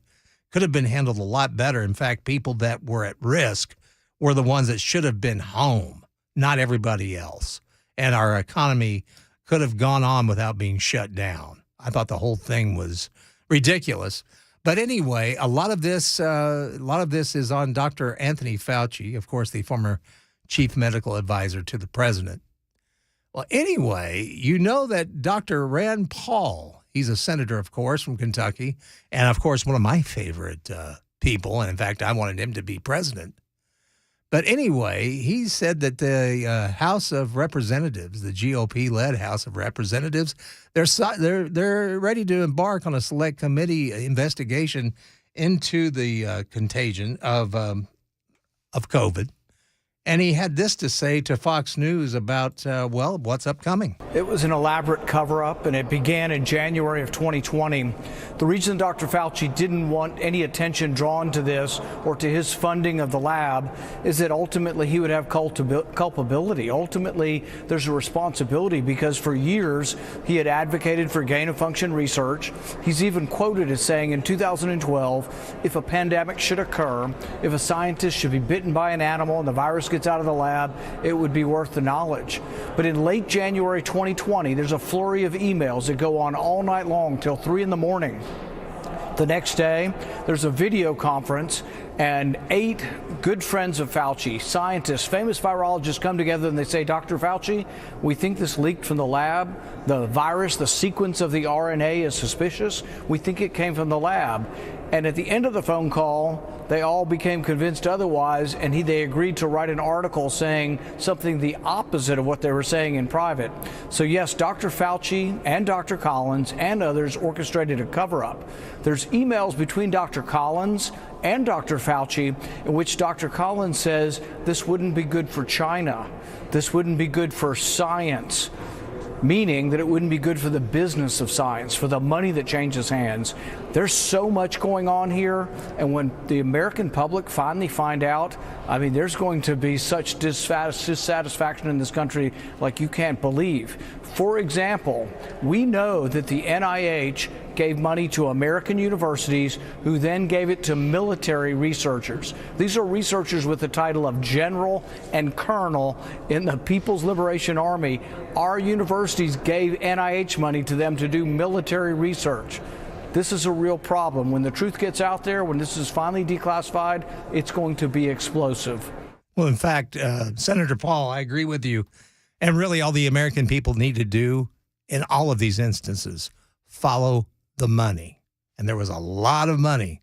Could have been handled a lot better. In fact, people that were at risk were the ones that should have been home, not everybody else. And our economy could have gone on without being shut down. I thought the whole thing was ridiculous. But anyway, a lot of this is on Dr. Anthony Fauci, of course, the former chief medical advisor to the president. Well, anyway, you know that Dr. Rand Paul, he's a senator, of course, from Kentucky, and, of course, one of my favorite people, and, in fact, I wanted him to be president. But anyway, he said that the House of Representatives, the GOP-led House of Representatives, they're ready to embark on a select committee investigation into the contagion of COVID. And he had this to say to Fox News about, what's upcoming. It was an elaborate cover-up, and it began in January of 2020. The reason Dr. Fauci didn't want any attention drawn to this or to his funding of the lab is that ultimately he would have culpability. Ultimately, there's a responsibility because for years he had advocated for gain-of-function research. He's even quoted as saying in 2012, if a pandemic should occur, if a scientist should be bitten by an animal and the virus gets out of the lab, it would be worth the knowledge. But in late January 2020, there's a flurry of emails that go on all night long till 3 in the morning. The next day, there's a video conference And 8 good friends of Fauci, scientists, famous virologists, come together and they say, Dr. Fauci, we think this leaked from the lab. The virus, the sequence of the RNA is suspicious. We think it came from the lab. And at the end of the phone call, they all became convinced otherwise, and they agreed to write an article saying something the opposite of what they were saying in private. So yes, Dr. Fauci and Dr. Collins and others orchestrated a cover-up. There's emails between Dr. Collins and Dr. Fauci in which Dr. Collins says this wouldn't be good for China. This wouldn't be good for science. Meaning that it wouldn't be good for the business of science, for the money that changes hands. There's so much going on here, and when the American public finally find out, I mean, there's going to be such dissatisfaction in this country like you can't believe. For example, we know that the NIH gave money to American universities who then gave it to military researchers. These are researchers with the title of general and colonel in the People's Liberation Army. Our universities gave NIH money to them to do military research. This is a real problem. When the truth gets out there, when this is finally declassified, it's going to be explosive. Well, in fact, Senator Paul, I agree with you. And really all the American people need to do in all of these instances, follow the money. And there was a lot of money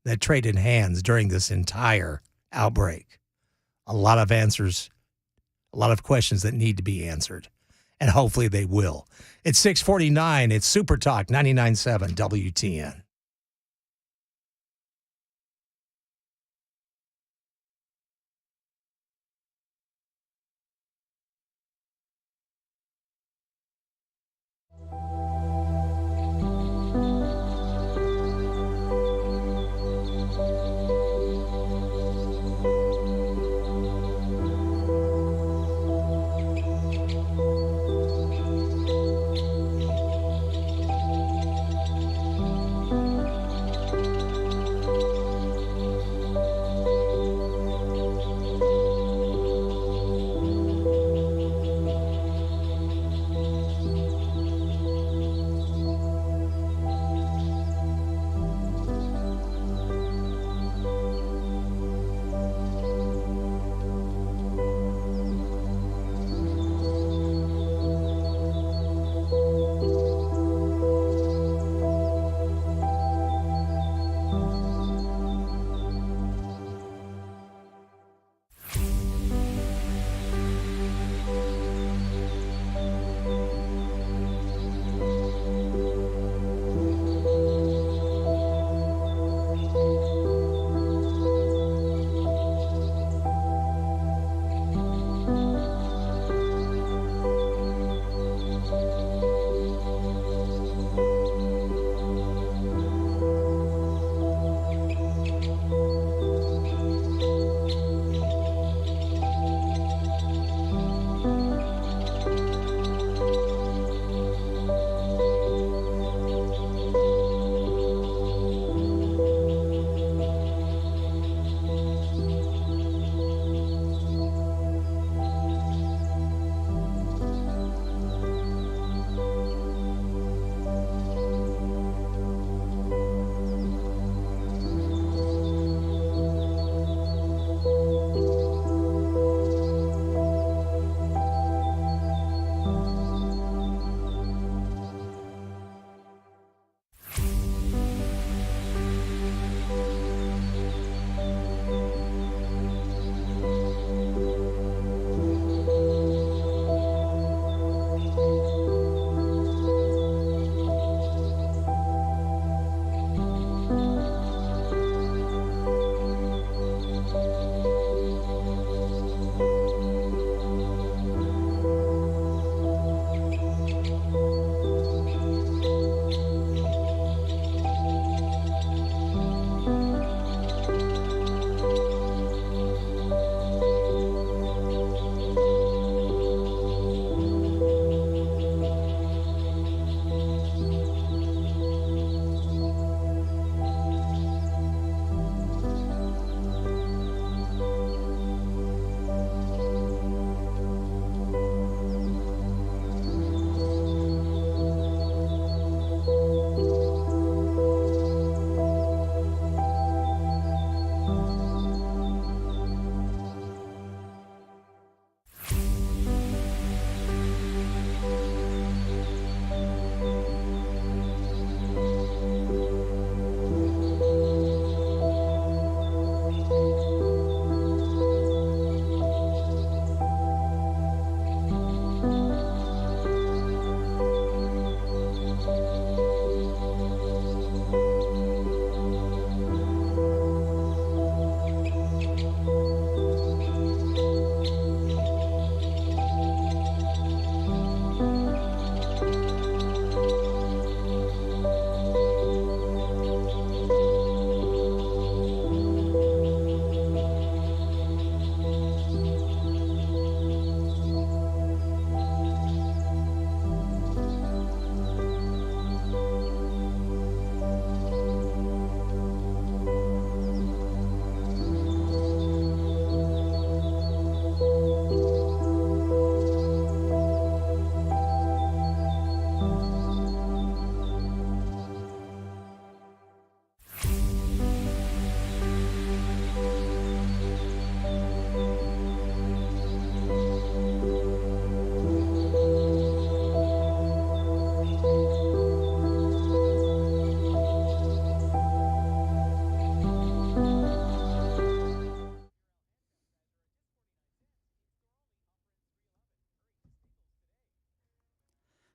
that traded hands during this entire outbreak. A lot of answers, a lot of questions that need to be answered. And hopefully they will. It's 6:49. It's Super Talk 99.7 WTN.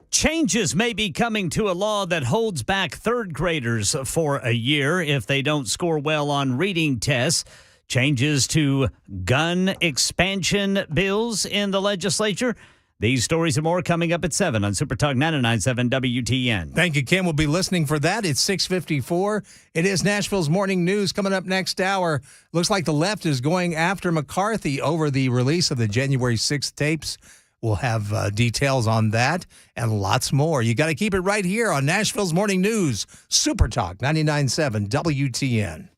Changes may be coming to a law that holds back third graders for a year if they don't score well on reading tests. Changes to gun expansion bills in the legislature. These stories and more coming up at 7 on Super Talk 99.7 WTN. Thank you, Ken. We'll be listening for that. It's 6:54. It is Nashville's Morning News coming up next hour. Looks like the left is going after McCarthy over the release of the January 6th tapes. We'll have details on that and lots more. You got to keep it right here on Nashville's Morning News, Super Talk 99.7 WTN.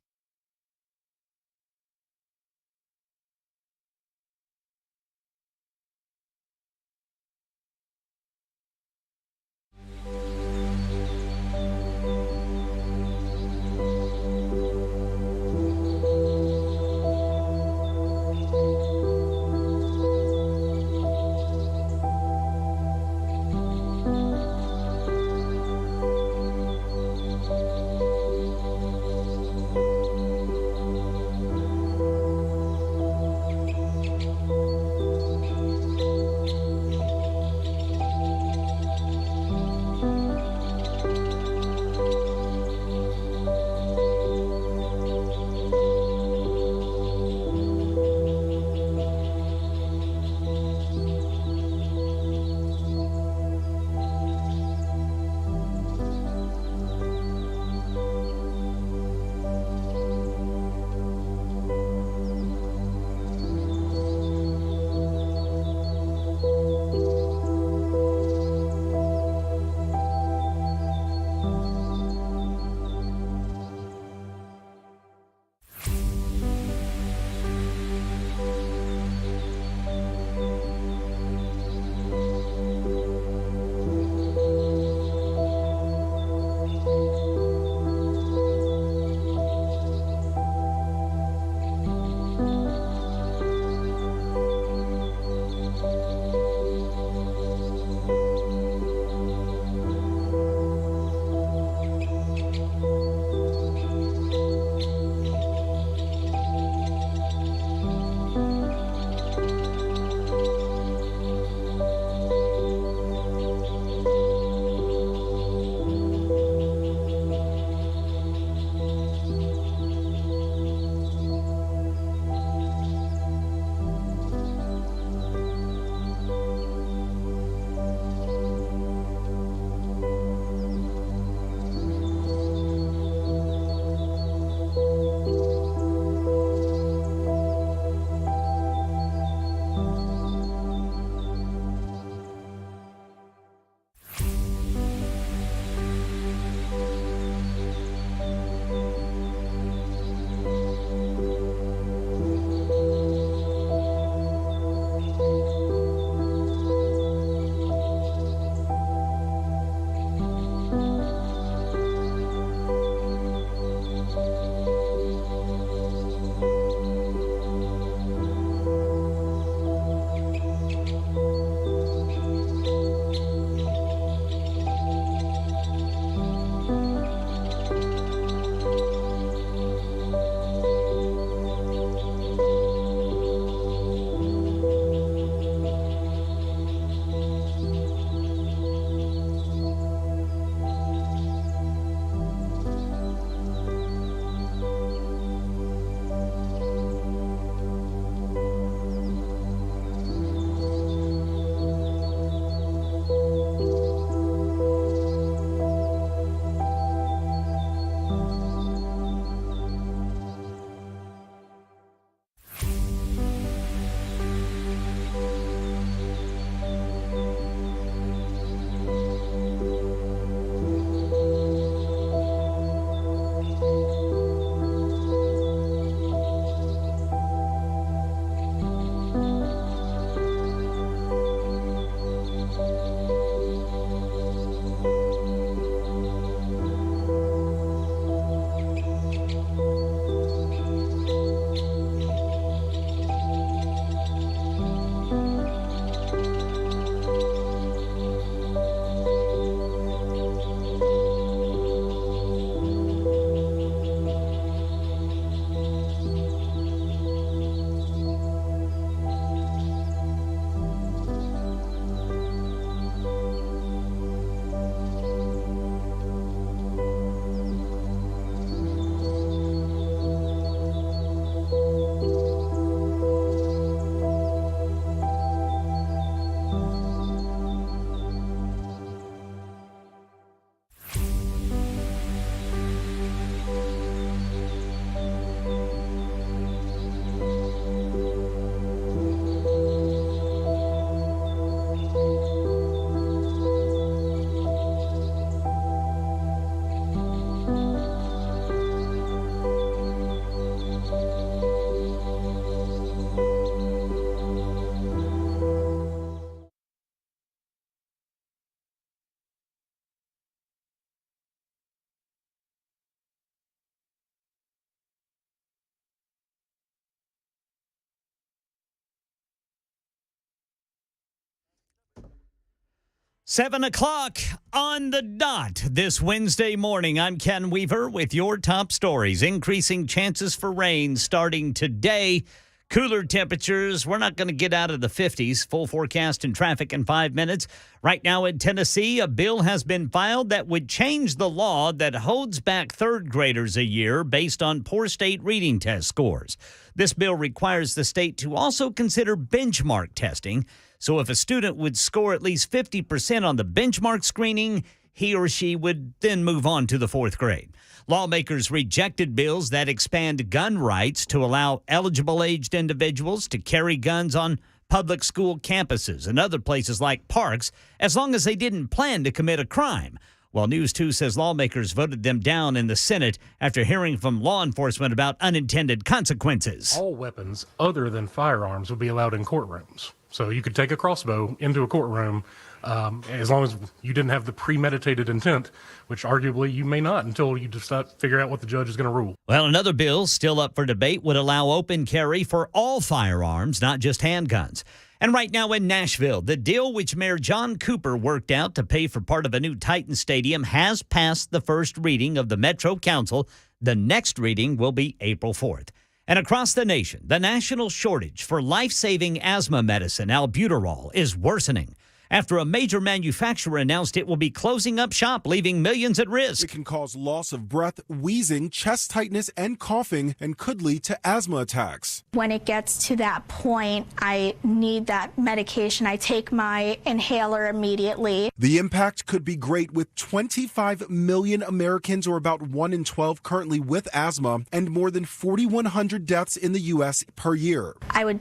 7 o'clock on the dot this Wednesday morning. I'm Ken Weaver with your top stories. Increasing chances for rain starting today. Cooler temperatures. We're not going to get out of the 50s. Full forecast and traffic in 5 minutes. Right now in Tennessee, a bill has been filed that would change the law that holds back third graders a year based on poor state reading test scores. This bill requires the state to also consider benchmark testing. So if a student would score at least 50% on the benchmark screening, he or she would then move on to the fourth grade. Lawmakers rejected bills that expand gun rights to allow eligible aged individuals to carry guns on public school campuses and other places like parks as long as they didn't plan to commit a crime. While News 2 says lawmakers voted them down in the Senate after hearing from law enforcement about unintended consequences. All weapons other than firearms would be allowed in courtrooms. So you could take a crossbow into a courtroom as long as you didn't have the premeditated intent, which arguably you may not until you decide figure out what the judge is going to rule. Well, another bill still up for debate would allow open carry for all firearms, not just handguns. And right now in Nashville, the deal which Mayor John Cooper worked out to pay for part of a new Titan Stadium has passed the first reading of the Metro Council. The next reading will be April 4th. And across the nation, the national shortage for life-saving asthma medicine, albuterol, is worsening after a major manufacturer announced it will be closing up shop, leaving millions at risk. It can cause loss of breath, wheezing, chest tightness, and coughing, and could lead to asthma attacks. When it gets to that point, I need that medication. I take my inhaler immediately. The impact could be great, with 25 million Americans, or about 1 in 12, currently with asthma, and more than 4,100 deaths in the U.S. per year. I would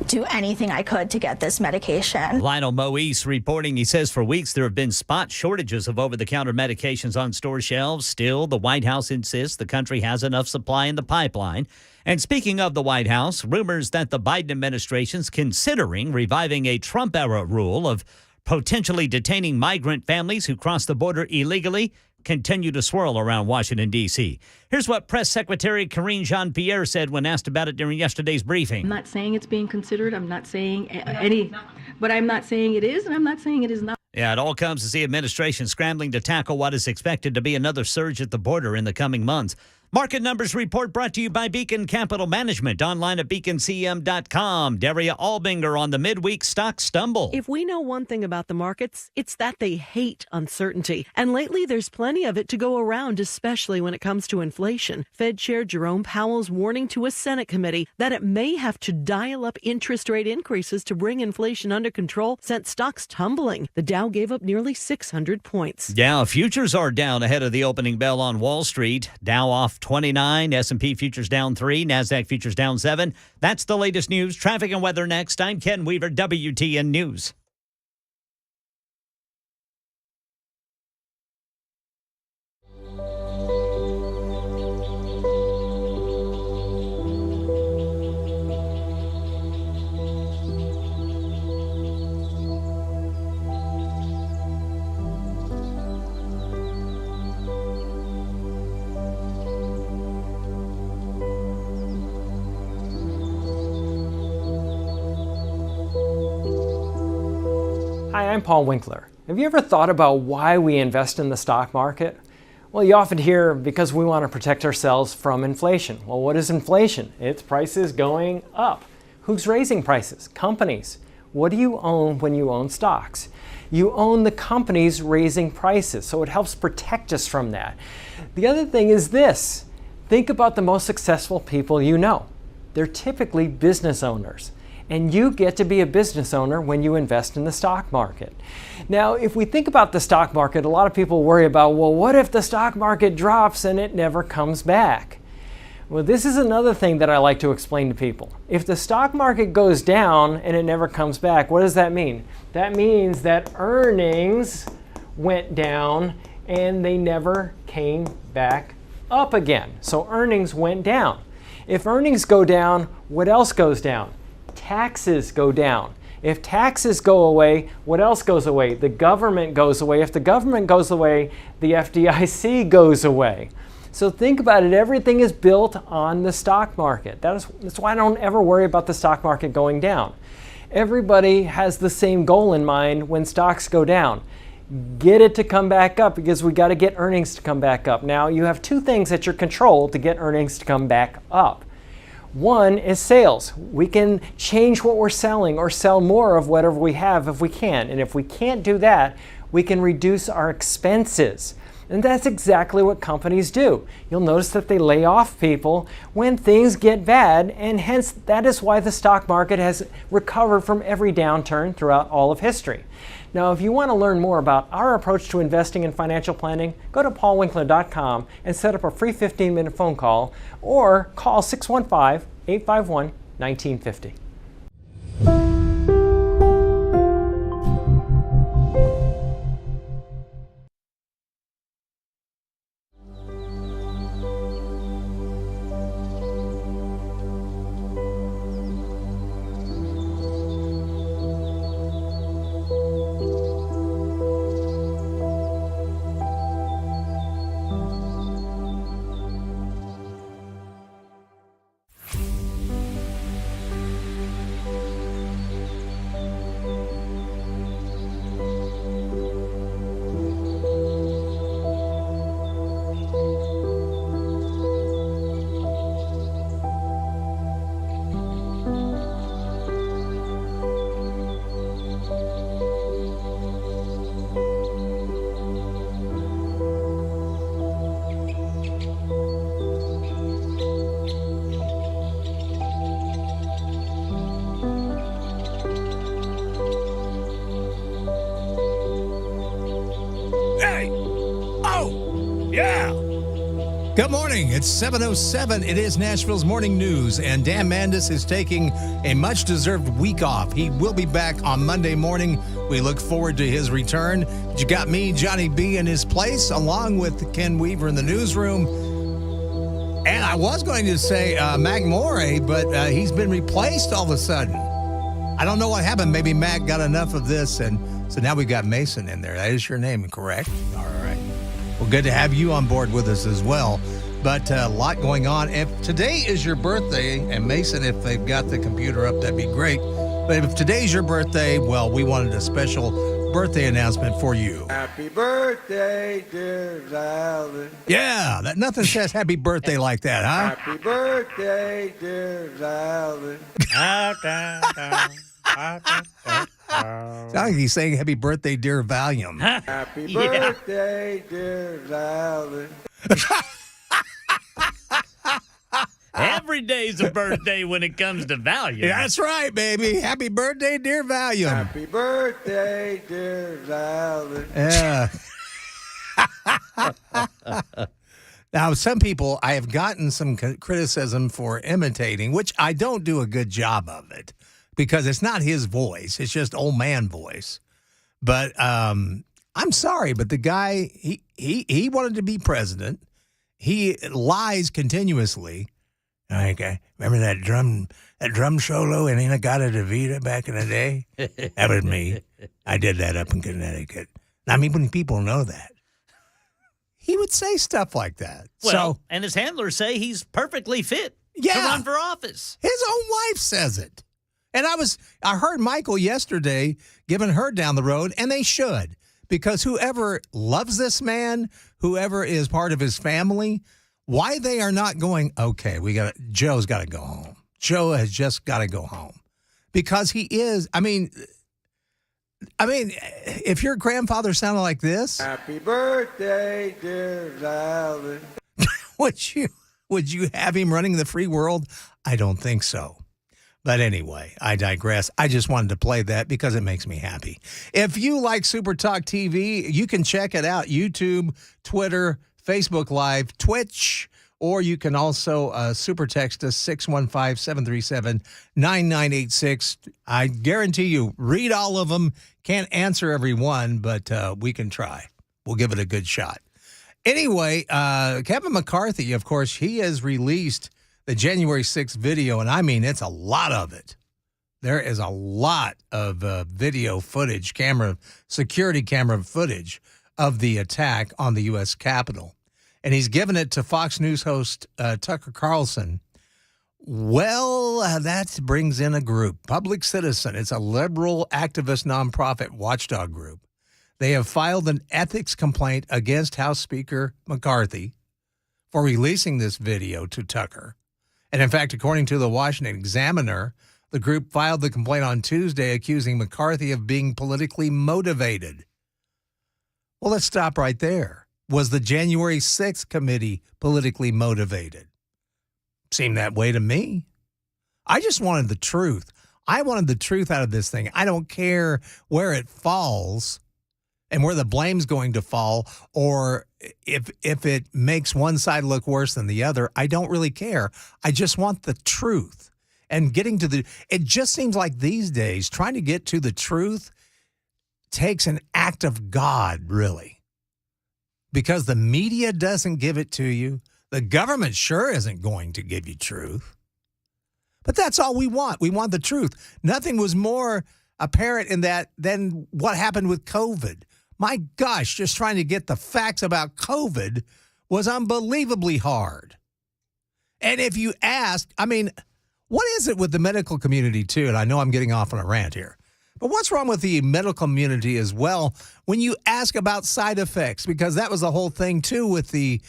do anything I could to get this medication. Lionel Moise reporting, he says for weeks there have been spot shortages of over-the-counter medications on store shelves. Still, the White House insists the country has enough supply in the pipeline. And speaking of the White House, rumors that the Biden administration's considering reviving a Trump-era rule of potentially detaining migrant families who cross the border illegally continue to swirl around Washington, D.C. Here's what Press Secretary Karine Jean-Pierre said when asked about it during yesterday's briefing. I'm not saying it's being considered. I'm not saying any, but I'm not saying it is, and I'm not saying it is not. Yeah, it all comes as the administration scrambling to tackle what is expected to be another surge at the border in the coming months. Market Numbers Report brought to you by Beacon Capital Management, online at beaconcm.com. Daria Albinger on the midweek stock stumble. If we know one thing about the markets, it's that they hate uncertainty. And lately, there's plenty of it to go around, especially when it comes to inflation. Fed Chair Jerome Powell's warning to a Senate committee that it may have to dial up interest rate increases to bring inflation under control sent stocks tumbling. The Dow gave up nearly 600 points. Yeah, futures are down ahead of the opening bell on Wall Street. Dow off 29, S&P futures down 3, NASDAQ futures down 7. That's the latest news. Traffic and weather next. I'm Ken Weaver, WTN News. Hi, I'm Paul Winkler. Have you ever thought about why we invest in the stock market? Well, you often hear because we want to protect ourselves from inflation. Well, what is inflation? It's prices going up. Who's raising prices? Companies. What do you own when you own stocks? You own the companies raising prices, so it helps protect us from that. The other thing is this. Think about the most successful people you know. They're typically business owners. And you get to be a business owner when you invest in the stock market. Now, if we think about the stock market, a lot of people worry about, well, what if the stock market drops and it never comes back? Well, this is another thing that I like to explain to people. If the stock market goes down and it never comes back, what does that mean? That means that earnings went down and they never came back up again. So earnings went down. If earnings go down, what else goes down? Taxes go down. If taxes go away, what else goes away? The government goes away. If the government goes away, the FDIC goes away. So think about it. Everything is built on the stock market. That's why I don't ever worry about the stock market going down. Everybody has the same goal in mind when stocks go down. Get it to come back up because we got to get earnings to come back up. Now, you have two things at your control to get earnings to come back up. One is sales. We can change what we're selling or sell more of whatever we have if we can. And if we can't do that, we can reduce our expenses. And that's exactly what companies do. You'll notice that they lay off people when things get bad, and hence that is why the stock market has recovered from every downturn throughout all of history. Now, if you want to learn more about our approach to investing and financial planning, go to paulwinkler.com and set up a free 15-minute phone call or call 615-851-1950. Good morning. It's 7:07. It is Nashville's Morning News, and Dan Mandis is taking a much-deserved week off. He will be back on Monday morning. We look forward to his return. You got me, Johnny B, in his place, along with Ken Weaver in the newsroom. And I was going to say Mac Morey, but he's been replaced all of a sudden. I don't know what happened. Maybe Mac got enough of this, and so now we got Mason in there. That is your name, correct? All right. Well, good to have you on board with us as well. But a lot going on. If today is your birthday, and Mason, if they've got the computer up, that'd be great. But if today's your birthday, well, we wanted a special birthday announcement for you. Happy birthday, dear Valen. Yeah, that nothing says happy birthday like that, huh? Happy birthday, dear Valen. Sounds like he's saying happy birthday, dear Valium. Happy birthday, dear Valen. Every day's a birthday when it comes to Valium. Yeah, that's right, baby. Happy birthday, dear Valium. Happy birthday, dear Valen. Yeah. Now, some people, I have gotten some criticism for imitating, which I don't do a good job of it because it's not his voice. It's just old man voice. But I'm sorry, but the guy, he wanted to be president. He lies continuously. Okay, remember that drum solo in In-A-Gadda-Da-Vida back in the day? That was me. I did that up in Connecticut. I mean, when people know that, he would say stuff like that. Well, and his handlers say he's perfectly fit to run for office. His own wife says it. And I heard Michael yesterday giving her down the road, and they should, because whoever loves this man, whoever is part of his family, why they are not going, okay, Joe's got to go home. Joe has just got to go home. Because he is, I mean, if your grandfather sounded like this. Happy birthday, dear Valen. Would you have him running the free world? I don't think so. But anyway, I digress. I just wanted to play that because it makes me happy. If you like Super Talk TV, you can check it out. YouTube, Twitter, Facebook Live, Twitch, or you can also super text us 615-737-9986. I guarantee you, read all of them. Can't answer every one, but we can try. We'll give it a good shot. Anyway, Kevin McCarthy, of course, he has released the January 6th video, and I mean, it's a lot of it. There is a lot of video footage, security camera footage of the attack on the U.S. Capitol. And he's given it to Fox News host Tucker Carlson. Well, that brings in a group, Public Citizen. It's a liberal activist nonprofit watchdog group. They have filed an ethics complaint against House Speaker McCarthy for releasing this video to Tucker. And in fact, according to the Washington Examiner, the group filed the complaint on Tuesday accusing McCarthy of being politically motivated. Well, let's stop right there. Was the January 6th committee politically motivated? Seemed that way to me. I just wanted the truth. I wanted the truth out of this thing. I don't care where it falls and where the blame's going to fall, or if it makes one side look worse than the other. I don't really care. I just want the truth. And getting to it just seems like these days, trying to get to the truth takes an act of God, really. Because the media doesn't give it to you. The government sure isn't going to give you truth. But that's all we want. We want the truth. Nothing was more apparent in that than what happened with COVID. My gosh, just trying to get the facts about COVID was unbelievably hard. And if you ask, I mean, what is it with the medical community too? And I know I'm getting off on a rant here. But what's wrong with the medical community as well when you ask about side effects? Because that was the whole thing too with the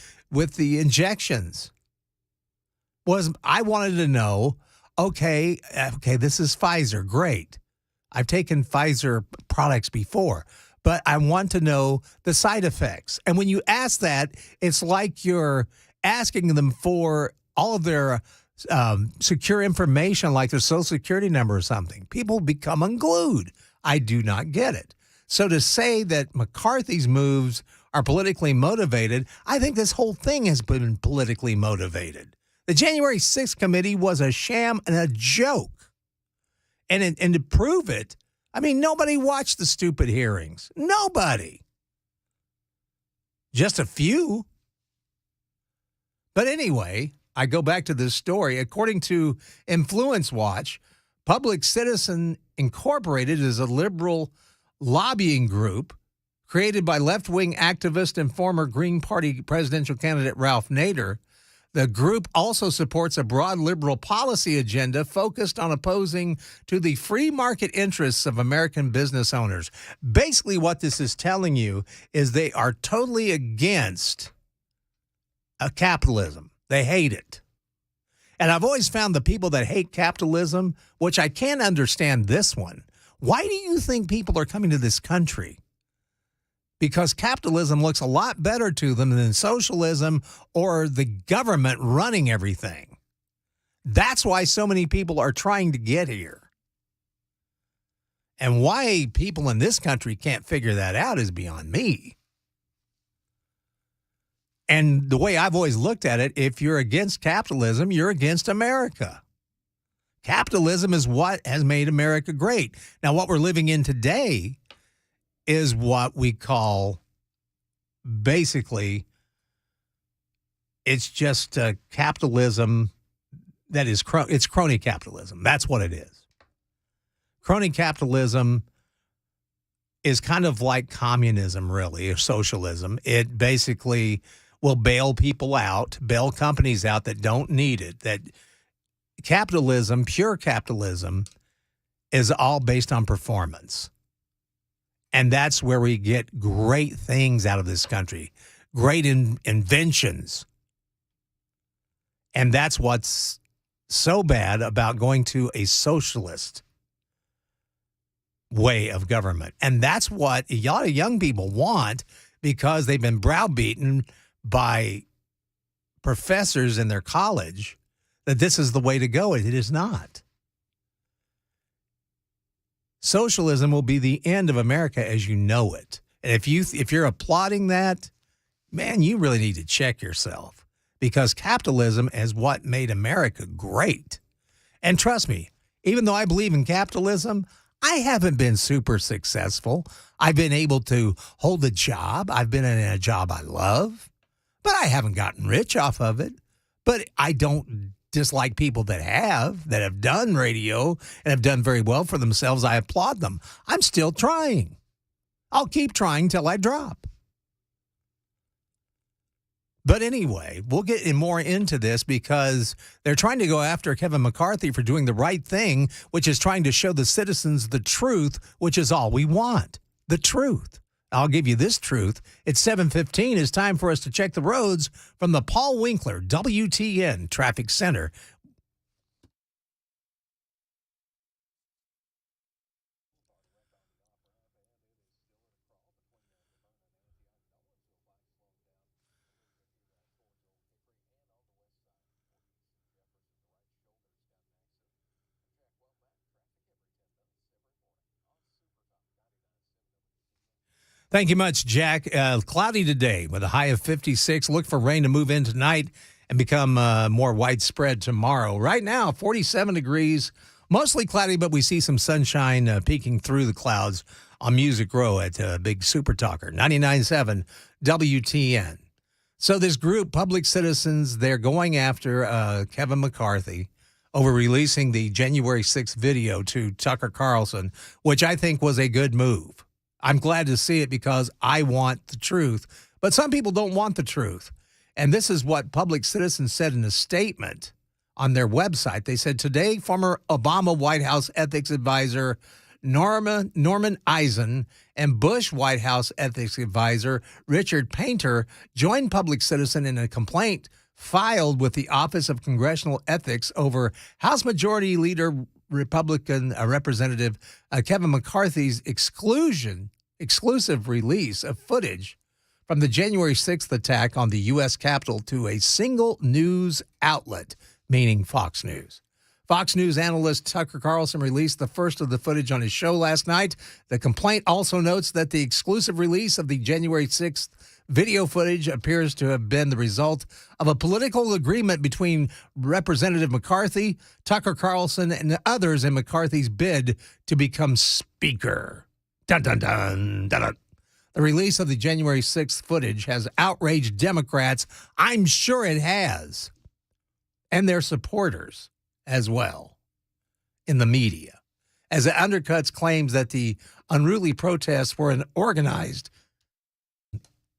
injections. I wanted to know, okay, this is Pfizer, great. I've taken Pfizer products before, but I want to know the side effects. And when you ask that, it's like you're asking them for all of their secure information, like their social security number or something. People become unglued. I do not get it. So to say that McCarthy's moves are politically motivated, I think this whole thing has been politically motivated. The January 6th committee was a sham and a joke. And to prove it, I mean, nobody watched the stupid hearings. Nobody. Just a few. But anyway, I go back to this story. According to Influence Watch, Public Citizen Incorporated is a liberal lobbying group created by left-wing activist and former Green Party presidential candidate Ralph Nader. The group also supports a broad liberal policy agenda focused on opposing to the free market interests of American business owners. Basically, what this is telling you is they are totally against capitalism. They hate it. And I've always found the people that hate capitalism, which I can't understand this one. Why do you think people are coming to this country? Because capitalism looks a lot better to them than socialism or the government running everything. That's why so many people are trying to get here. And why people in this country can't figure that out is beyond me. And the way I've always looked at it, if you're against capitalism, you're against America. Capitalism is what has made America great. Now, what we're living in today is what we call, basically, it's just capitalism that is, it's crony capitalism. That's what it is. Crony capitalism is kind of like communism, really, or socialism. It basically will bail people out, bail companies out that don't need it. That capitalism, pure capitalism, is all based on performance. And that's where we get great things out of this country, great inventions. And that's what's so bad about going to a socialist way of government. And that's what a lot of young people want because they've been browbeaten by professors in their college that this is the way to go. It is not. Socialism will be the end of America as you know it. And if you're applauding that, man, you really need to check yourself because capitalism is what made America great. And trust me, even though I believe in capitalism, I haven't been super successful. I've been able to hold a job. I've been in a job I love, but I haven't gotten rich off of it. But I don't dislike people that have done radio and have done very well for themselves. I applaud them. I'm still trying. I'll keep trying till I drop. But anyway, we'll get more into this because they're trying to go after Kevin McCarthy for doing the right thing, which is trying to show the citizens the truth, which is all we want, the truth. I'll give you this truth. It's 7:15. It's time for us to check the roads from the Paul Winkler WTN Traffic Center. Thank you much, Jack. Cloudy today with a high of 56. Look for rain to move in tonight and become more widespread tomorrow. Right now, 47 degrees, mostly cloudy, but we see some sunshine peeking through the clouds on Music Row at Big Super Talker, 99.7 WTN. So this group, Public Citizens, they're going after Kevin McCarthy over releasing the January 6th video to Tucker Carlson, which I think was a good move. I'm glad to see it because I want the truth. But some people don't want the truth. And this is what Public Citizens said in a statement on their website. They said, today, former Obama White House ethics advisor Norman Eisen and Bush White House ethics advisor Richard Painter joined Public Citizen in a complaint filed with the Office of Congressional Ethics over House Majority Leader Republican Representative Kevin McCarthy's exclusive release of footage from the January 6th attack on the U.S. Capitol to a single news outlet, meaning Fox News. Fox News analyst Tucker Carlson released the first of the footage on his show last night. The complaint also notes that the exclusive release of the January 6th video footage appears to have been the result of a political agreement between Representative McCarthy, Tucker Carlson, and others in McCarthy's bid to become Speaker. Dun, dun, dun, dun, dun. The release of the January 6th footage has outraged Democrats. I'm sure it has. And their supporters as well in the media, as it undercuts claims that the unruly protests were an organized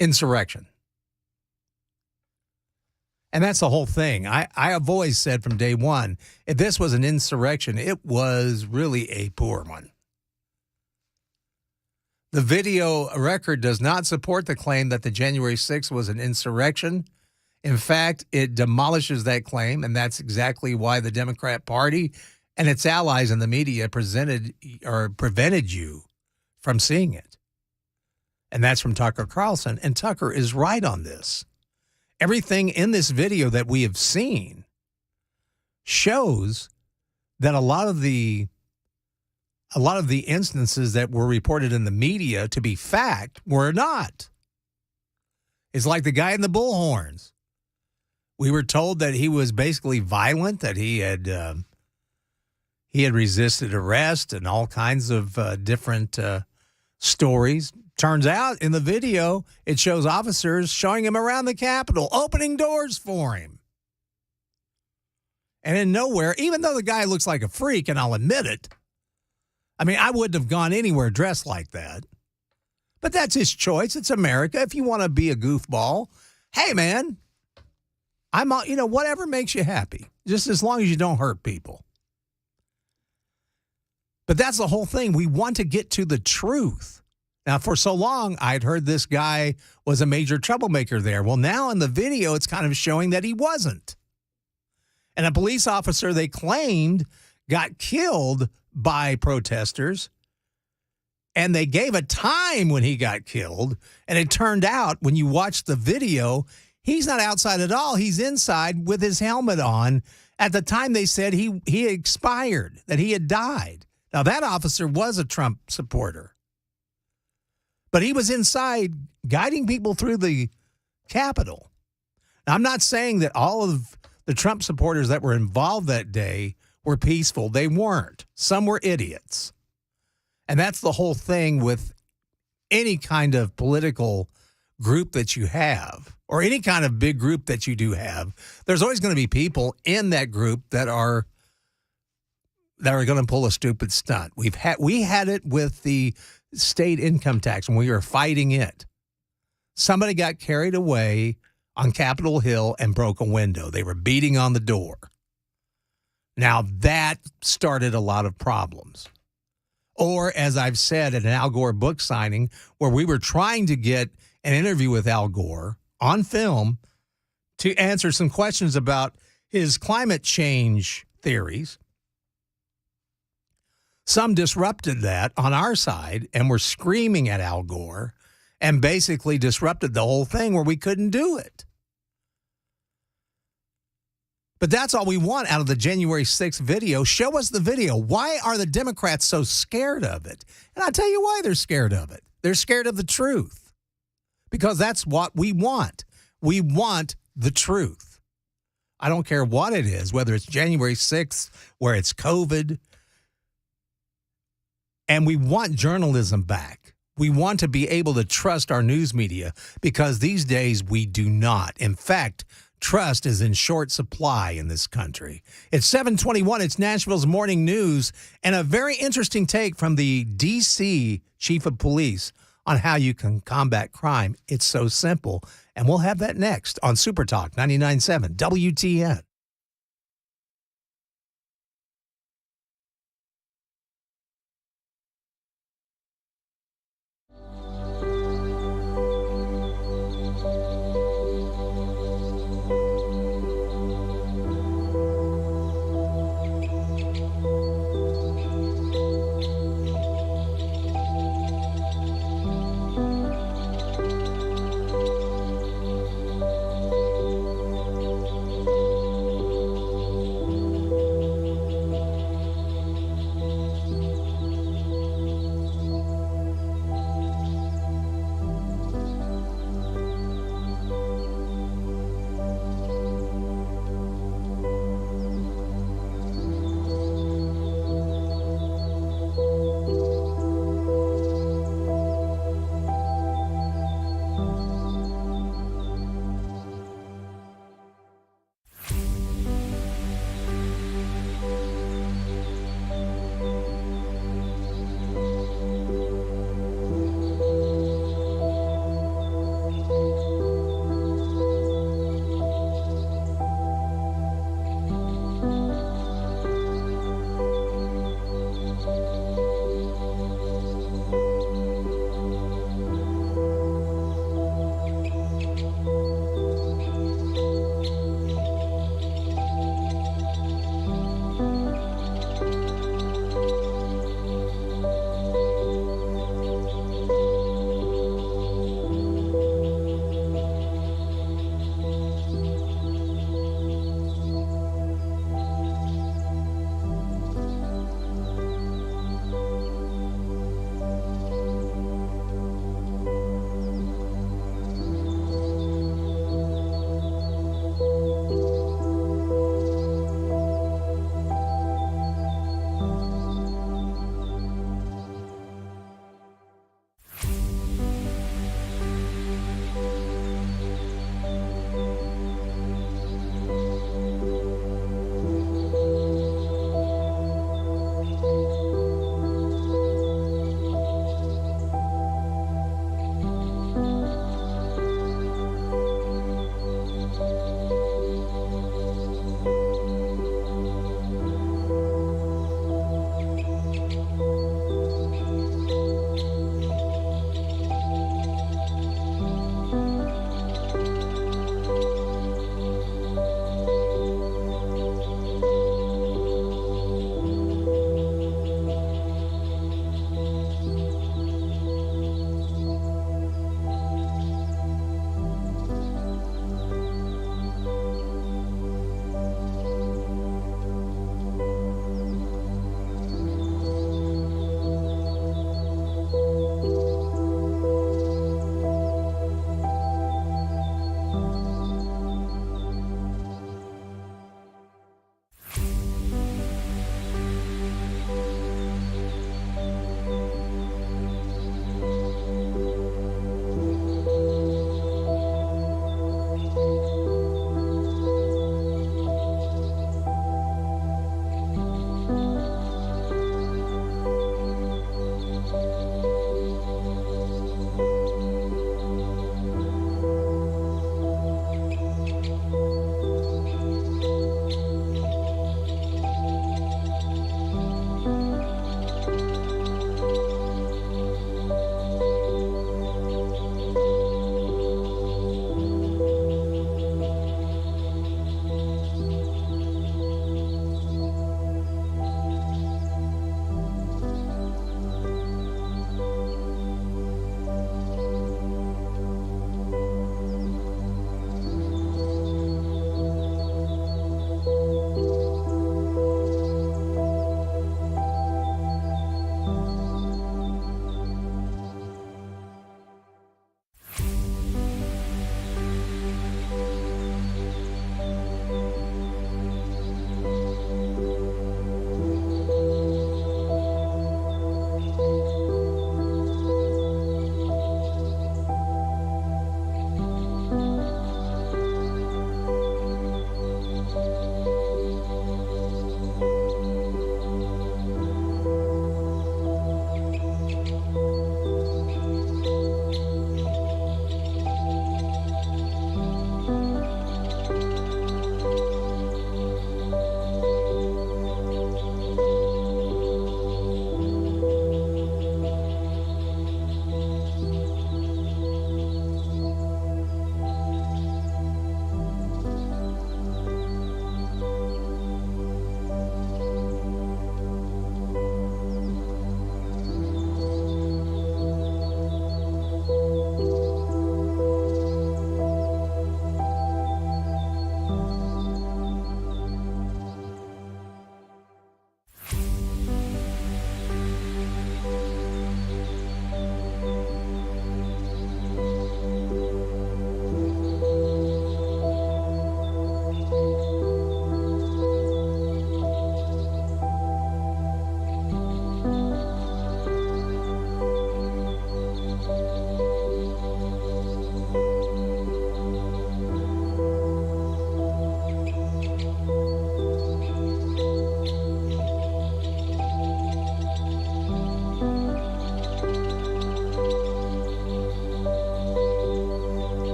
insurrection. And that's the whole thing. I have always said from day one, if this was an insurrection, it was really a poor one. The video record does not support the claim that the January 6th was an insurrection. In fact, it demolishes that claim, and that's exactly why the Democrat Party and its allies in the media prevented you from seeing it. And that's from Tucker Carlson, and Tucker is right on this. Everything in this video that we have seen shows that a lot of the instances that were reported in the media to be fact were not. It's like the guy in the bullhorns. We were told that he was basically violent, that he had resisted arrest and all kinds of different stories. Turns out in the video, it shows officers showing him around the Capitol, opening doors for him. And in nowhere, even though the guy looks like a freak, and I'll admit it, I mean, I wouldn't have gone anywhere dressed like that. But that's his choice. It's America. If you want to be a goofball, hey, man, whatever makes you happy, just as long as you don't hurt people. But that's the whole thing. We want to get to the truth. Now, for so long, I'd heard this guy was a major troublemaker there. Well, now in the video, it's kind of showing that he wasn't. And a police officer they claimed got killed by protesters, and they gave a time when he got killed. And it turned out, when you watch the video, he's not outside at all. He's inside with his helmet on. At the time, they said he expired, that he had died. Now, that officer was a Trump supporter. But he was inside guiding people through the Capitol. Now, I'm not saying that all of the Trump supporters that were involved that day were peaceful. They weren't. Some were idiots. And that's the whole thing with any kind of political group that you have, or any kind of big group that you do have. There's always going to be people in that group that are going to pull a stupid stunt. We had it with the state income tax when we were fighting it. Somebody got carried away on Capitol Hill and broke a window. They were beating on the door. Now, that started a lot of problems. Or, as I've said at an Al Gore book signing, where we were trying to get an interview with Al Gore on film to answer some questions about his climate change theories. Some disrupted that on our side and were screaming at Al Gore and basically disrupted the whole thing where we couldn't do it. But that's all we want out of the January 6th video. Show us the video. Why are the Democrats so scared of it? And I'll tell you why they're scared of it. They're scared of the truth. Because that's what we want. We want the truth. I don't care what it is, whether it's January 6th, where it's COVID. And we want journalism back. We want to be able to trust our news media because these days we do not. In fact, trust is in short supply in this country. It's 7:21. It's Nashville's Morning News, and a very interesting take from the D.C. Chief of Police on how you can combat crime. It's so simple, and we'll have that next on Super Talk 99.7 WTN.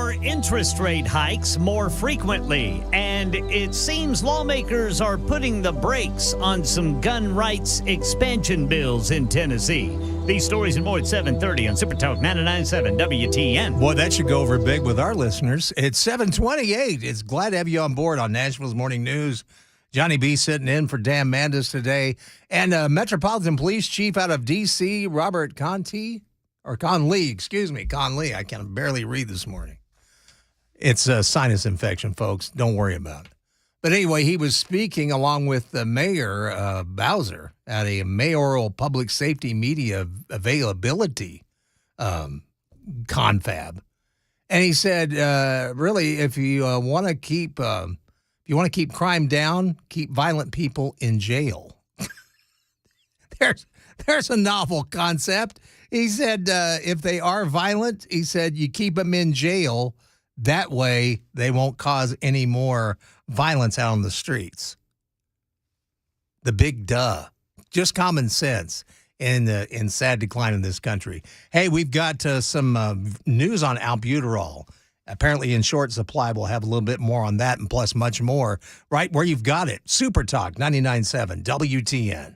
more interest rate hikes more frequently, and it seems lawmakers are putting the brakes on some gun rights expansion bills in Tennessee. These stories and more at 7:30 on Super Talk 99.7 WTN. Boy, that should go over big with our listeners. It's 7:28. It's glad to have you on board on Nashville's Morning News. Johnny B sitting in for Dan Mandis today. And Metropolitan Police Chief out of D.C., Robert Conley. Conley. I can barely read this morning. It's a sinus infection, folks. Don't worry about it. But anyway, he was speaking along with the Mayor Bowser at a mayoral public safety media availability confab. And he said, really, if you want to keep crime down, keep violent people in jail. There's a novel concept. He said, if they are violent, he said, you keep them in jail. That way they won't cause any more violence out on the streets. The big duh. Just common sense in sad decline in this country. Hey, we've got some news on albuterol. Apparently in short supply. We'll have a little bit more on that and plus much more right where you've got it. Super Talk 99.7 WTN.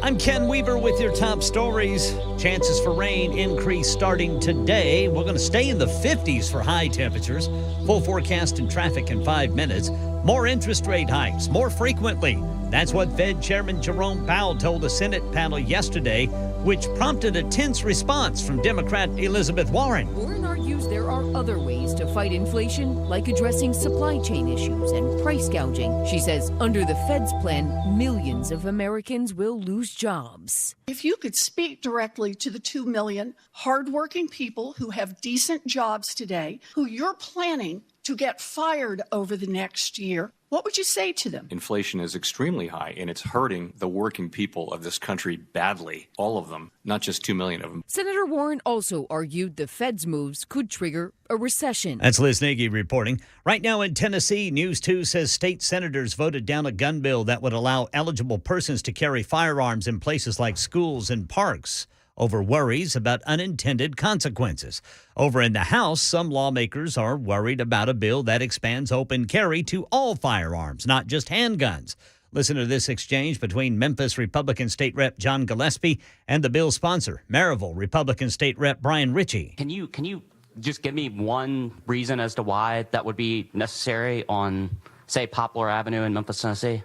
I'm Ken Weaver with your top stories. Chances for rain increase starting today. We're going to stay in the 50s for high temperatures. Full forecast and traffic in 5 minutes. More interest rate hikes more frequently. That's what Fed Chairman Jerome Powell told the Senate panel yesterday, which prompted a tense response from Democrat Elizabeth Warren. Warren argues there are other ways to fight inflation, like addressing supply chain issues and price gouging. She says under the Fed's plan, millions of Americans will lose jobs. If you could speak directly to the 2 million hardworking people who have decent jobs today, who you're planning to get fired over the next year, what would you say to them? Inflation is extremely high, and it's hurting the working people of this country badly. All of them, not just 2 million of them. Senator Warren also argued the Fed's moves could trigger a recession. That's Liz Nagy reporting. Right now in Tennessee, News 2 says state senators voted down a gun bill that would allow eligible persons to carry firearms in places like schools and parks over worries about unintended consequences. Over in the House, some lawmakers are worried about a bill that expands open carry to all firearms, not just handguns. Listen to this exchange between Memphis Republican State Rep John Gillespie and the bill's sponsor, Maryville Republican State Rep Brian Ritchie. Can you just give me one reason as to why that would be necessary on, say, Poplar Avenue in Memphis, Tennessee?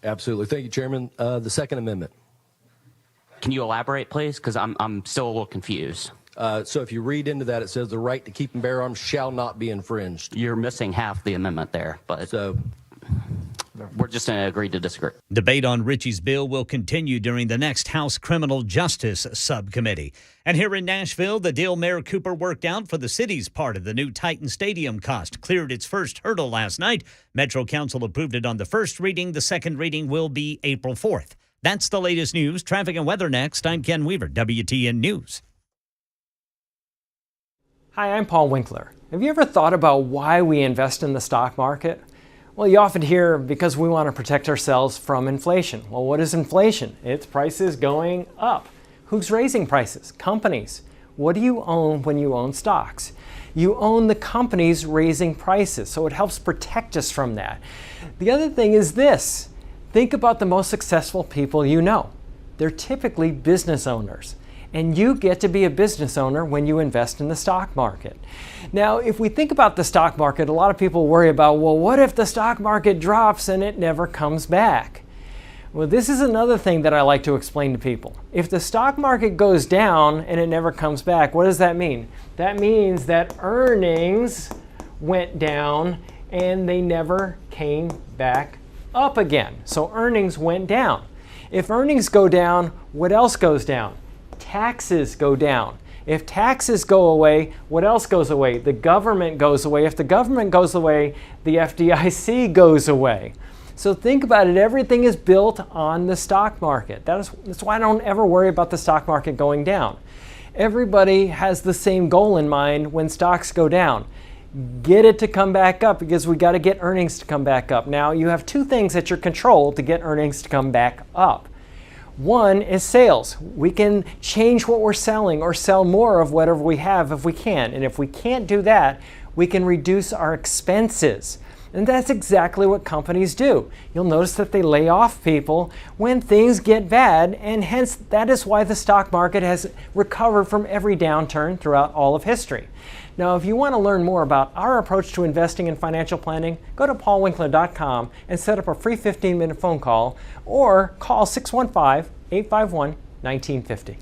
Absolutely. Thank you, Chairman. The Second Amendment. Can you elaborate, please? Because I'm still a little confused. So if you read into that, it says the right to keep and bear arms shall not be infringed. You're missing half the amendment there, but so we're just going to agree to disagree. Debate on Richie's bill will continue during the next House Criminal Justice Subcommittee. And here in Nashville, the deal Mayor Cooper worked out for the city's part of the new Titan Stadium cost cleared its first hurdle last night. Metro Council approved it on the first reading. The second reading will be April 4th. That's the latest news. Traffic and weather next. I'm Ken Weaver, WTN News. Hi, I'm Paul Winkler. Have you ever thought about why we invest in the stock market? Well, you often hear because we want to protect ourselves from inflation. Well, what is inflation? It's prices going up. Who's raising prices? Companies. What do you own when you own stocks? You own the companies raising prices, so it helps protect us from that. The other thing is this. Think about the most successful people you know. They're typically business owners. And you get to be a business owner when you invest in the stock market. Now, if we think about the stock market, a lot of people worry about, well, what if the stock market drops and it never comes back? Well, this is another thing that I like to explain to people. If the stock market goes down and it never comes back, what does that mean? That means that earnings went down and they never came back up again. So earnings went down. If earnings go down, what else goes down? Taxes go down. If taxes go away, what else goes away? The government goes away. If the government goes away, the FDIC goes away. So think about it. Everything is built on the stock market. That's why I don't ever worry about the stock market going down. Everybody has the same goal in mind when stocks go down. Get it to come back up because we got to get earnings to come back up. Now, you have two things at your control to get earnings to come back up. One is sales. We can change what we're selling or sell more of whatever we have if we can. And if we can't do that, we can reduce our expenses. And that's exactly what companies do. You'll notice that they lay off people when things get bad, and hence that is why the stock market has recovered from every downturn throughout all of history. Now, if you want to learn more about our approach to investing in financial planning, go to paulwinkler.com and set up a free 15-minute phone call or call 615-851-1950.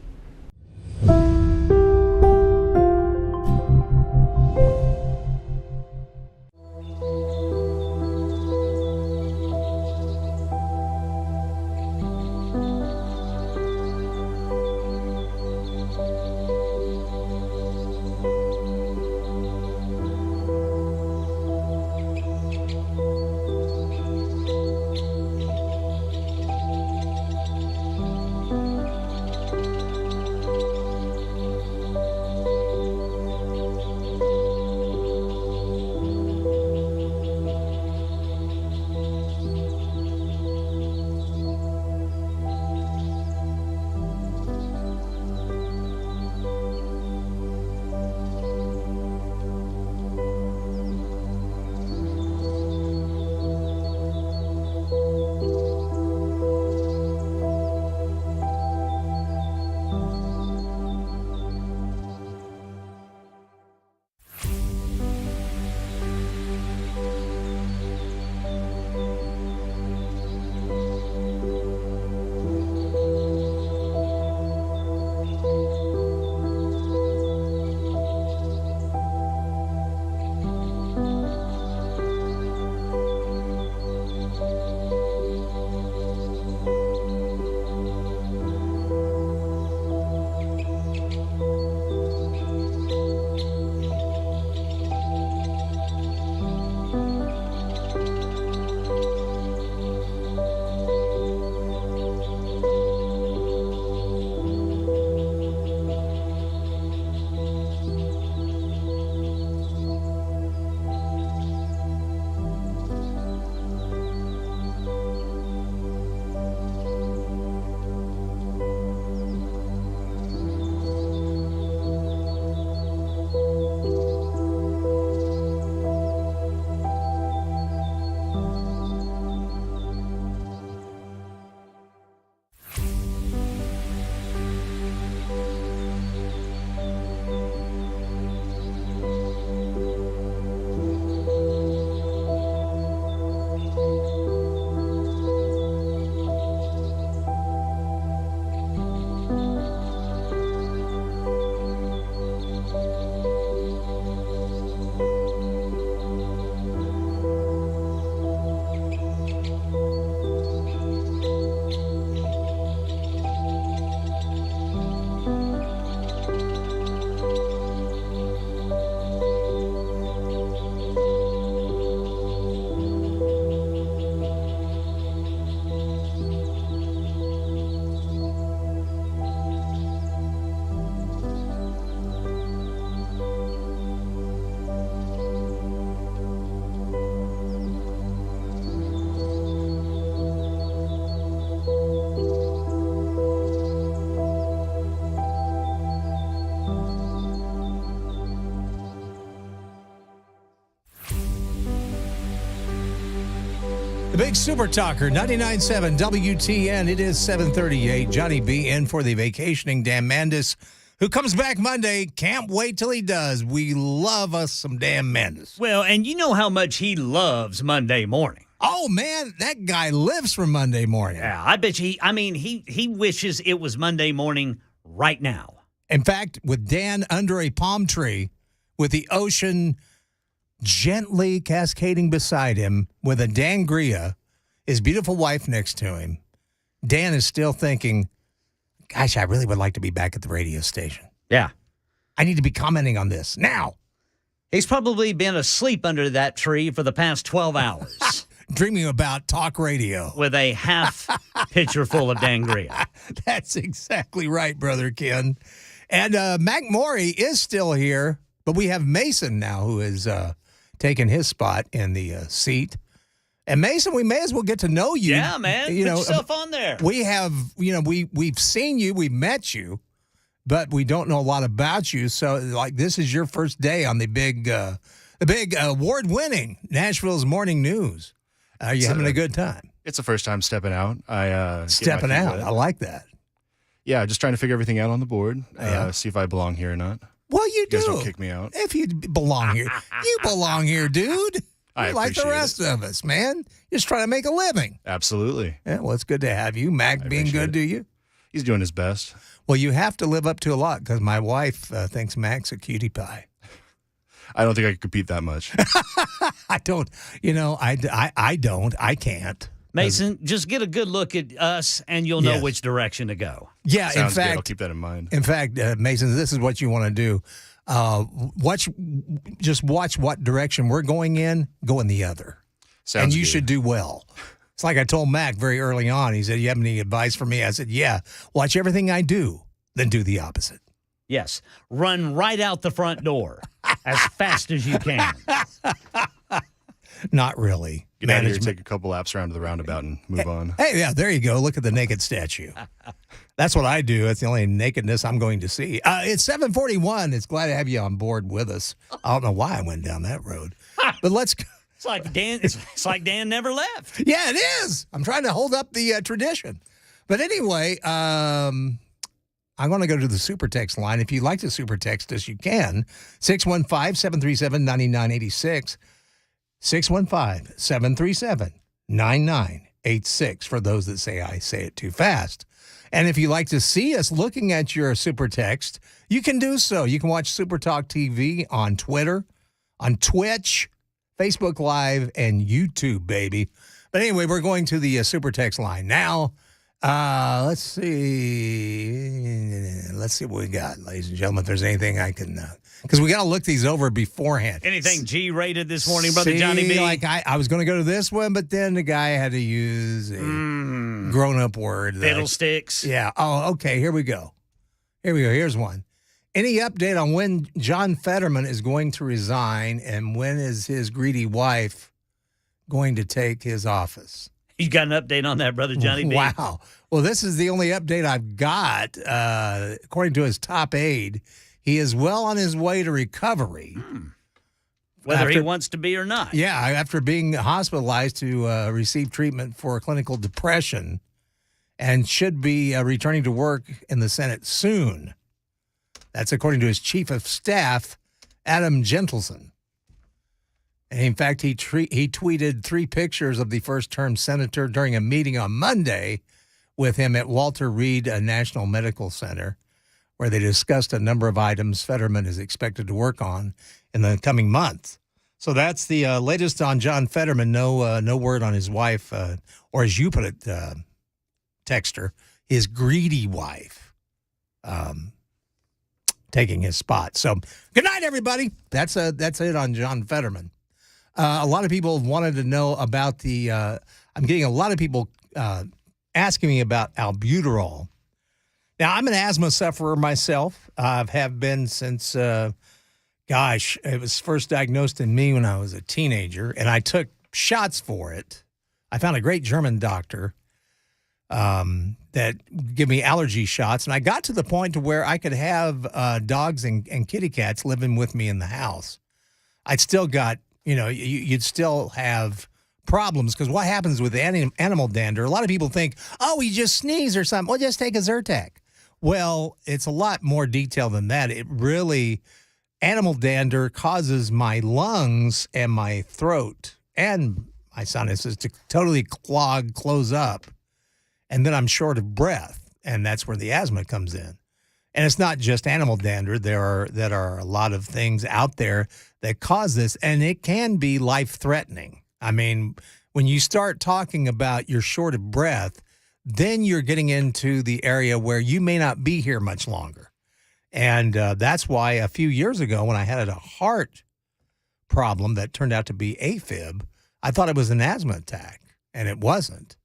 Big Super Talker, 99.7 WTN. It is 7:38. Johnny B in for the vacationing Dan Mandis, who comes back Monday. Can't wait till he does. We love us some Dan Mandis. Well, and you know how much he loves Monday morning. Oh, man, that guy lives for Monday morning. Yeah, I bet you he wishes it was Monday morning right now. In fact, with Dan under a palm tree with the ocean gently cascading beside him with a Dangria, his beautiful wife next to him, Dan is still thinking, gosh, I really would like to be back at the radio station. Yeah. I need to be commenting on this now. He's probably been asleep under that tree for the past 12 hours. Dreaming about talk radio. With a half pitcher full of Dangria. That's exactly right, Brother Ken. And Mac Morey is still here, but we have Mason now who is taking his spot in the seat. And Mason, we may as well get to know you. Yeah, man. Put yourself on there. We have, we've seen you, we've met you, but we don't know a lot about you. So, this is your first day on the big award-winning Nashville's Morning News. Are you having a good time? It's the first time stepping out. Stepping out. I like that. Yeah, just trying to figure everything out on the board. See if I belong here or not. Well, you do. You guys don't kick me out. If you belong here, you belong here, dude. I like the rest of us, man. Just trying to make a living. Absolutely. Yeah, well, it's good to have you. Mac being good to you. He's doing his best. Well, you have to live up to a lot because my wife thinks Mac's a cutie pie. I don't think I could compete that much. I don't. I don't. I can't. Mason, just get a good look at us, and you'll know which direction to go. Yeah, Sounds in fact, good. I'll keep that in mind. In fact, Mason, this is what you want to do. Watch what direction we're going in the other. Sounds and you good. should do well. It's like I told Mac very early on. He said, you have any advice for me? I said, yeah, watch everything I do, then do the opposite. Yes, run right out the front door as fast as you can. Not really. Get out of here, take a couple laps around to the roundabout and move on. Hey, yeah, there you go. Look at the naked statue. That's what I do. That's the only nakedness I'm going to see. It's 7:41. It's glad to have you on board with us. I don't know why I went down that road, but let's. It's like Dan. It's like Dan never left. Yeah, it is. I'm trying to hold up the tradition. But anyway, I'm going to go to the super text line. If you'd like to super text us, you can. 615-737-9986. 615-737-9986 for those that say I say it too fast. And if you'd like to see us looking at your super text, you can do so. You can watch Super Talk TV on Twitter, on Twitch, Facebook Live, and YouTube, baby. But anyway, we're going to the super text line now. Let's see what we got, ladies and gentlemen. If there's anything I can, because we got to look these over beforehand. Anything G-rated this morning, Brother Johnny B? Like I was going to go to this one, but then the guy had to use a grown-up word. Fiddlesticks. Yeah. Oh, okay. Here we go. Here's one. Any update on when John Fetterman is going to resign and when is his greedy wife going to take his office? You got an update on that, Brother Johnny B? Wow. Well, this is the only update I've got. According to his top aide, he is well on his way to recovery. Whether he wants to be or not. Yeah, after being hospitalized to receive treatment for clinical depression and should be returning to work in the Senate soon. That's according to his chief of staff, Adam Gentleson. And in fact, he tweeted 3 pictures of the first-term senator during a meeting on Monday with him at Walter Reed National Medical Center, where they discussed a number of items Fetterman is expected to work on in the coming month. So that's the latest on John Fetterman. No word on his wife, or as you put it, texter, his greedy wife taking his spot. So good night, everybody. That's it on John Fetterman. A lot of people wanted to know about the. I'm getting a lot of people asking me about albuterol. Now, I'm an asthma sufferer myself. Have been since, it was first diagnosed in me when I was a teenager, and I took shots for it. I found a great German doctor that gave me allergy shots, and I got to the point to where I could have dogs and kitty cats living with me in the house. I'd still got, you'd still have problems, because what happens with animal dander, a lot of people think, oh, he just sneezed or something. Well, just take a Zyrtec. Well, it's a lot more detailed than that. It really, animal dander causes my lungs and my throat and my sinuses to totally close up. And then I'm short of breath. And that's where the asthma comes in. And it's not just animal dander. There are a lot of things out there that cause this, and it can be life-threatening. I mean, when you start talking about you're short of breath, then you're getting into the area where you may not be here much longer. And that's why a few years ago when I had a heart problem that turned out to be AFib, I thought it was an asthma attack, and it wasn't.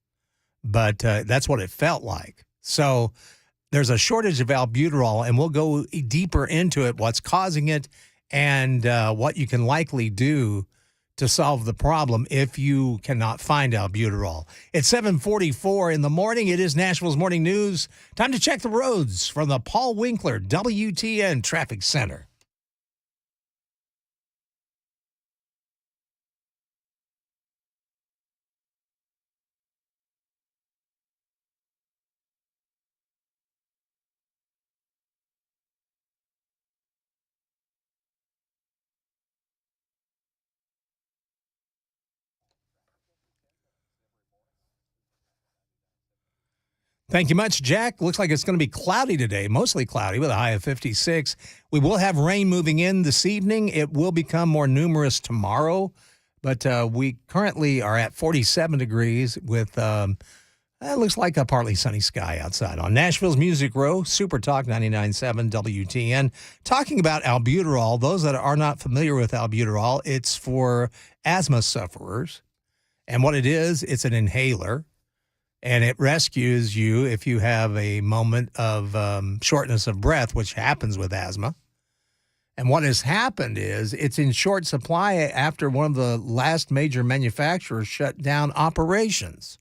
But that's what it felt like. So there's a shortage of albuterol, and we'll go deeper into it, what's causing it, and what you can likely do to solve the problem if you cannot find albuterol. It's 7:44 in the morning. It is Nashville's Morning News. Time to check the roads from the Paul Winkler WTN Traffic Center. Thank you much, Jack. Looks like it's going to be cloudy today, mostly cloudy with a high of 56. We will have rain moving in this evening. It will become more numerous tomorrow, but we currently are at 47 degrees with, it looks like a partly sunny sky outside on Nashville's Music Row, Super Talk 99.7 WTN. Talking about albuterol, those that are not familiar with albuterol, it's for asthma sufferers. And what it is, it's an inhaler. And it rescues you if you have a moment of shortness of breath, which happens with asthma. And what has happened is it's in short supply after one of the last major manufacturers shut down operations.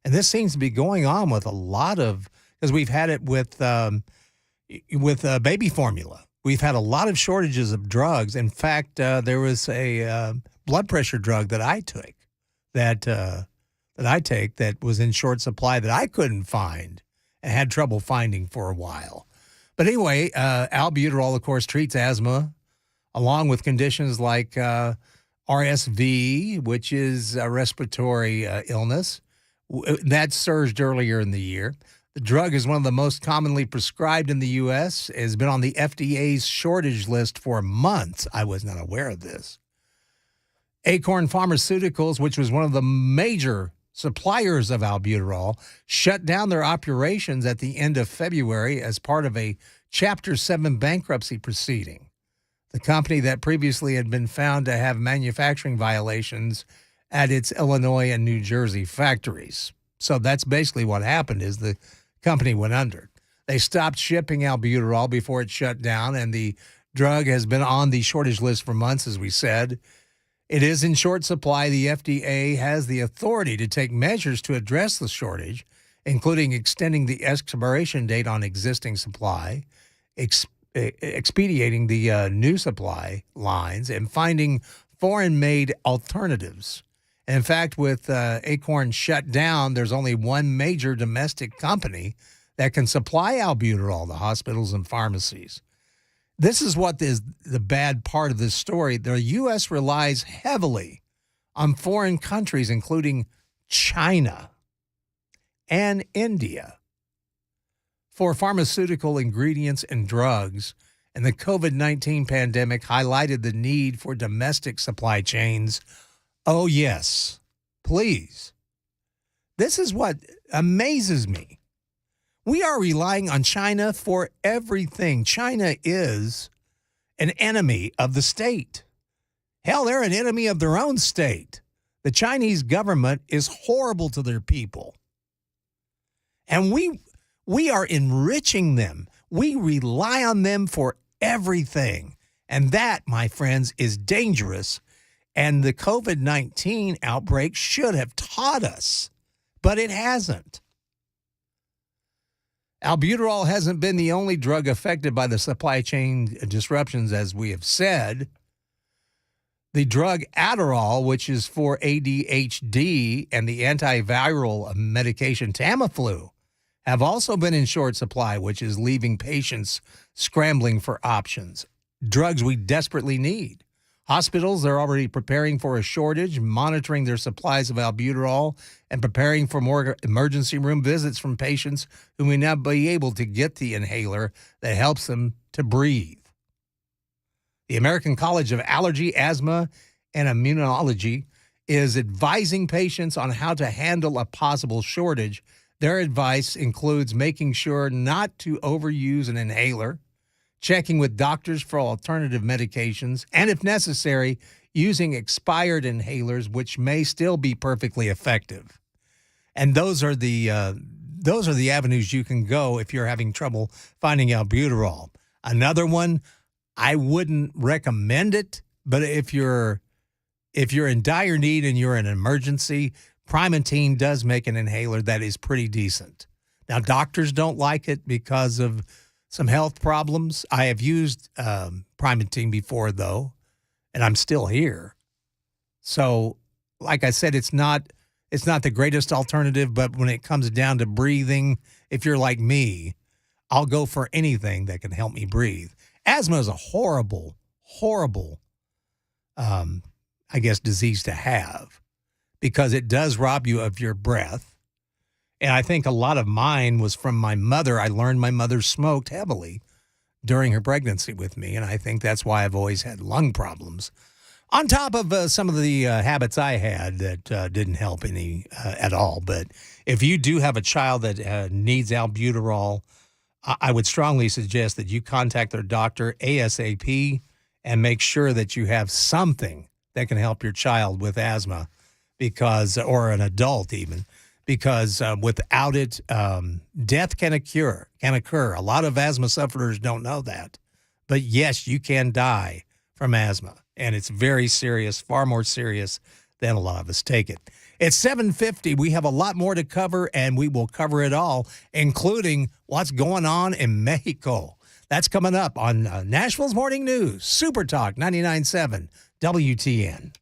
And this seems to be going on with a lot of, because we've had it with baby formula. We've had a lot of shortages of drugs. In fact, there was a blood pressure drug that I took that was in short supply that I couldn't find and had trouble finding for a while. But anyway, albuterol, of course, treats asthma along with conditions like RSV, which is a respiratory illness. That surged earlier in the year. The drug is one of the most commonly prescribed in the U.S., has been on the FDA's shortage list for months. I was not aware of this. Acorn Pharmaceuticals, which was one of the major suppliers of albuterol, shut down their operations at the end of February as part of a Chapter 7 bankruptcy proceeding. The company that previously had been found to have manufacturing violations at its Illinois and New Jersey factories. So that's basically what happened is the company went under. They stopped shipping albuterol before it shut down, and the drug has been on the shortage list for months, as we said. It is in short supply. The FDA has the authority to take measures to address the shortage, including extending the expiration date on existing supply, expediting the new supply lines, and finding foreign-made alternatives. And in fact, with Acorn shut down, there's only one major domestic company that can supply albuterol, the hospitals and pharmacies. This is what is the bad part of this story. The U.S. relies heavily on foreign countries, including China and India, for pharmaceutical ingredients and drugs, and the COVID-19 pandemic highlighted the need for domestic supply chains. Oh, yes, please. This is what amazes me. We are relying on China for everything. China is an enemy of the state. Hell, they're an enemy of their own state. The Chinese government is horrible to their people. And we are enriching them. We rely on them for everything. And that, my friends, is dangerous. And the COVID-19 outbreak should have taught us, but it hasn't. Albuterol hasn't been the only drug affected by the supply chain disruptions, as we have said. The drug Adderall, which is for ADHD, and the antiviral medication Tamiflu have also been in short supply, which is leaving patients scrambling for options. Drugs we desperately need. Hospitals are already preparing for a shortage, monitoring their supplies of albuterol, and preparing for more emergency room visits from patients who may not be able to get the inhaler that helps them to breathe. The American College of Allergy, Asthma, and Immunology is advising patients on how to handle a possible shortage. Their advice includes making sure not to overuse an inhaler, checking with doctors for alternative medications, and if necessary, using expired inhalers, which may still be perfectly effective. And those are the avenues you can go if you're having trouble finding albuterol. Another one, I wouldn't recommend it, but if you're in dire need and you're in an emergency, Primatene does make an inhaler that is pretty decent. Now, doctors don't like it because of some health problems. I have used Primatene before, though, and I'm still here. So, like I said, it's not the greatest alternative, but when it comes down to breathing, if you're like me, I'll go for anything that can help me breathe. Asthma is a horrible, disease to have because it does rob you of your breath. And I think a lot of mine was from my mother. I learned my mother smoked heavily during her pregnancy with me, and I think that's why I've always had lung problems. On top of some of the habits I had that didn't help any at all. But if you do have a child that needs albuterol, I would strongly suggest that you contact their doctor ASAP and make sure that you have something that can help your child with asthma, or an adult even, because without it, death can occur. A lot of asthma sufferers don't know that. But yes, you can die from asthma, and it's very serious, far more serious than a lot of us take it. It's 7:50. We have a lot more to cover, and we will cover it all, including what's going on in Mexico. That's coming up on Nashville's Morning News, Super Talk 99.7 WTN.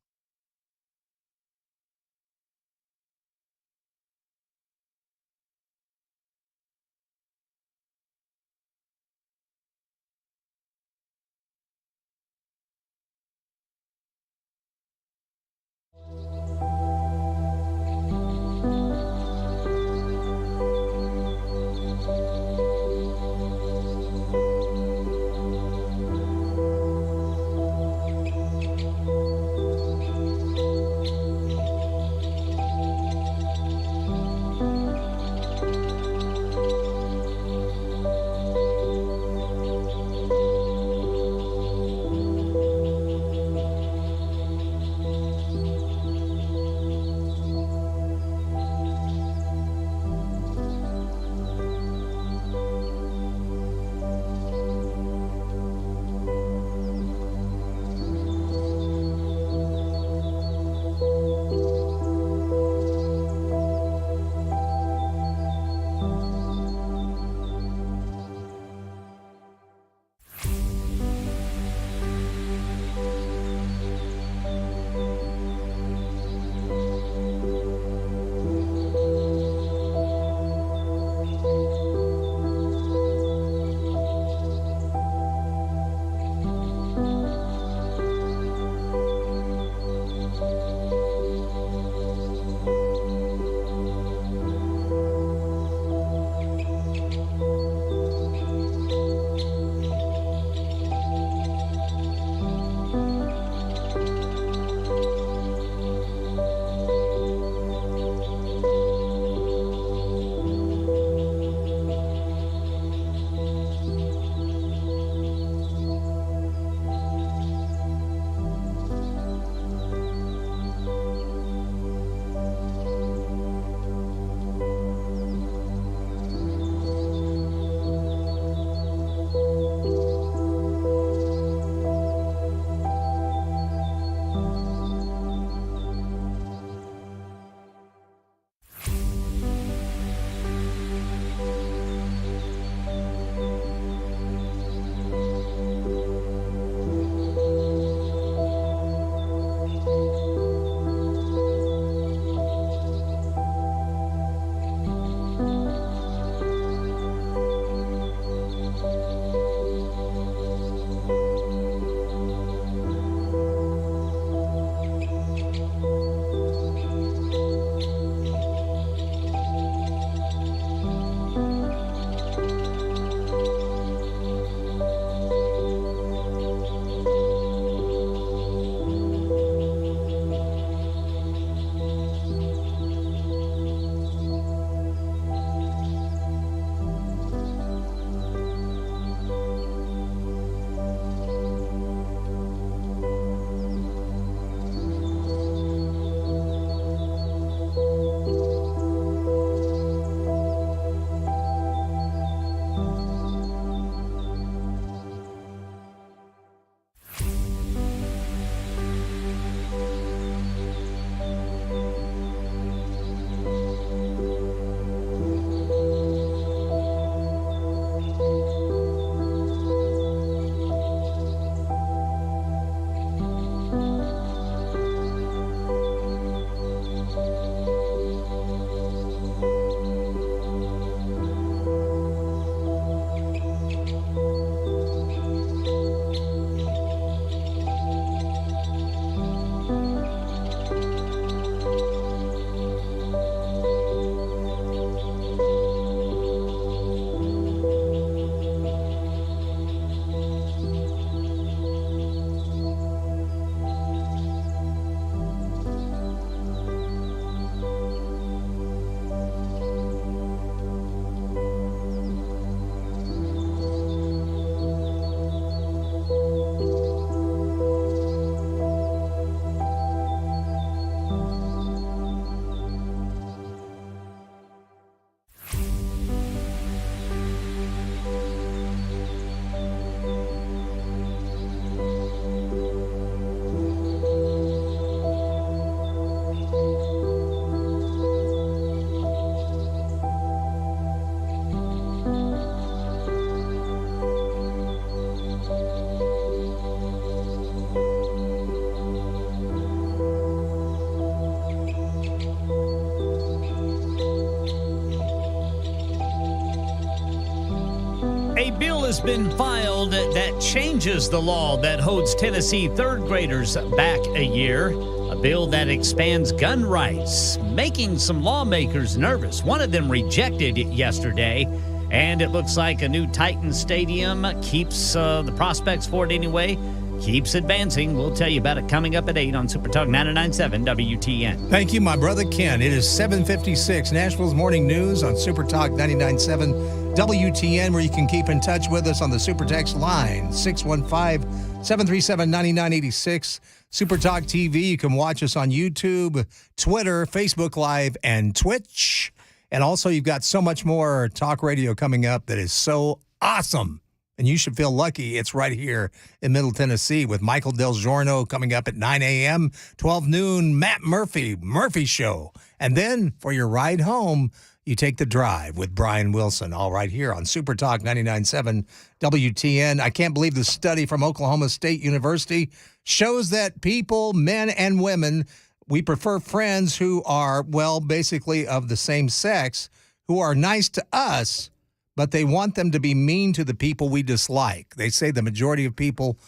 bill has been filed that changes the law that holds Tennessee third graders back a year. A bill that expands gun rights, making some lawmakers nervous. One of them rejected it yesterday, and it looks like a new Titan Stadium keeps the prospects for it anyway. Keeps advancing. We'll tell you about it coming up at 8 on Super Talk 99.7 WTN. Thank you, my brother Ken. It is 7:56, Nashville's Morning News on Super Talk 99.7 WTN, where you can keep in touch with us on the Super Text line, 615-737-9986. Super Talk TV, you can watch us on YouTube, Twitter, Facebook Live, and Twitch. And also, you've got so much more talk radio coming up that is so awesome. And you should feel lucky it's right here in Middle Tennessee with Michael Del Giorno coming up at 9 a.m., 12 noon, Matt Murphy Show. And then for your ride home, you take the drive with Brian Wilson, all right here on Super Talk 99.7 WTN. I can't believe the study from Oklahoma State University shows that people, men and women, we prefer friends who are, well, basically of the same sex, who are nice to us, but they want them to be mean to the people we dislike. They say the majority of people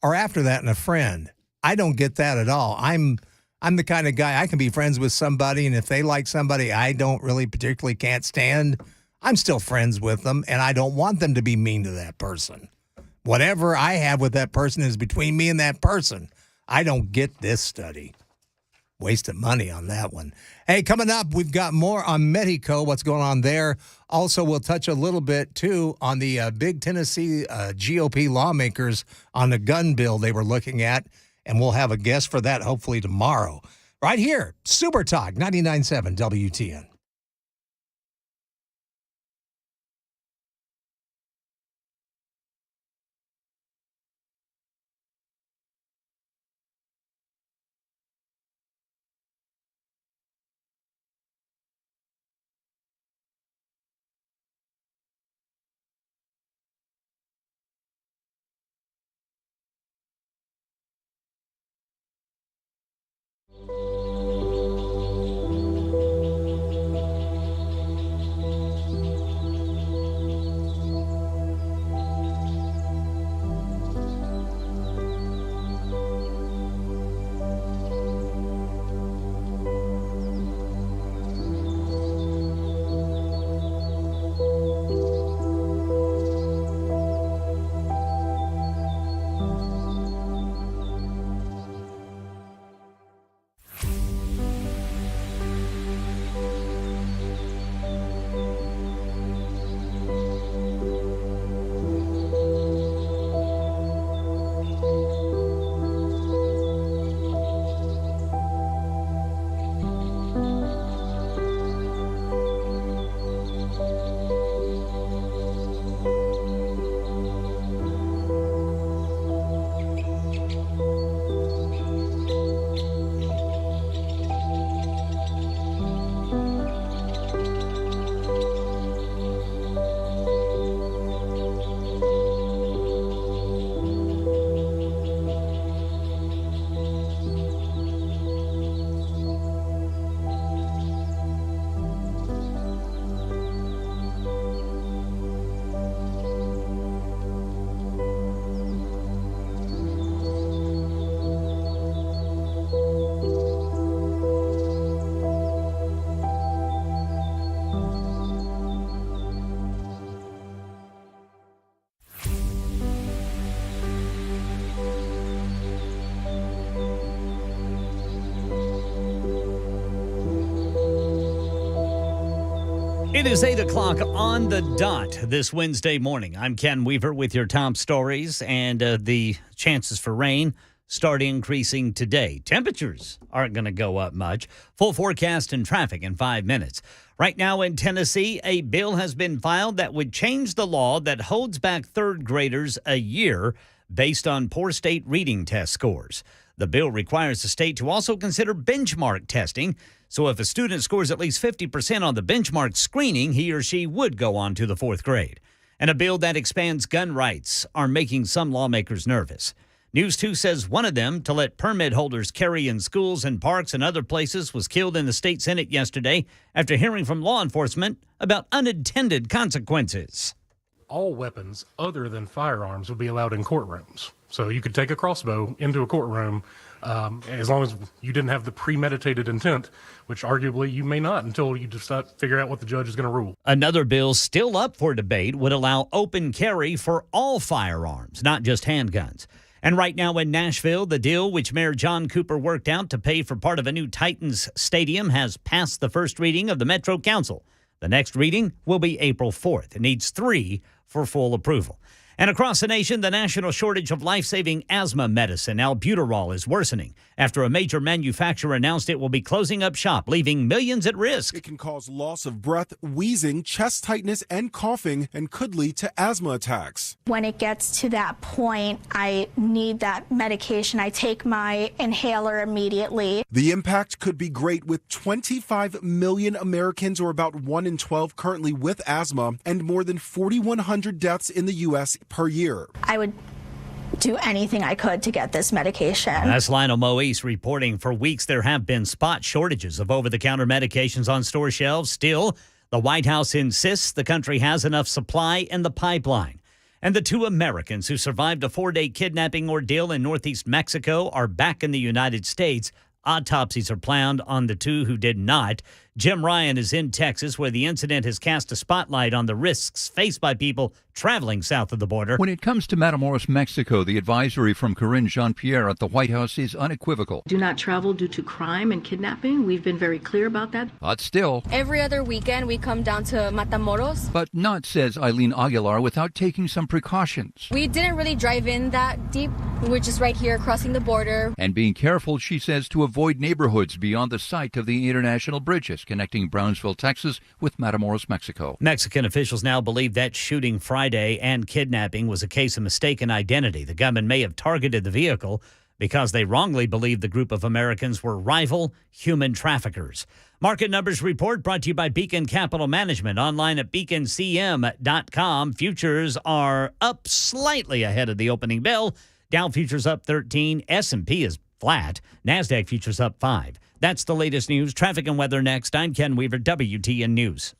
are after that in a friend. I don't get that at all. I'm the kind of guy, I can be friends with somebody, and if they like somebody I don't really particularly can't stand, I'm still friends with them, and I don't want them to be mean to that person. Whatever I have with that person is between me and that person. I don't get this study. Wasted money on that one. Hey, coming up, we've got more on Mexico, what's going on there. Also, we'll touch a little bit, too, on the big Tennessee GOP lawmakers on the gun bill they were looking at, and we'll have a guest for that hopefully tomorrow. Right here, Super Talk 99.7 WTN. It is 8 o'clock on the dot this Wednesday morning. I'm Ken Weaver with your top stories, and the chances for rain start increasing today. Temperatures aren't going to go up much. Full forecast and traffic in 5 minutes. Right now in Tennessee, a bill has been filed that would change the law that holds back third graders a year based on poor state reading test scores. The bill requires the state to also consider benchmark testing. So if a student scores at least 50% on the benchmark screening, he or she would go on to the fourth grade. And a bill that expands gun rights are making some lawmakers nervous. News 2 says one of them to let permit holders carry in schools and parks and other places was killed in the state Senate yesterday after hearing from law enforcement about unintended consequences. all weapons other than firearms would be allowed in courtrooms. So you could take a crossbow into a courtroom as long as you didn't have the premeditated intent, which arguably you may not until you just figure out what the judge is going to rule. Another bill still up for debate would allow open carry for all firearms, not just handguns. And right now in Nashville, the deal which Mayor John Cooper worked out to pay for part of a new Titans stadium has passed the first reading of the Metro Council. The next reading will be April 4th. It needs 3 for full approval. And across the nation, the national shortage of life-saving asthma medicine, albuterol, is worsening after a major manufacturer announced it will be closing up shop, leaving millions at risk. It can cause loss of breath, wheezing, chest tightness, and coughing, and could lead to asthma attacks. When it gets to that point, I need that medication. I take my inhaler immediately. The impact could be great, with 25 million Americans, or about 1 in 12, currently with asthma, and more than 4,100 deaths in the U.S. per year. I would do anything I could to get this medication. That's Lionel Moise reporting. For weeks, there have been spot shortages of over-the-counter medications on store shelves. Still, the White House insists the country has enough supply in the pipeline. And the 2 Americans who survived a 4-day kidnapping ordeal in northeast Mexico are back in the United States. Autopsies are planned on the 2 who did not. Jim Ryan is in Texas, where the incident has cast a spotlight on the risks faced by people traveling south of the border. When it comes to Matamoros, Mexico, the advisory from Corinne Jean-Pierre at the White House is unequivocal. Do not travel due to crime and kidnapping. We've been very clear about that. But still. Every other weekend, we come down to Matamoros. But not, says Eileen Aguilar, without taking some precautions. We didn't really drive in that deep. We were just right here crossing the border. And being careful, she says, to avoid neighborhoods beyond the site of the international bridges connecting Brownsville, Texas with Matamoros, Mexico. Mexican officials now believe that shooting Friday and kidnapping was a case of mistaken identity. The gunman may have targeted the vehicle because they wrongly believed the group of Americans were rival human traffickers. Market Numbers Report brought to you by Beacon Capital Management. Online at beaconcm.com. Futures are up slightly ahead of the opening bell. Dow futures up 13. S&P is flat. NASDAQ futures up 5. That's the latest news. Traffic and weather next. I'm Ken Weaver, WTN News.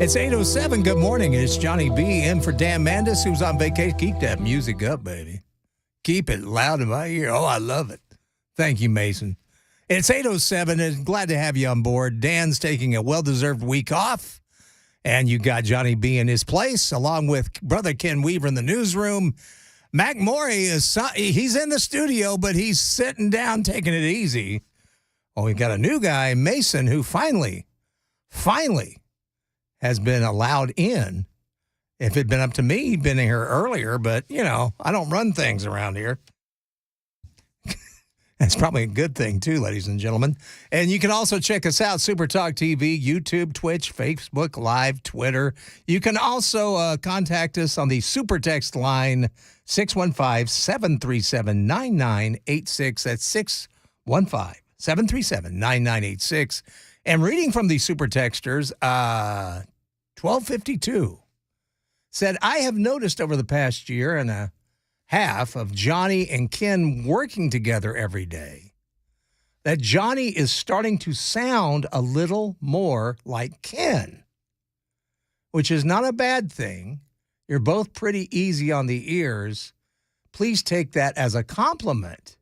It's 8:07. Good morning. It's Johnny B. in for Dan Mandis, who's on vacation. Keep that music up, baby. Keep it loud in my ear. Oh, I love it. Thank you, Mason. It's 8:07, and glad to have you on board. Dan's taking a well-deserved week off, and you got Johnny B in his place, along with Brother Ken Weaver in the newsroom. Mac Morey, he's in the studio, but he's sitting down, taking it easy. Oh, we got a new guy, Mason, who finally has been allowed in. If it'd been up to me, he'd been here earlier, but, I don't run things around here. That's probably a good thing, too, ladies and gentlemen. And you can also check us out, Super Talk TV, YouTube, Twitch, Facebook Live, Twitter. You can also contact us on the Super Text line, 615-737-9986. That's 615-737-9986. And reading from the Super Texters, 1252 said, I have noticed over the past year and a half of Johnny and Ken working together every day that Johnny is starting to sound a little more like Ken, which is not a bad thing. You're both pretty easy on the ears. Please take that as a compliment.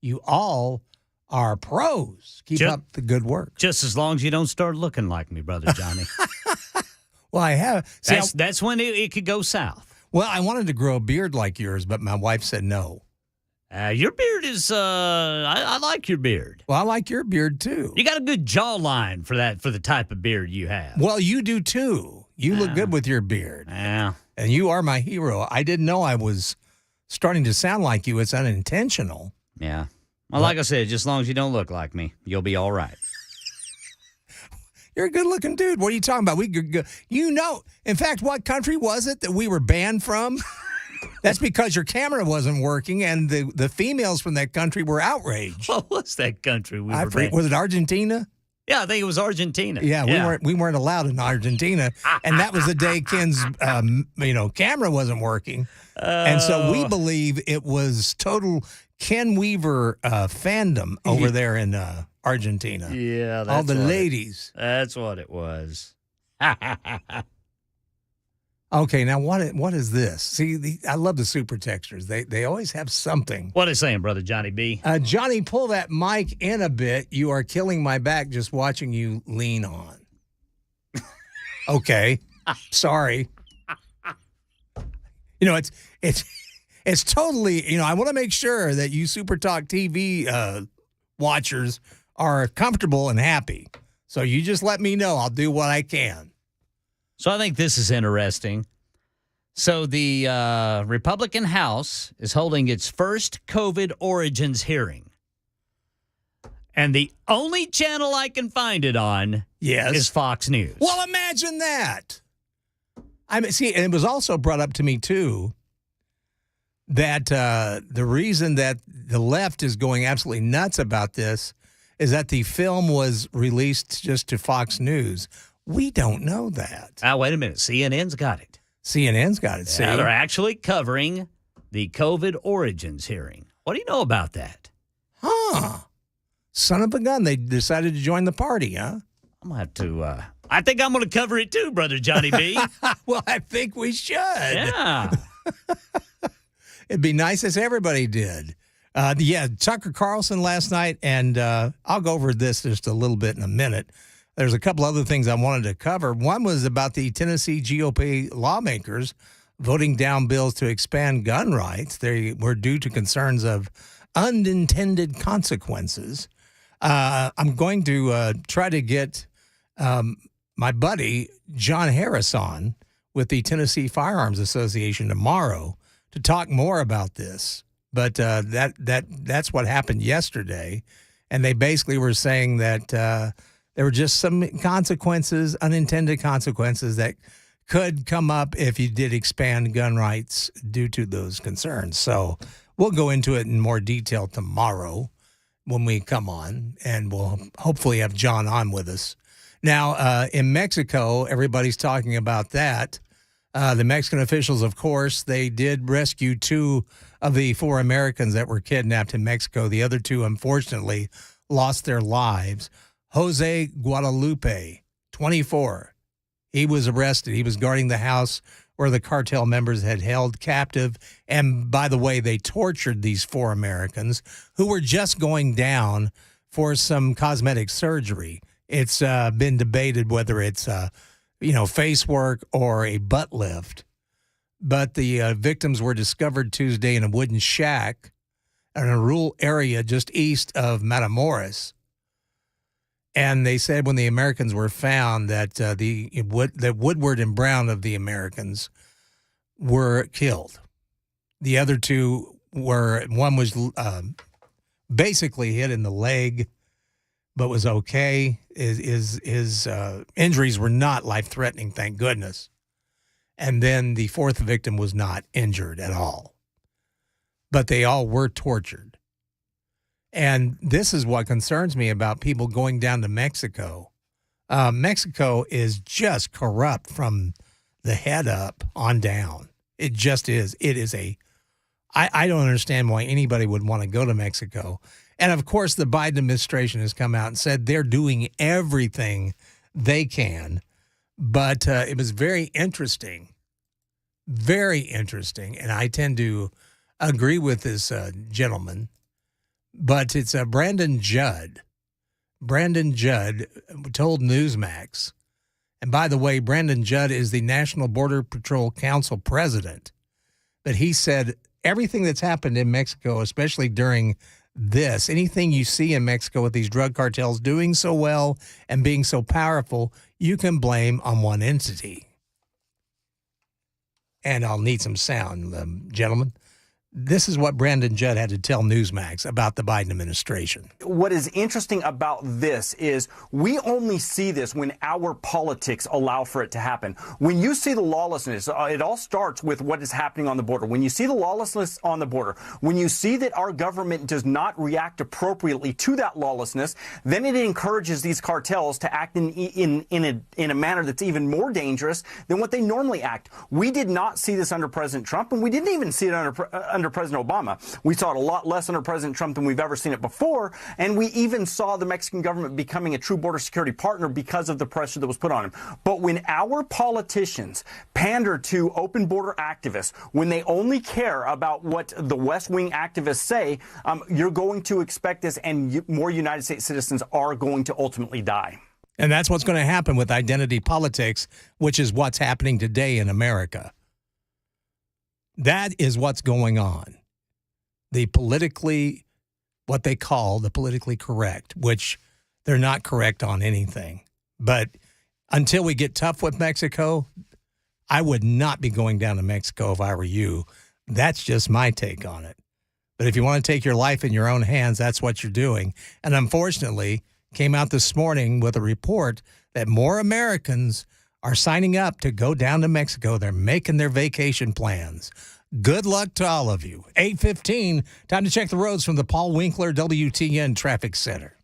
You all are pros. Keep up the good work. Just as long as you don't start looking like me, Brother Johnny. Well, I have. See, that's when it could go south. Well, I wanted to grow a beard like yours, but my wife said no. Your beard is, I like your beard. Well, I like your beard, too. You got a good jawline for the type of beard you have. Well, you do, too. You look good with your beard. Yeah. And you are my hero. I didn't know I was starting to sound like you. It's unintentional. Yeah. Well, like I said, just as long as you don't look like me, you'll be all right. You're a good-looking dude. What are you talking about? In fact, what country was it that we were banned from? That's because your camera wasn't working, and the females from that country were outraged. What was that country we were banned? Was it Argentina? Yeah, I think it was Argentina. Yeah, we weren't allowed in Argentina, and that was the day Ken's camera wasn't working, and so we believe it was total Ken Weaver fandom over there in Argentina. Yeah, all the ladies. That's what it was. Okay, now what is this? See, I love the super texters. They always have something. What are they saying, Brother Johnny B? Johnny, pull that mic in a bit. You are killing my back just watching you lean on. Okay, sorry. It's totally, I want to make sure that you Super Talk TV watchers are comfortable and happy. So you just let me know. I'll do what I can. So I think this is interesting. So the Republican House is holding its first COVID origins hearing. And the only channel I can find it on is Fox News. Well, imagine that. And it was also brought up to me, too, that the reason that the left is going absolutely nuts about this is that the film was released just to Fox News. We don't know that. Wait a minute. CNN's got it. CNN's got it. See? Yeah, they're actually covering the COVID origins hearing. What do you know about that? Huh. Son of a gun. They decided to join the party, huh? I'm going to have to... I think I'm going to cover it too, Brother Johnny B. Well, I think we should. Yeah. It'd be nice if everybody did. Tucker Carlson last night, and I'll go over this just a little bit in a minute. There's a couple other things I wanted to cover. One was about the Tennessee GOP lawmakers voting down bills to expand gun rights. They were due to concerns of unintended consequences. I'm going to try to get my buddy John Harris on with the Tennessee Firearms Association tomorrow to talk more about this. But that's what happened yesterday, and they basically were saying that there were just some consequences, unintended consequences that could come up if you did expand gun rights due to those concerns. So we'll go into it in more detail tomorrow when we come on, and we'll hopefully have John on with us. Now, in Mexico, everybody's talking about that. The Mexican officials, of course, they did rescue 2 of the 4 Americans that were kidnapped in Mexico. The other 2, unfortunately, lost their lives. Jose Guadalupe, 24. He was arrested. He was guarding the house where the cartel members had held captive. And by the way, they tortured these 4 Americans who were just going down for some cosmetic surgery. It's been debated whether it's, face work or a butt lift. But the victims were discovered Tuesday in a wooden shack in a rural area just east of Matamoros. And they said when the Americans were found that Woodward and Brown of the Americans were killed. The other 2 one was basically hit in the leg, but was okay. His injuries were not life-threatening, thank goodness. And then the 4th victim was not injured at all. But they all were tortured. And this is what concerns me about people going down to Mexico. Mexico is just corrupt from the head up on down. It just is. It is I don't understand why anybody would want to go to Mexico. And, of course, the Biden administration has come out and said they're doing everything they can. But it was very interesting, and I tend to agree with this gentleman. But it's Brandon Judd. Brandon Judd told Newsmax. And by the way, Brandon Judd is the National Border Patrol Council president. But he said everything that's happened in Mexico, especially during this, anything you see in Mexico with these drug cartels doing so well and being so powerful, you can blame on one entity. And I'll need some sound, gentlemen. This is what Brandon Judd had to tell Newsmax about the Biden administration. What is interesting about this is we only see this when our politics allow for it to happen. When you see the lawlessness, it all starts with what is happening on the border. When you see the lawlessness on the border, when you see that our government does not react appropriately to that lawlessness, then it encourages these cartels to act in a manner that's even more dangerous than what they normally act. We did not see this under President Trump, and we didn't even see it under President Obama. We saw it a lot less under President Trump than we've ever seen it before, and we even saw the Mexican government becoming a true border security partner because of the pressure that was put on him. But when our politicians pander to open border activists, when they only care about what the West Wing activists say, you're going to expect this, and more United States citizens are going to ultimately die. And that's what's going to happen with identity politics, which is what's happening today in America. That is what's going on. What they call the politically correct, which they're not correct on anything. But until we get tough with Mexico, I would not be going down to Mexico if I were you. That's just my take on it. But if you want to take your life in your own hands, that's what you're doing. And unfortunately, came out this morning with a report that more Americans are signing up to go down to Mexico. They're making their vacation plans. Good luck to all of you. 8:15, time to check the roads from the Paul Winkler WTN Traffic Center.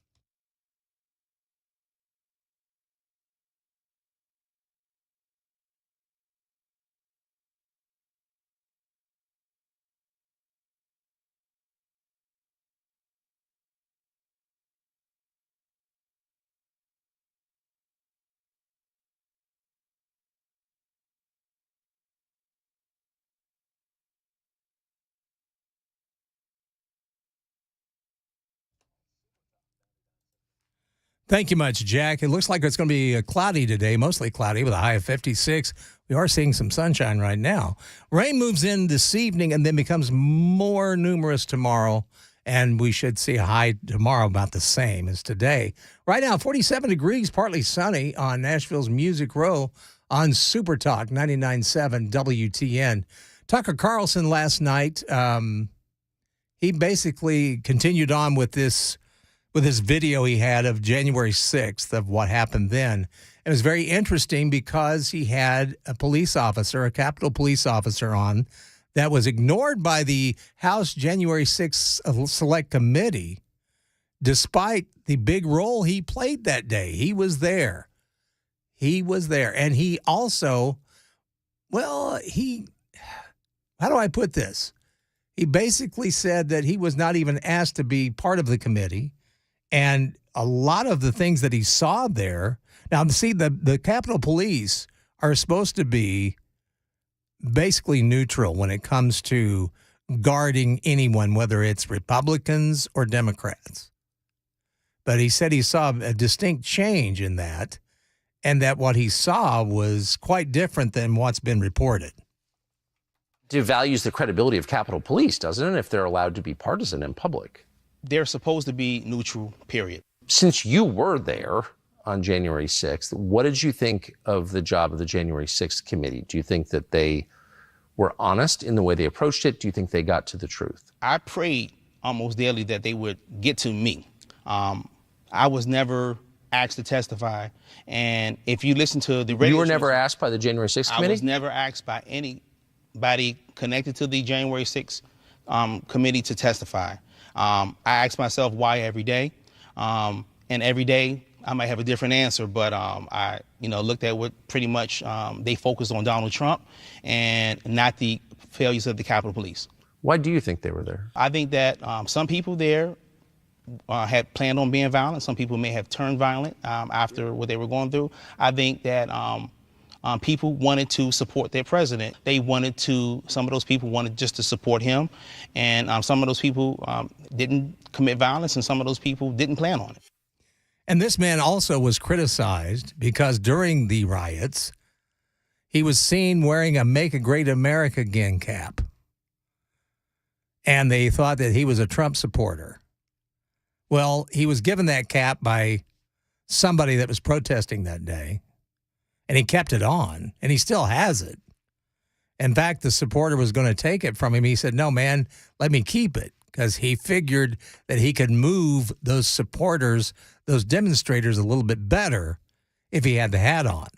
Thank you much, Jack. It looks like it's going to be cloudy today, mostly cloudy with a high of 56. We are seeing some sunshine right now. Rain moves in this evening and then becomes more numerous tomorrow, and we should see a high tomorrow about the same as today. Right now, 47 degrees, partly sunny on Nashville's Music Row on Super Talk 99.7 WTN. Tucker Carlson last night, he basically continued on with this video he had of January 6th of what happened then. It was very interesting because he had a police officer, a Capitol police officer on that was ignored by the House January 6th Select Committee, despite the big role he played that day. He was there. And he also, how do I put this? He basically said that he was not even asked to be part of the committee. And a lot of the things that he saw there, now see, the Capitol Police are supposed to be basically neutral when it comes to guarding anyone, whether it's Republicans or Democrats. But he said he saw a distinct change in that, and that what he saw was quite different than what's been reported. Devalues the credibility of Capitol Police, doesn't it, if they're allowed to be partisan in public? They're supposed to be neutral, period. Since you were there on January 6th, what did you think of the job of the January 6th committee? Do you think that they were honest in the way they approached it? Do you think they got to the truth? I prayed almost daily that they would get to me. I was never asked to testify. And if you listen to the radio... You were never asked by the January 6th committee? I was never asked by anybody connected to the January 6th committee to testify. I ask myself why every day. And every day I might have a different answer, but I looked at what pretty much they focused on Donald Trump and not the failures of the Capitol Police. Why do you think they were there? I think that some people there had planned on being violent. Some people may have turned violent after what they were going through. I think that people wanted to support their president. Some of those people wanted just to support him. And some of those people didn't commit violence, and some of those people didn't plan on it. And this man also was criticized because during the riots, he was seen wearing a Make a Great America Again cap. And they thought that he was a Trump supporter. Well, he was given that cap by somebody that was protesting that day, and he kept it on, and he still has it. In fact, the supporter was going to take it from him. He said, no, man, let me keep it, because he figured that he could move those supporters, those demonstrators, a little bit better if he had the hat on.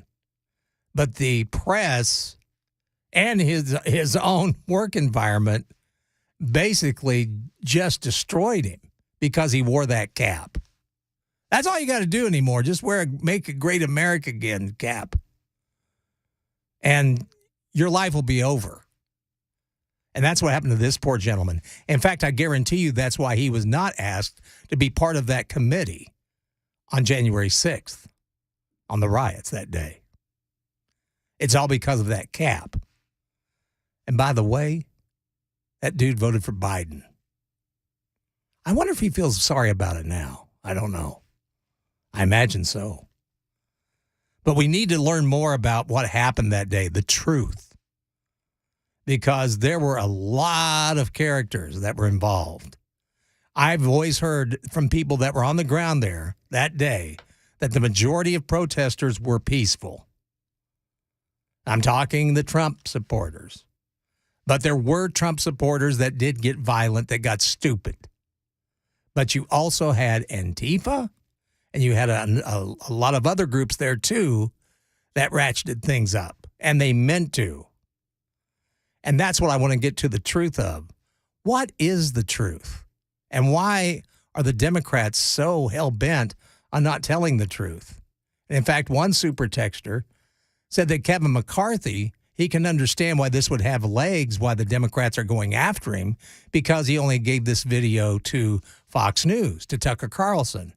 But the press and his own work environment basically just destroyed him because he wore that cap. That's all you got to do anymore. Just wear a Make a Great America Again cap. And your life will be over. And that's what happened to this poor gentleman. In fact, I guarantee you that's why he was not asked to be part of that committee on January 6th, on the riots that day. It's all because of that cap. And by the way, that dude voted for Biden. I wonder if he feels sorry about it now. I don't know. I imagine so. But we need to learn more about what happened that day, the truth. Because there were a lot of characters that were involved. I've always heard from people that were on the ground there that day that the majority of protesters were peaceful. I'm talking the Trump supporters. But there were Trump supporters that did get violent, that got stupid. But you also had Antifa, and you had a lot of other groups there, too, that ratcheted things up. And they meant to. And that's what I want to get to the truth of. What is the truth? And why are the Democrats so hell-bent on not telling the truth? And in fact, one super texter said that Kevin McCarthy, he can understand why this would have legs, why the Democrats are going after him, because he only gave this video to Fox News, to Tucker Carlson.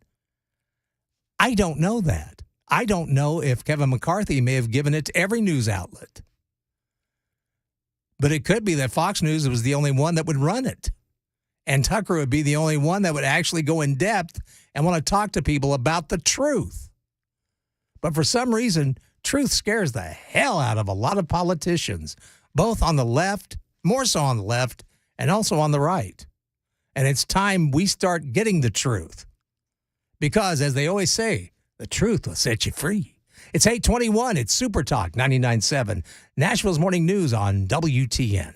I don't know that. I don't know if Kevin McCarthy may have given it to every news outlet. But it could be that Fox News was the only one that would run it. And Tucker would be the only one that would actually go in depth and want to talk to people about the truth. But for some reason, truth scares the hell out of a lot of politicians, both on the left, more so on the left, and also on the right. And it's time we start getting the truth. Because, as they always say, the truth will set you free. It's 8:21. It's Super Talk 99.7, Nashville's Morning News on WTN.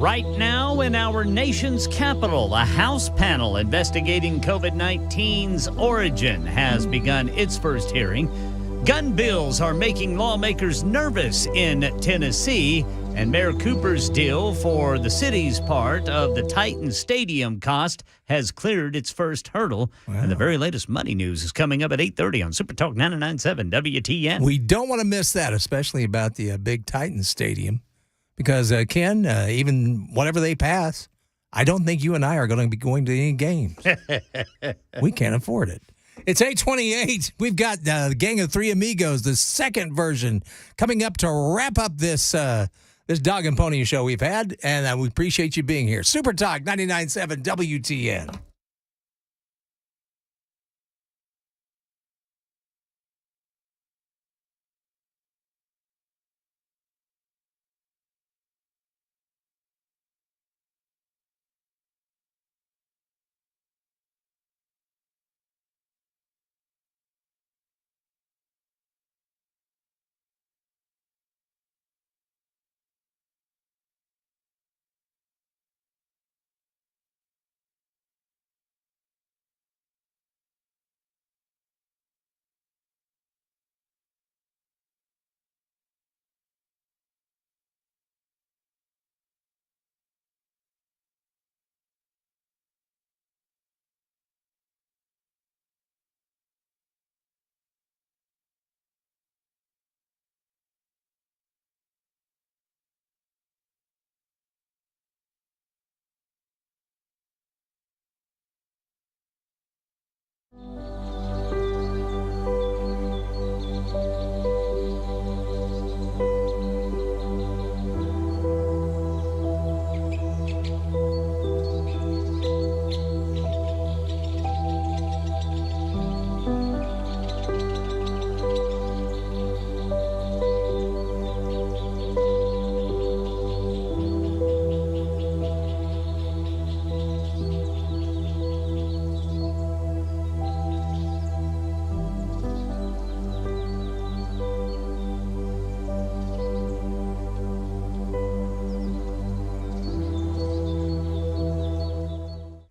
Right now in our nation's capital, a House panel investigating COVID-19's origin has begun its first hearing. Gun bills are making lawmakers nervous in Tennessee, and Mayor Cooper's deal for the city's part of the Titan Stadium cost has cleared its first hurdle. Wow. And the very latest money news is coming up at 8:30 on Super Talk 99.7 WTN. We don't want to miss that, especially about the big Titan Stadium. Because, Ken, even whatever they pass, I don't think you and I are going to be going to any games. We can't afford it. It's 8:28. We've got the Gang of Three Amigos, the second version, coming up to wrap up this dog and pony show we've had. And we appreciate you being here. Super Talk 99.7 WTN.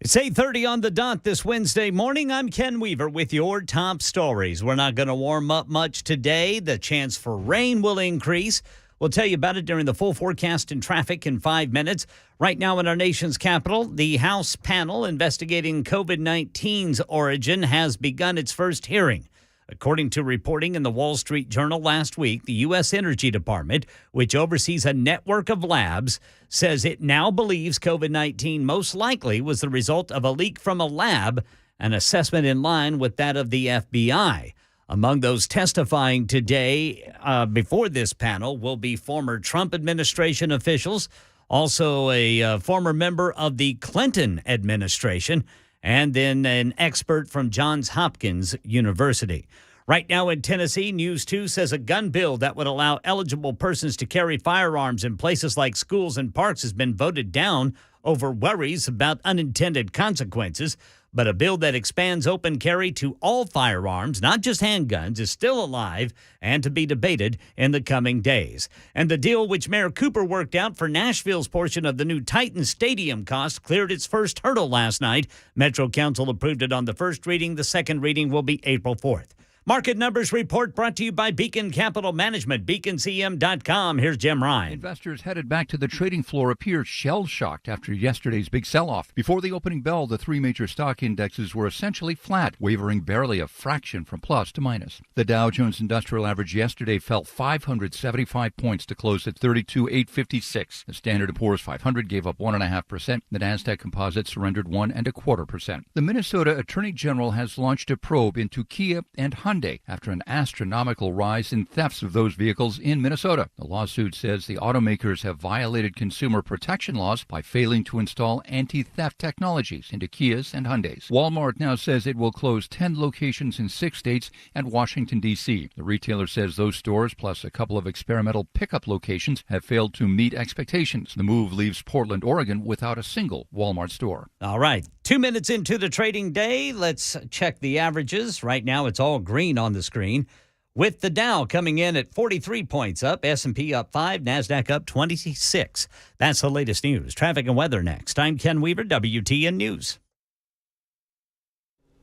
It's 8:30 on the dot this Wednesday morning. I'm Ken Weaver with your top stories. We're not going to warm up much today. The chance for rain will increase. We'll tell you about it during the full forecast and traffic in 5 minutes. Right now in our nation's capital, the House panel investigating COVID-19's origin has begun its first hearing. According to reporting in the Wall Street Journal last week, the U.S. Energy Department, which oversees a network of labs, says it now believes COVID-19 most likely was the result of a leak from a lab, an assessment in line with that of the FBI. Among those testifying today before this panel will be former Trump administration officials, also a former member of the Clinton administration, and then an expert from Johns Hopkins University. Right now in Tennessee, News 2 says a gun bill that would allow eligible persons to carry firearms in places like schools and parks has been voted down over worries about unintended consequences. But a bill that expands open carry to all firearms, not just handguns, is still alive and to be debated in the coming days. And the deal which Mayor Cooper worked out for Nashville's portion of the new Titan Stadium cost cleared its first hurdle last night. Metro Council approved it on the first reading. The second reading will be April 4th. Market Numbers Report brought to you by Beacon Capital Management, beaconcm.com. Here's Jim Ryan. Investors headed back to the trading floor appear shell-shocked after yesterday's big sell-off. Before the opening bell, the three major stock indexes were essentially flat, wavering barely a fraction from plus to minus. The Dow Jones Industrial Average yesterday fell 575 points to close at 32,856. The Standard & Poor's 500 gave up 1.5%. The Nasdaq Composite surrendered 1.25%. The Minnesota Attorney General has launched a probe into Kia and Hyundai after an astronomical rise in thefts of those vehicles in Minnesota. The lawsuit says the automakers have violated consumer protection laws by failing to install anti-theft technologies into Kias and Hyundais. Walmart now says it will close 10 locations in 6 states and Washington, D.C. The retailer says those stores, plus a couple of experimental pickup locations, have failed to meet expectations. The move leaves Portland, Oregon without a single Walmart store. All right. 2 minutes into the trading day, let's check the averages. Right now, it's all green on the screen. with the Dow coming in at 43 points up, S&P up 5, NASDAQ up 26. That's the latest news. Traffic and weather next. I'm Ken Weaver, WTN News.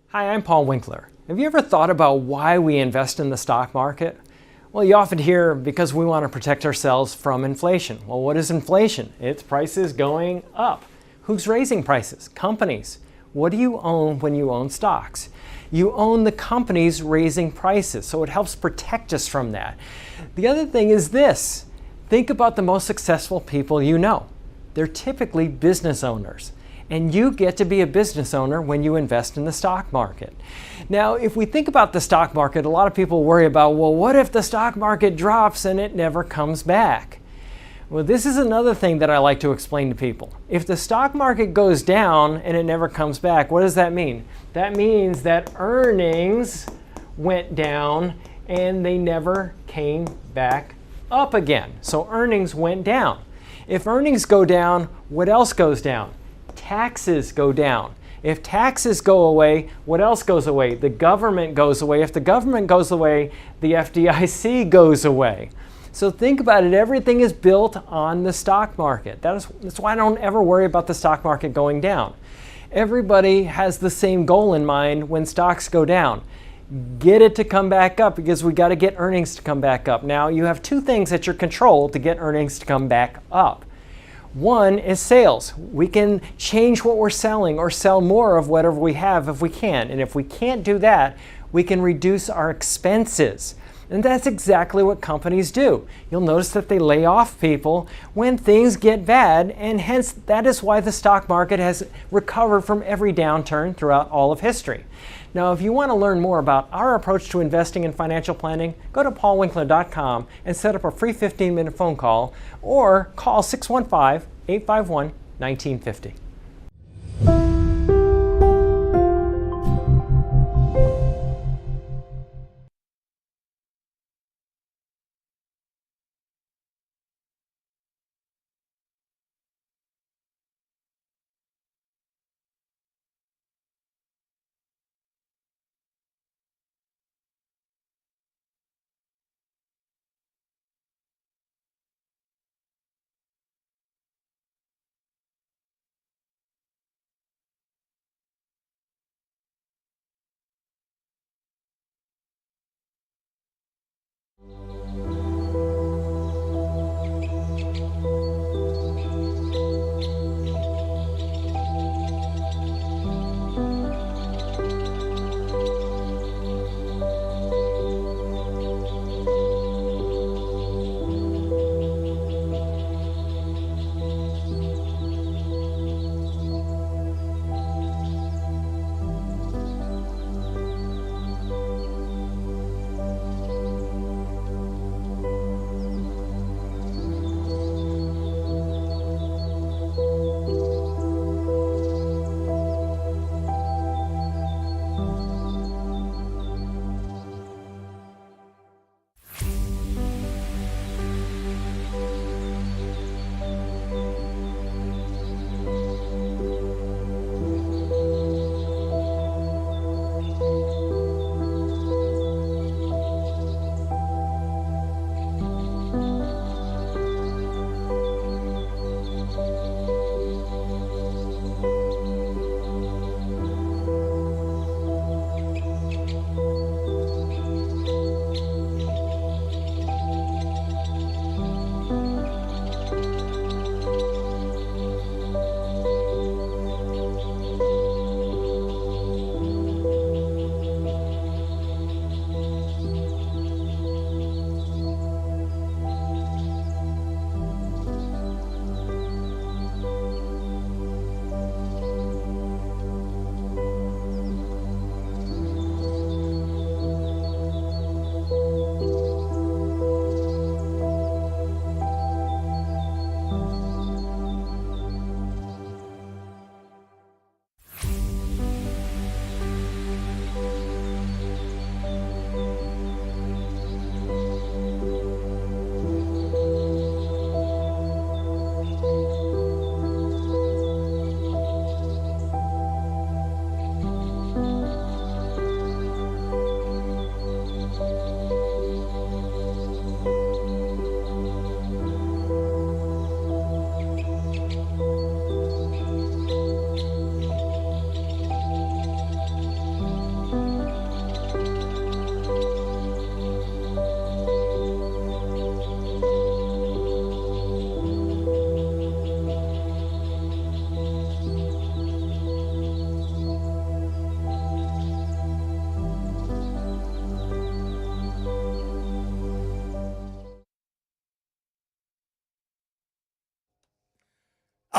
Hi, I'm Paul Winkler. Have you ever thought about why we invest in the stock market? Well, you often hear because we want to protect ourselves from inflation. Well, what is inflation? It's prices going up. Who's raising prices? Companies. What do you own when you own stocks? You own the companies raising prices, so it helps protect us from that. The other thing is this. Think about the most successful people you know. They're typically business owners. And you get to be a business owner when you invest in the stock market. Now, if we think about the stock market, a lot of people worry about, well, what if the stock market drops and it never comes back? Well, this is another thing that I like to explain to people. If the stock market goes down and it never comes back, what does that mean? That means that earnings went down and they never came back up again. So earnings went down. If earnings go down, what else goes down? Taxes go down. If taxes go away, what else goes away? The government goes away. If the government goes away, the FDIC goes away. So think about it. Everything is built on the stock market. That's why I don't ever worry about the stock market going down. Everybody has the same goal in mind when stocks go down. Get it to come back up because we got to get earnings to come back up. Now, you have two things at your control to get earnings to come back up. One is sales. We can change what we're selling or sell more of whatever we have if we can. And if we can't do that, we can reduce our expenses. And that's exactly what companies do. You'll notice that they lay off people when things get bad, and hence that is why the stock market has recovered from every downturn throughout all of history. Now, if you want to learn more about our approach to investing in financial planning, go to paulwinkler.com and set up a free 15-minute phone call or call 615-851-1950.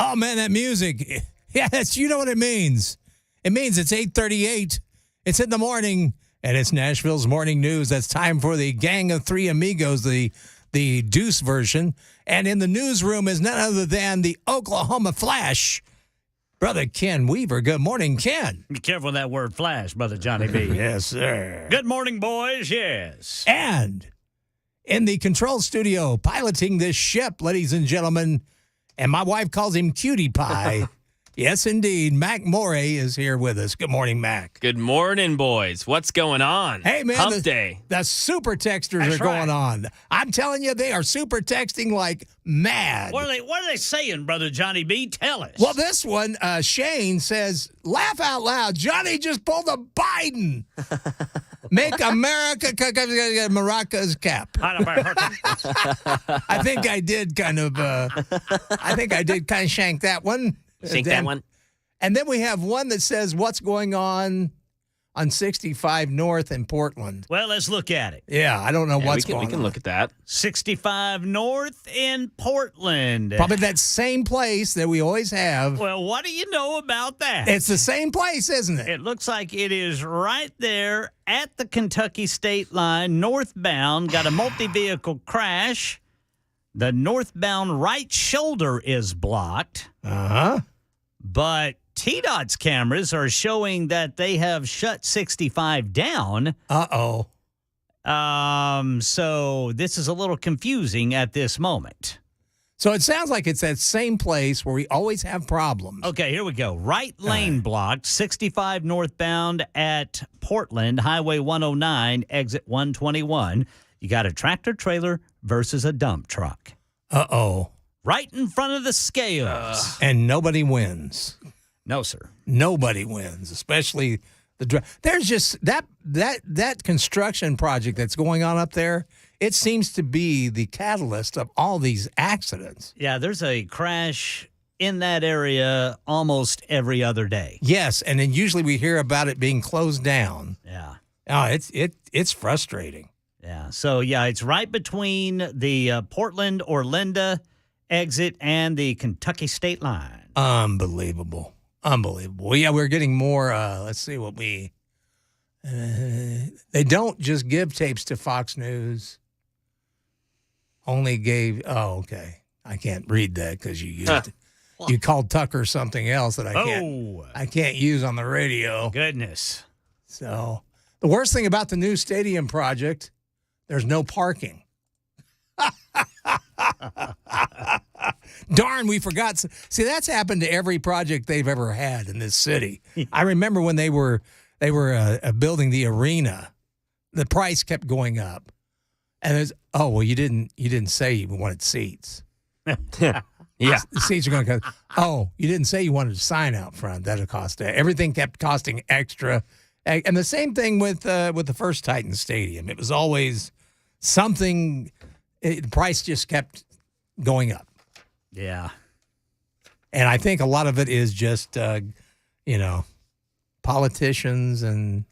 Oh, man, that music. Yes, you know what it means. It means it's 8:38. It's in the morning, and it's Nashville's morning news. That's time for the Gang of Three Amigos, the Deuce version. And in the newsroom is none other than the Oklahoma Flash, Brother Ken Weaver. Good morning, Ken. Be careful with that word flash, Brother Johnny B. Yes, sir. Good morning, boys. Yes. And in the control studio, piloting this ship, ladies and gentlemen, and my wife calls him Cutie Pie. Yes, indeed. Mac Morey is here with us. Good morning, Mac. Good morning, boys. What's going on? Hey, man. Hump day. The super texters That's are right. going on. I'm telling you, they are super texting like mad. What are they saying, Brother Johnny B? Tell us. Well, this one, Shane says, laugh out loud. Johnny just pulled a Biden. Make America Maraca's cap. I think I did kind of shank that one. Shank that one. And then we have one that says, what's going on 65 North in Portland? Well, let's look at it. Yeah, I don't know what's going on. We can look at that. 65 North in Portland. Probably that same place that we always have. Well, what do you know about that? It's the same place, isn't it? It looks like it is right there at the Kentucky state line, northbound. Got a multi-vehicle crash. The northbound right shoulder is blocked. Uh-huh. But TDOT's cameras are showing that they have shut 65 down. Uh-oh. So this is a little confusing at this moment. So it sounds like it's that same place where we always have problems. Okay, here we go. Right lane blocked, 65 northbound at Portland, Highway 109, exit 121. You got a tractor trailer versus a dump truck. Uh-oh. Right in front of the scales. And nobody wins. No, sir. Nobody wins, especially there's just that construction project that's going on up there. It seems to be the catalyst of all these accidents. Yeah, there's a crash in that area almost every other day. Yes, and then usually we hear about it being closed down. Yeah. Oh, it's frustrating. Yeah. So, yeah, it's right between the Portland-Olinda exit and the Kentucky state line. Unbelievable. Well, yeah, we're getting more. Let's see what we. They don't just give tapes to Fox News. Only gave. Oh, okay. I can't read that because you used it. You called Tucker something else that I can't use on the radio. Goodness. So the worst thing about the new stadium project, there's no parking. Darn, we forgot. See, that's happened to every project they've ever had in this city. I remember when they were building the arena, the price kept going up, and there's you didn't say you wanted seats. Yeah, the seats are going to cost. Oh, you didn't say you wanted a sign out front. That'll cost. Everything kept costing extra, and the same thing with the first Titan Stadium. It was always something. The price just kept going up. Yeah. And I think a lot of it is just, politicians and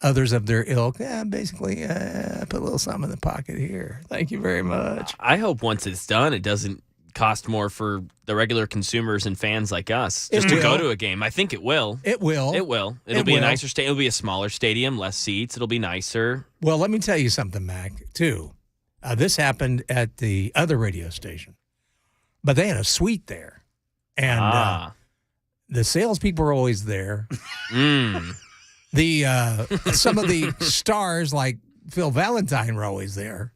others of their ilk. Basically, put a little something in the pocket here. Thank you very much. I hope once it's done, it doesn't cost more for the regular consumers and fans like us just to go to a game. I think it will. It will. It'll be a nicer stadium. It'll be a smaller stadium, less seats. It'll be nicer. Well, let me tell you something, Mac, too. This happened at the other radio station, but they had a suite there, and the salespeople were always there. The some of the stars like Phil Valentine were always there,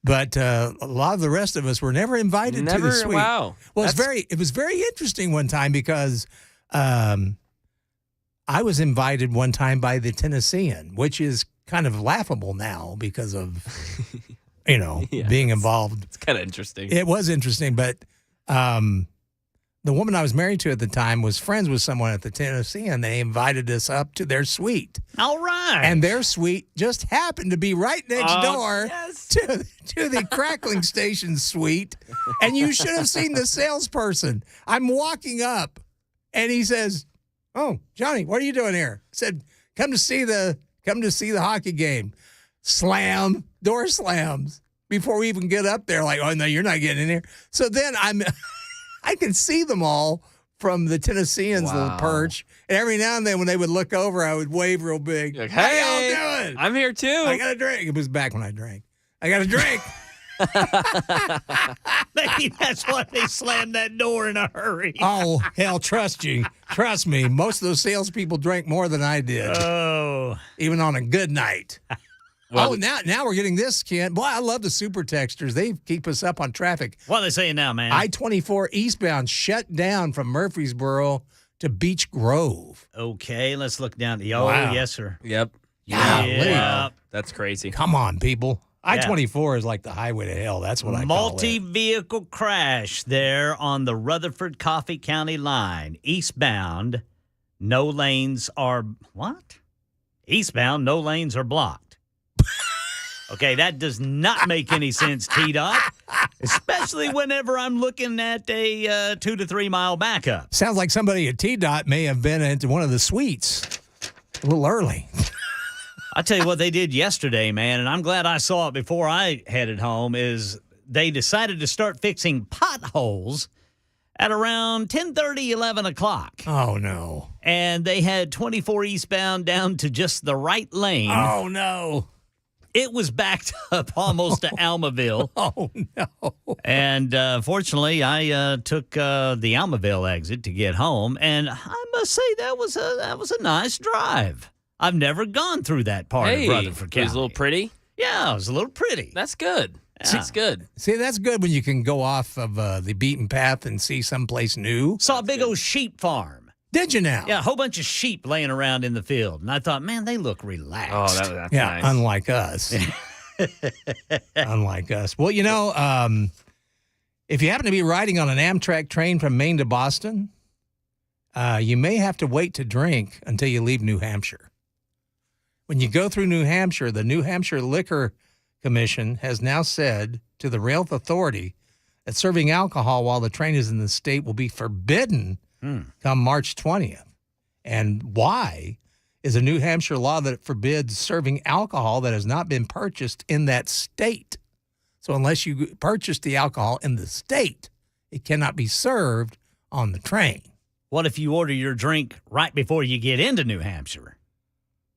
but a lot of the rest of us were never invited to the suite. Wow. Well, it was very interesting one time because I was invited one time by the Tennessean, which is kind of laughable now because of being involved. It's kind of interesting. It was interesting, but the woman I was married to at the time was friends with someone at the Tennessee, and they invited us up to their suite. All right. And their suite just happened to be right next door to the Crackling Station suite. And you should have seen the salesperson. I'm walking up, and he says, "Oh, Johnny, what are you doing here?" I said, Come to see the hockey game." Slam, door slams before we even get up there. Like, "Oh, no, you're not getting in here." So then I could see them all from the Tennesseans' little perch. And every now and then when they would look over, I would wave real big. Like, How hey, y'all doing? I'm here too. I got a drink. It was back when I drank. I got a drink. Maybe that's why they slammed that door in a hurry. Oh, hell, trust me. Most of those salespeople drank more than I did. Oh. Even on a good night. Well, now we're getting this, Kent. Boy, I love the super texters. They keep us up on traffic. What are they saying now, man? I-24 eastbound shut down from Murfreesboro to Beech Grove. Okay, let's look down. Oh, Wow. yes, sir. Yep. Yeah. That's crazy. Come on, people. I-24 is like the highway to hell. That's what I call it. Multi-vehicle crash there on the Rutherford-Coffee County line. Eastbound, no lanes are... What? Eastbound, no lanes are blocked. Okay, that does not make any sense, T-Dot, especially whenever I'm looking at a 2 to 3 mile backup. Sounds like somebody at T-Dot may have been into one of the suites a little early. I tell you what they did yesterday, man, and I'm glad I saw it before I headed home, is they decided to start fixing potholes at around 10:30, 11 o'clock. Oh, no. And they had 24 eastbound down to just the right lane. Oh, no. It was backed up almost to Almaville. Oh, no. And fortunately, I took the Almaville exit to get home, and I must say that was a nice drive. I've never gone through that part of Rutherford County. It was a little pretty. Yeah, it was a little pretty. That's good. Yeah. That's good. See, that's good when you can go off of the beaten path and see someplace new. Saw a big old sheep farm. Did you now? Yeah, a whole bunch of sheep laying around in the field. And I thought, man, they look relaxed. Oh, that's yeah, nice. Unlike us. Unlike us. Well, you know, if you happen to be riding on an Amtrak train from Maine to Boston, you may have to wait to drink until you leave New Hampshire. When you go through New Hampshire, the New Hampshire Liquor Commission has now said to the Rail Authority that serving alcohol while the train is in the state will be forbidden come March 20th. And why is a New Hampshire law that forbids serving alcohol that has not been purchased in that state. So unless you purchase the alcohol in the state, it cannot be served on the train. What if you order your drink right before you get into New Hampshire?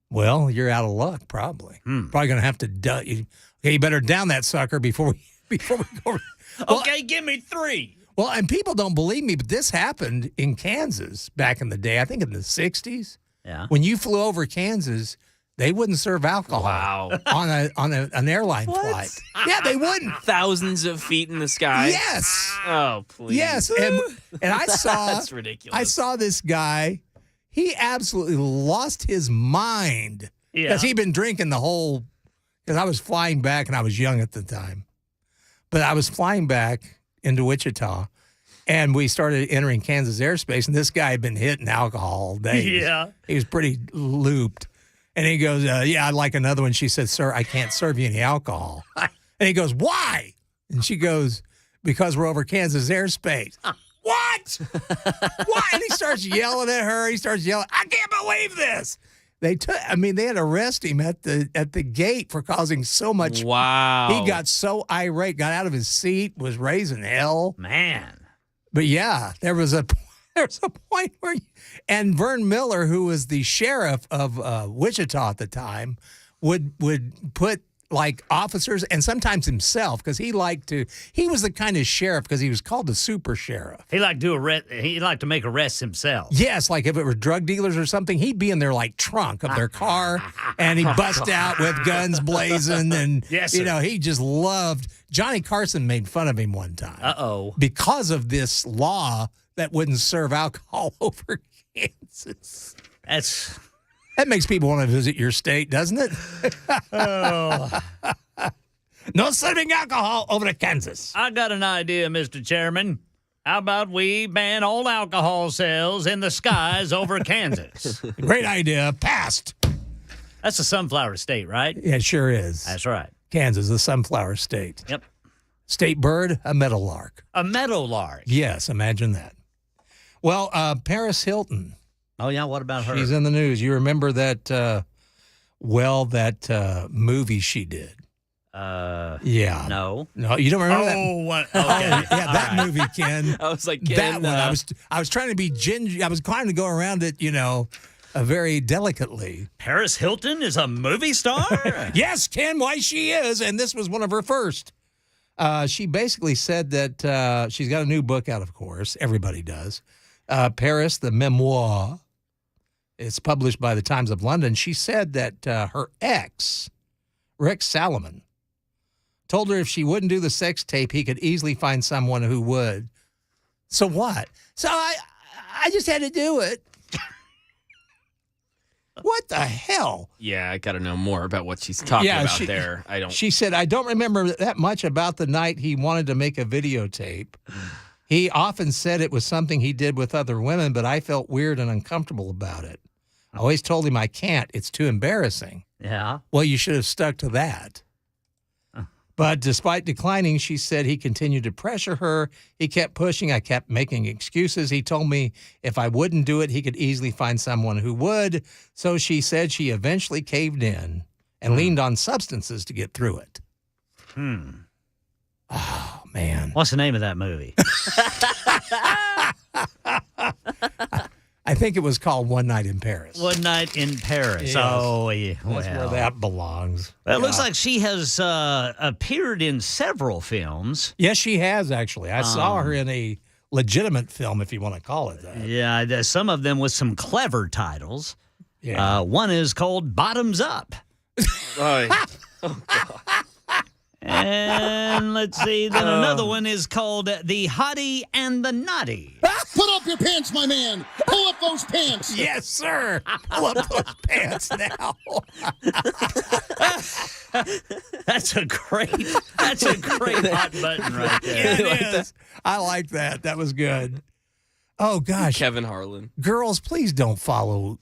Well, you're out of luck, probably. Probably going to have to you better down that sucker before we go. Well, okay, give me 3. Well, and people don't believe me, but this happened in Kansas back in the day, I think in the 60s. Yeah. When you flew over Kansas, they wouldn't serve alcohol on an airline flight. Yeah, they wouldn't. Thousands of feet in the sky. Yes. Oh, please. Yes, and I saw That's ridiculous. I saw this guy. He absolutely lost his mind because he'd been drinking the whole. Because I was flying back, and I was young at the time, but I was flying back into Wichita, and we started entering Kansas airspace, and this guy had been hitting alcohol all day. Yeah. He was pretty looped. And he goes, yeah, I'd like another one. She said, sir, I can't serve you any alcohol. And he goes, why? And she goes, because we're over Kansas airspace. What? Why? And he starts yelling at her. He starts yelling, I can't believe this. They had to arrest him at the gate for causing so much. Wow. He got so irate, got out of his seat, was raising hell. Man. But yeah, there was a point where, and Vern Miller, who was the sheriff of Wichita at the time, would put like officers and sometimes himself, because he was the kind of sheriff, because he was called the super sheriff. He liked to make arrests himself. Yes, like if it were drug dealers or something, he'd be in their like trunk of their car and he'd bust out with guns blazing, and yes, he just loved. Johnny Carson made fun of him one time. Because of this law that wouldn't serve alcohol over Kansas. That makes people want to visit your state, doesn't it? No serving alcohol over to Kansas. I got an idea, Mr. Chairman. How about we ban all alcohol sales in the skies over Kansas? Great idea. Passed. That's a sunflower state, right? Yeah, it sure is. That's right. Kansas, the sunflower state. Yep. State bird, a meadowlark. A meadowlark. Yes, imagine that. Well, Paris Hilton. Oh, yeah, what about her? She's in the news. You remember that, that movie she did? Yeah. No, you don't remember that? Oh, what? Okay. Yeah, that movie, Ken. I was like, that one. I was trying to be ginger. I was trying to go around it, very delicately. Paris Hilton is a movie star? Yes, Ken. Why she is, and this was one of her first. She basically said that she's got a new book out. Of course, everybody does. Paris, the memoir. It's published by the Times of London. She said that her ex, Rick Salomon, told her if she wouldn't do the sex tape, he could easily find someone who would. So what? So I just had to do it. What the hell? Yeah, I got to know more about what she's talking about there. She said, I don't remember that much about the night he wanted to make a videotape. He often said it was something he did with other women, but I felt weird and uncomfortable about it. I always told him I can't. It's too embarrassing. Yeah. Well, you should have stuck to that. But despite declining, she said he continued to pressure her. He kept pushing. I kept making excuses. He told me if I wouldn't do it, he could easily find someone who would. So she said she eventually caved in and leaned on substances to get through it. Oh, man. What's the name of that movie? I think it was called One Night in Paris. One Night in Paris. Yes. Oh, yeah. That's where that belongs. Well, it looks like she has appeared in several films. Yes, she has, actually. I saw her in a legitimate film, if you want to call it that. Yeah, some of them with some clever titles. Yeah. One is called Bottoms Up. Oh, God. And let's see, then another one is called The Hottie and the Naughty. Put up your pants, my man. Pull up those pants. Yes, sir. Pull up those pants now. That's a great hot button right there. Yeah, it is. I like that. That was good. Oh, gosh. Kevin Harlan. Girls, please don't follow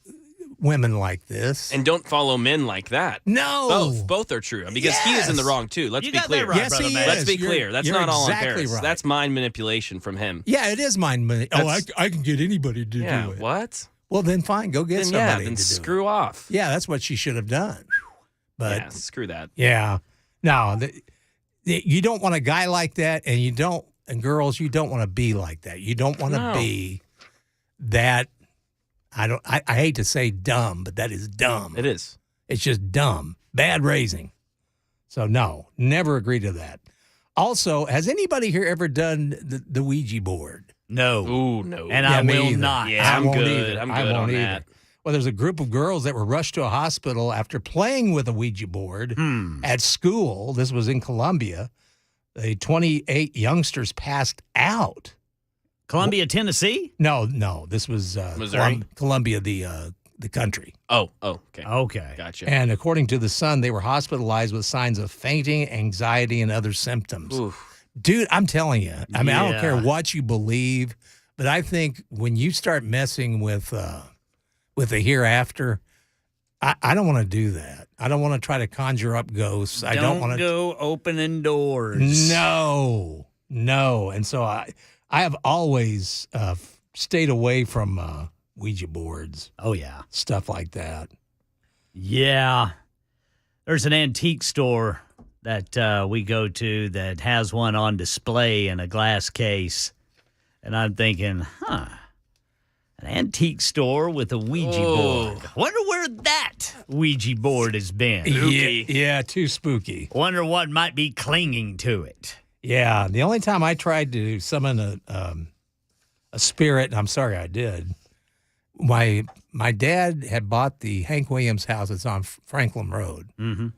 women like this. And don't follow men like that. No. Both are true. Because he is in the wrong, too. Let's be clear. Right, yes, he is. Let's be clear. That's you're not all exactly on Paris. right. That's mind manipulation from him. Yeah, it is mind manipulation. I can get anybody to do it. What? Well, then fine. Go get somebody then to do screw it. off. Yeah, that's what she should have done. But yeah, screw that. Yeah. No, you don't want a guy like that, and girls, you don't want to be like that. You don't want to be that. I hate to say dumb, but that is dumb. It is. It's just dumb. Bad raising. So no, never agree to that. Also, has anybody here ever done the Ouija board? No. Ooh, no. And I will not. Yeah, I'm good. Either. I'm I good won't on either. that. Well, there's a group of girls that were rushed to a hospital after playing with a Ouija board at school. This was in Columbia. The 28 youngsters passed out. Columbia, Tennessee? No. This was Missouri? Columbia, the country. Oh, okay. Okay. Gotcha. And according to the Sun, they were hospitalized with signs of fainting, anxiety, and other symptoms. Oof. Dude, I'm telling you. I mean, I don't care Yeah. what you believe, but I think when you start messing with the hereafter, I don't want to do that. I don't want to try to conjure up ghosts. I don't want to go opening doors. No. And so I have always stayed away from Ouija boards. Oh, yeah. Stuff like that. Yeah. There's an antique store that we go to that has one on display in a glass case. And I'm thinking, an antique store with a Ouija board. Wonder where that Ouija board has been. Yeah, too spooky. Wonder what might be clinging to it. Yeah, the only time I tried to summon a spirit, and I'm sorry I did, my dad had bought the Hank Williams house that's on Franklin Road. Mm-hmm.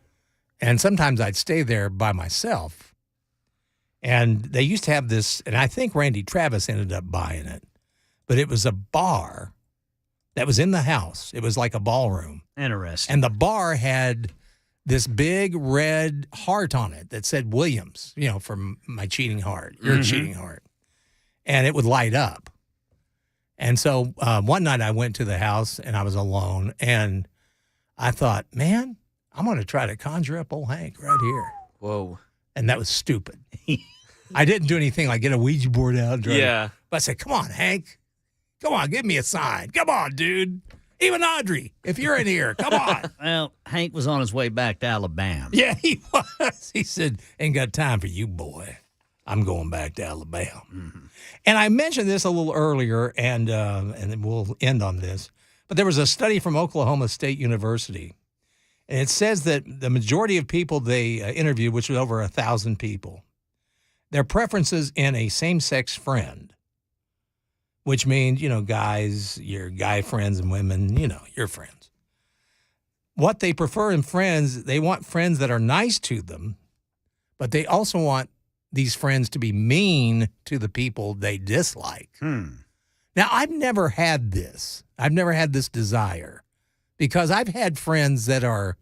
And sometimes I'd stay there by myself. And they used to have this, and I think Randy Travis ended up buying it, but it was a bar that was in the house. It was like a ballroom. Interesting. And the bar had this big red heart on it that said Williams, from my cheating heart, your cheating heart. And it would light up. And so one night I went to the house and I was alone and I thought, man, I'm going to try to conjure up old Hank right here. Whoa. And that was stupid. I didn't do anything like get a Ouija board out and try to, but I said, come on, Hank. Come on, give me a sign. Come on, dude. Even Audrey, if you're in here, come on. Well, Hank was on his way back to Alabama. Yeah, he was. He said, ain't got time for you, boy. I'm going back to Alabama. Mm-hmm. And I mentioned this a little earlier, and then we'll end on this. But there was a study from Oklahoma State University, and it says that the majority of people they interviewed, which was over 1,000 people, their preferences in a same-sex friend, which means, guys, your guy friends and women, your friends. What they prefer in friends, they want friends that are nice to them, but they also want these friends to be mean to the people they dislike. Now, I've never had this. I've never had this desire because I've had friends that are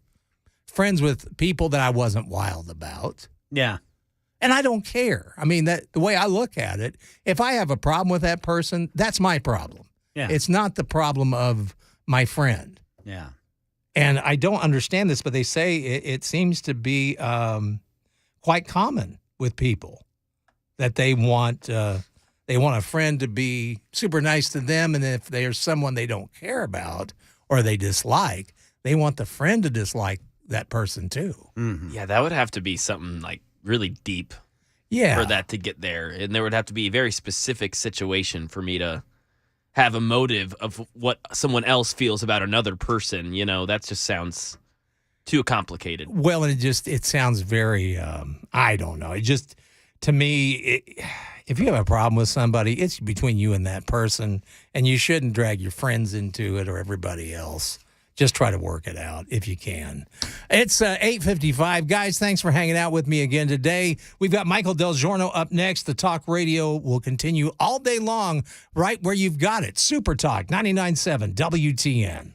friends with people that I wasn't wild about. Yeah. And I don't care. I mean, the way I look at it, if I have a problem with that person, that's my problem. Yeah. It's not the problem of my friend. Yeah. And I don't understand this, but they say it seems to be quite common with people that they want a friend to be super nice to them, and if there's someone they don't care about or they dislike, they want the friend to dislike that person too. Mm-hmm. Yeah, that would have to be something like really deep for that to get there. And there would have to be a very specific situation for me to have a motive of what someone else feels about another person. That just sounds too complicated. Well, and it sounds very, I don't know. It just, to me, if you have a problem with somebody, it's between you and that person, and you shouldn't drag your friends into it or everybody else. Just try to work it out if you can. It's 8:55. Guys, thanks for hanging out with me again today. We've got Michael Del Giorno up next. The Talk Radio will continue all day long right where you've got it. Super Talk 99.7 WTN.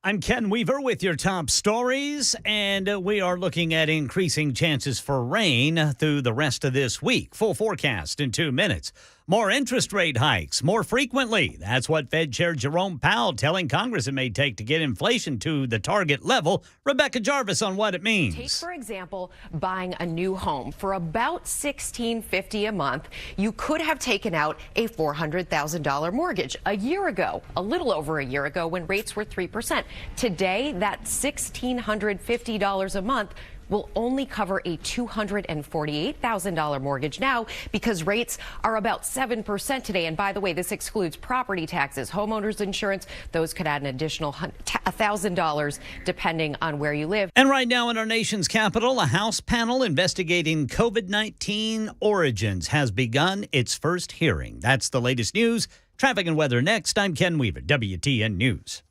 I'm Ken Weaver with your top stories, and we are looking at increasing chances for rain through the rest of this week. Full forecast in 2 minutes. More interest rate hikes more frequently. That's what Fed Chair Jerome Powell telling Congress it may take to get inflation to the target level. Rebecca Jarvis on what it means. Take, for example, buying a new home for about $1,650 a month. You could have taken out a $400,000 mortgage a year ago, a little over a year ago, when rates were 3%. Today, that $1,650 a month will only cover a $248,000 mortgage now because rates are about 7% today. And by the way, this excludes property taxes, homeowners insurance. Those could add an additional $1,000 depending on where you live. And right now in our nation's capital, a House panel investigating COVID-19 origins has begun its first hearing. That's the latest news. Traffic and weather next. I'm Ken Weaver, WTN News.